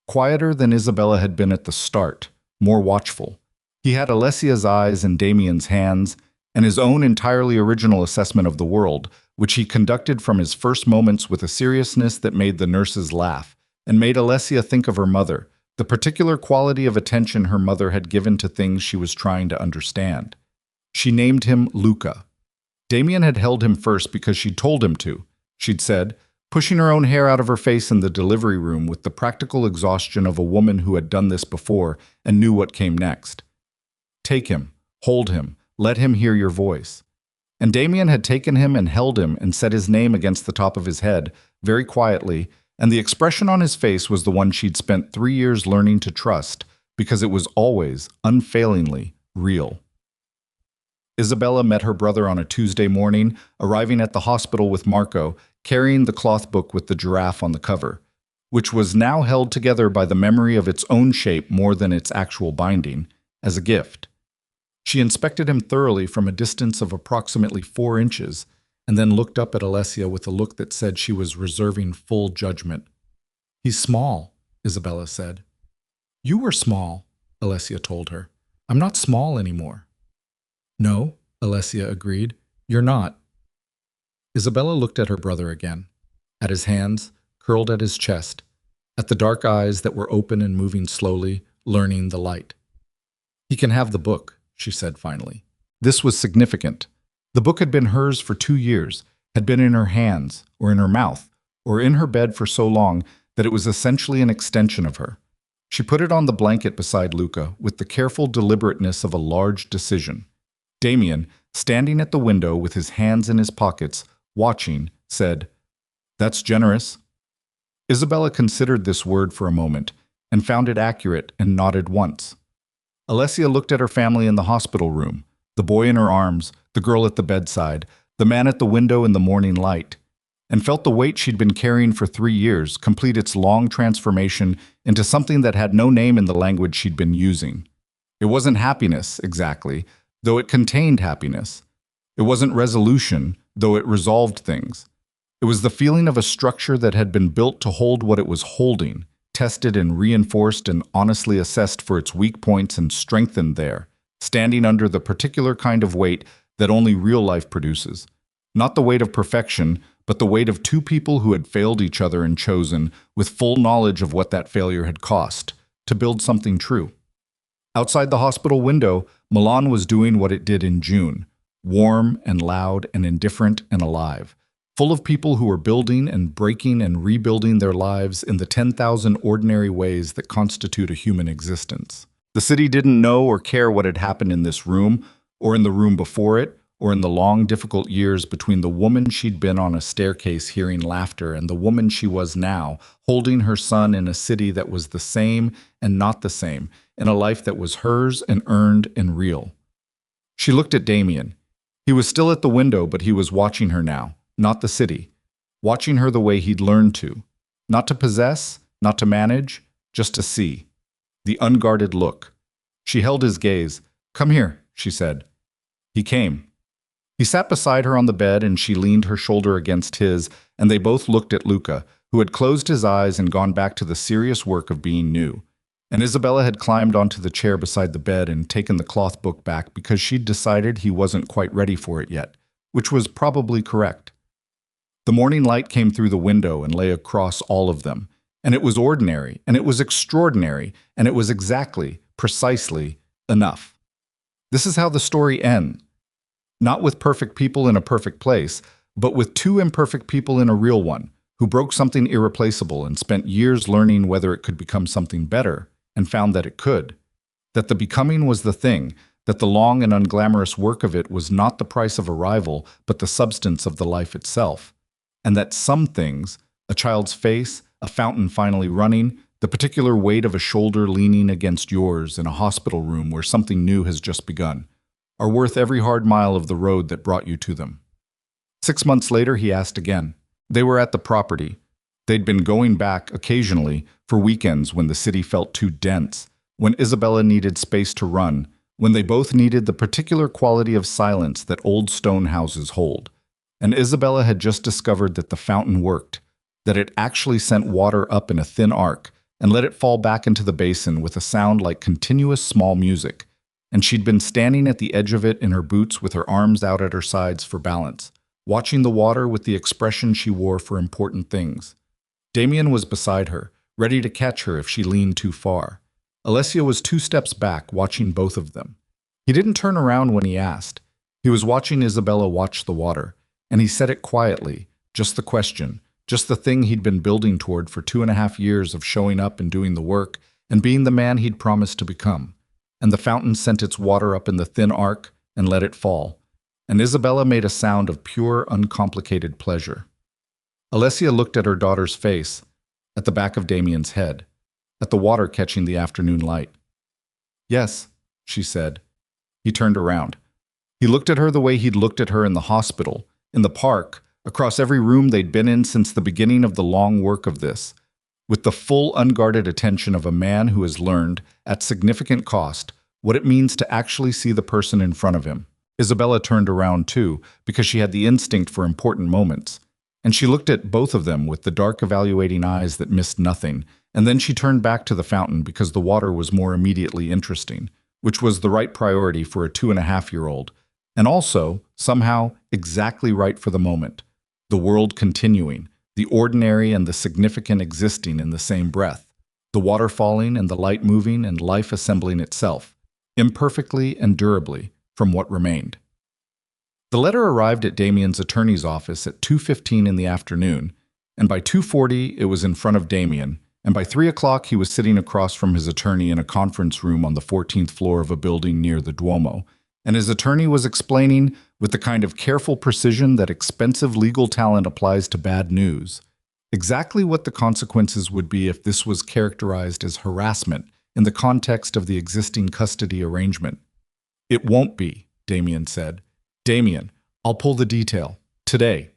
Quieter than Isabella had been at the start, more watchful. He had Alessia's eyes and Damien's hands, and his own entirely original assessment of the world, which he conducted from his first moments with a seriousness that made the nurses laugh, and made Alessia think of her mother, the particular quality of attention her mother had given to things she was trying to understand. She named him Luca. Damien had held him first because she'd told him to, she'd said, pushing her own hair out of her face in the delivery room with the practical exhaustion of a woman who had done this before and knew what came next. "Take him, hold him, let him hear your voice." And Damien had taken him and held him and said his name against the top of his head, very quietly, and the expression on his face was the one she'd spent 3 years learning to trust, because it was always, unfailingly, real. Isabella met her brother on a Tuesday morning, arriving at the hospital with Marco, carrying the cloth book with the giraffe on the cover, which was now held together by the memory of its own shape more than its actual binding, as a gift. She inspected him thoroughly from a distance of approximately 4 inches, and then looked up at Alessia with a look that said she was reserving full judgment. "He's small," Isabella said. "You were small," Alessia told her. "I'm not small anymore." "No," Alessia agreed. "You're not." Isabella looked at her brother again, at his hands, curled at his chest, at the dark eyes that were open and moving slowly, learning the light. "He can have the book," she said finally. This was significant. The book had been hers for 2 years, had been in her hands, or in her mouth, or in her bed for so long that it was essentially an extension of her. She put it on the blanket beside Luca with the careful deliberateness of a large decision. Damien, standing at the window with his hands in his pockets, watching, said, "That's generous." Isabella considered this word for a moment and found it accurate and nodded once. Alessia looked at her family in the hospital room, the boy in her arms, the girl at the bedside, the man at the window in the morning light, and felt the weight she'd been carrying for 3 years complete its long transformation into something that had no name in the language she'd been using. It wasn't happiness, exactly, though it contained happiness. It wasn't resolution, though it resolved things. It was the feeling of a structure that had been built to hold what it was holding, tested and reinforced and honestly assessed for its weak points and strengthened there, standing under the particular kind of weight that only real life produces. Not the weight of perfection, but the weight of 2 people who had failed each other and chosen, with full knowledge of what that failure had cost, to build something true. Outside the hospital window, Milan was doing what it did in June, warm and loud and indifferent and alive, full of people who were building and breaking and rebuilding their lives in the 10,000 ordinary ways that constitute a human existence. The city didn't know or care what had happened in this room, or in the room before it, or in the long, difficult years between the woman she'd been on a staircase hearing laughter and the woman she was now, holding her son in a city that was the same and not the same, in a life that was hers and earned and real. She looked at Damien. He was still at the window, but he was watching her now, not the city, watching her the way he'd learned to. Not to possess, not to manage, just to see. The unguarded look. She held his gaze. "Come here," she said. He came. He sat beside her on the bed and she leaned her shoulder against his, and they both looked at Luca, who had closed his eyes and gone back to the serious work of being new. And Isabella had climbed onto the chair beside the bed and taken the cloth book back because she'd decided he wasn't quite ready for it yet, which was probably correct. The morning light came through the window and lay across all of them, and it was ordinary, and it was extraordinary, and it was exactly, precisely, enough. This is how the story ends. Not with perfect people in a perfect place, but with two imperfect people in a real one, who broke something irreplaceable and spent years learning whether it could become something better, and found that it could. That the becoming was the thing, that the long and unglamorous work of it was not the price of arrival, but the substance of the life itself. And that some things, a child's face, a fountain finally running, the particular weight of a shoulder leaning against yours in a hospital room where something new has just begun, are worth every hard mile of the road that brought you to them. 6 months later, he asked again. They were at the property. They'd been going back occasionally for weekends when the city felt too dense, when Isabella needed space to run, when they both needed the particular quality of silence that old stone houses hold. And Isabella had just discovered that the fountain worked, that it actually sent water up in a thin arc and let it fall back into the basin with a sound like continuous small music. And she'd been standing at the edge of it in her boots with her arms out at her sides for balance, watching the water with the expression she wore for important things. Damien was beside her, ready to catch her if she leaned too far. Alessia was 2 steps back, watching both of them. He didn't turn around when he asked. He was watching Isabella watch the water, and he said it quietly, just the question, just the thing he'd been building toward for 2.5 years of showing up and doing the work and being the man he'd promised to become. And the fountain sent its water up in the thin arc and let it fall. And Isabella made a sound of pure, uncomplicated pleasure. Alessia looked at her daughter's face, at the back of Damien's head, at the water catching the afternoon light. "Yes," she said. He turned around. He looked at her the way he'd looked at her in the hospital, in the park, across every room they'd been in since the beginning of the long work of this, with the full, unguarded attention of a man who has learned, at significant cost, what it means to actually see the person in front of him. Isabella turned around too, because she had the instinct for important moments. And she looked at both of them with the dark, evaluating eyes that missed nothing, and then she turned back to the fountain because the water was more immediately interesting, which was the right priority for a 2.5-year-old, and also, somehow, exactly right for the moment. The world continuing, the ordinary and the significant existing in the same breath, the water falling and the light moving and life assembling itself, imperfectly and durably, from what remained. The letter arrived at Damien's attorney's office at 2:15 in the afternoon, and by 2:40 it was in front of Damien, and by 3 o'clock he was sitting across from his attorney in a conference room on the 14th floor of a building near the Duomo, and his attorney was explaining, with the kind of careful precision that expensive legal talent applies to bad news, exactly what the consequences would be if this was characterized as harassment in the context of the existing custody arrangement. "It won't be," Damien said. "Damien, I'll pull the detail. Today."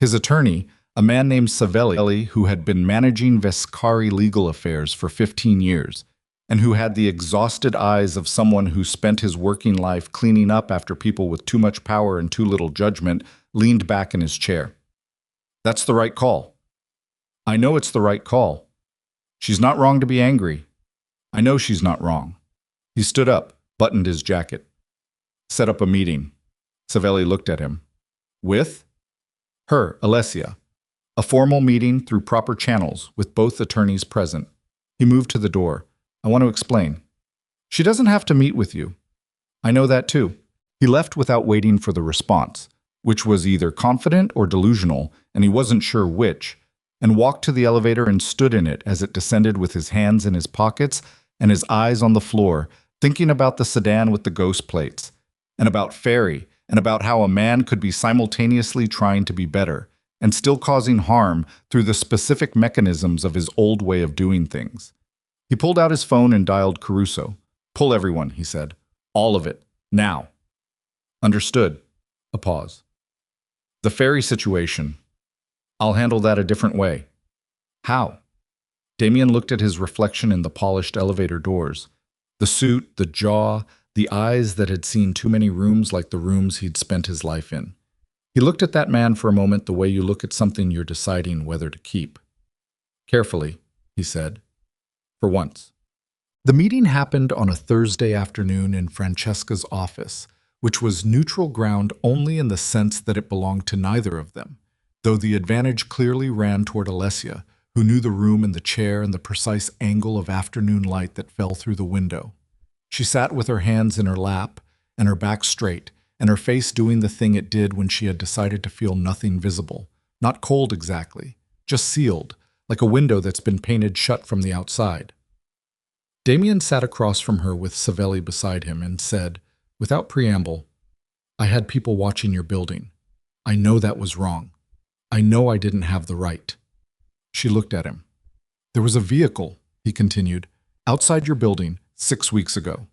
His attorney, a man named Savelli, who had been managing Vescari legal affairs for 15 years, and who had the exhausted eyes of someone who spent his working life cleaning up after people with too much power and too little judgment, leaned back in his chair. "That's the right call. I know it's the right call. She's not wrong to be angry. I know she's not wrong." He stood up, buttoned his jacket. "Set up a meeting." Savelli looked at him. "With?" "Her, Alessia. A formal meeting through proper channels with both attorneys present." He moved to the door. "I want to explain. She doesn't have to meet with you. I know that too." He left without waiting for the response, which was either confident or delusional, and he wasn't sure which, and walked to the elevator and stood in it as it descended with his hands in his pockets and his eyes on the floor, thinking about the sedan with the ghost plates, and about Ferry, and about how a man could be simultaneously trying to be better and still causing harm through the specific mechanisms of his old way of doing things. He pulled out his phone and dialed Caruso. "Pull everyone," he said. "All of it. Now." "Understood." A pause. "The ferry situation. I'll handle that a different way." "How?" Damien looked at his reflection in the polished elevator doors. The suit, the jaw, the eyes that had seen too many rooms like the rooms he'd spent his life in. He looked at that man for a moment the way you look at something you're deciding whether to keep. "Carefully," he said. "For once." The meeting happened on a Thursday afternoon in Francesca's office, which was neutral ground only in the sense that it belonged to neither of them, though the advantage clearly ran toward Alessia, who knew the room and the chair and the precise angle of afternoon light that fell through the window. She sat with her hands in her lap and her back straight, and her face doing the thing it did when she had decided to feel nothing visible, not cold exactly, just sealed, like a window that's been painted shut from the outside. Damien sat across from her with Savelli beside him and said, without preamble, "I had people watching your building. I know that was wrong. I know I didn't have the right." She looked at him. "There was a vehicle," he continued, "outside your building 6 weeks ago.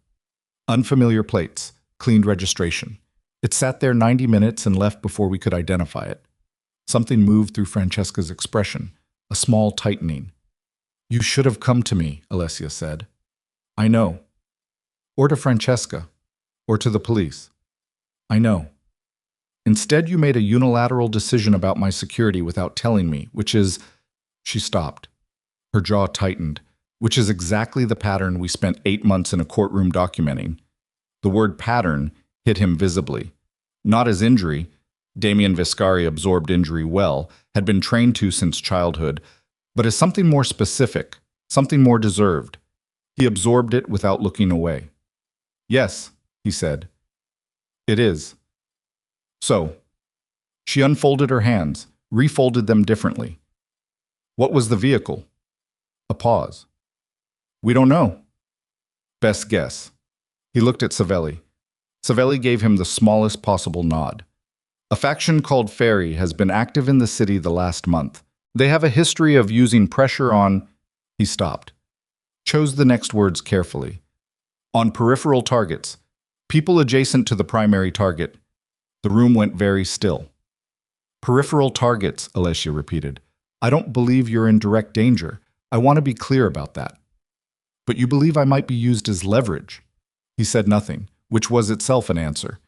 Unfamiliar plates, cleaned registration. It sat there 90 minutes and left before we could identify it." Something moved through Francesca's expression, a small tightening. "You should have come to me," Alessia said. "I know." "Or to Francesca. Or to the police." "I know. Instead, you made a unilateral decision about my security without telling me, which is—" She stopped. Her jaw tightened, which is exactly the pattern we spent 8 months in a courtroom documenting. The word pattern hit him visibly. Not as injury. Damien Viscari absorbed injury well, had been trained to since childhood, but as something more specific, something more deserved. He absorbed it without looking away. "Yes," he said. "It is." "So." She unfolded her hands, refolded them differently. "What was the vehicle?" A pause. "We don't know." "Best guess." He looked at Savelli. Savelli gave him the smallest possible nod. "A faction called Ferry has been active in the city the last month. They have a history of using pressure on—" He stopped. Chose the next words carefully. "On peripheral targets. People adjacent to the primary target." The room went very still. "Peripheral targets," Alessia repeated. "I don't believe you're in direct danger. I want to be clear about that." "But you believe I might be used as leverage?" He said nothing, which was itself an answer.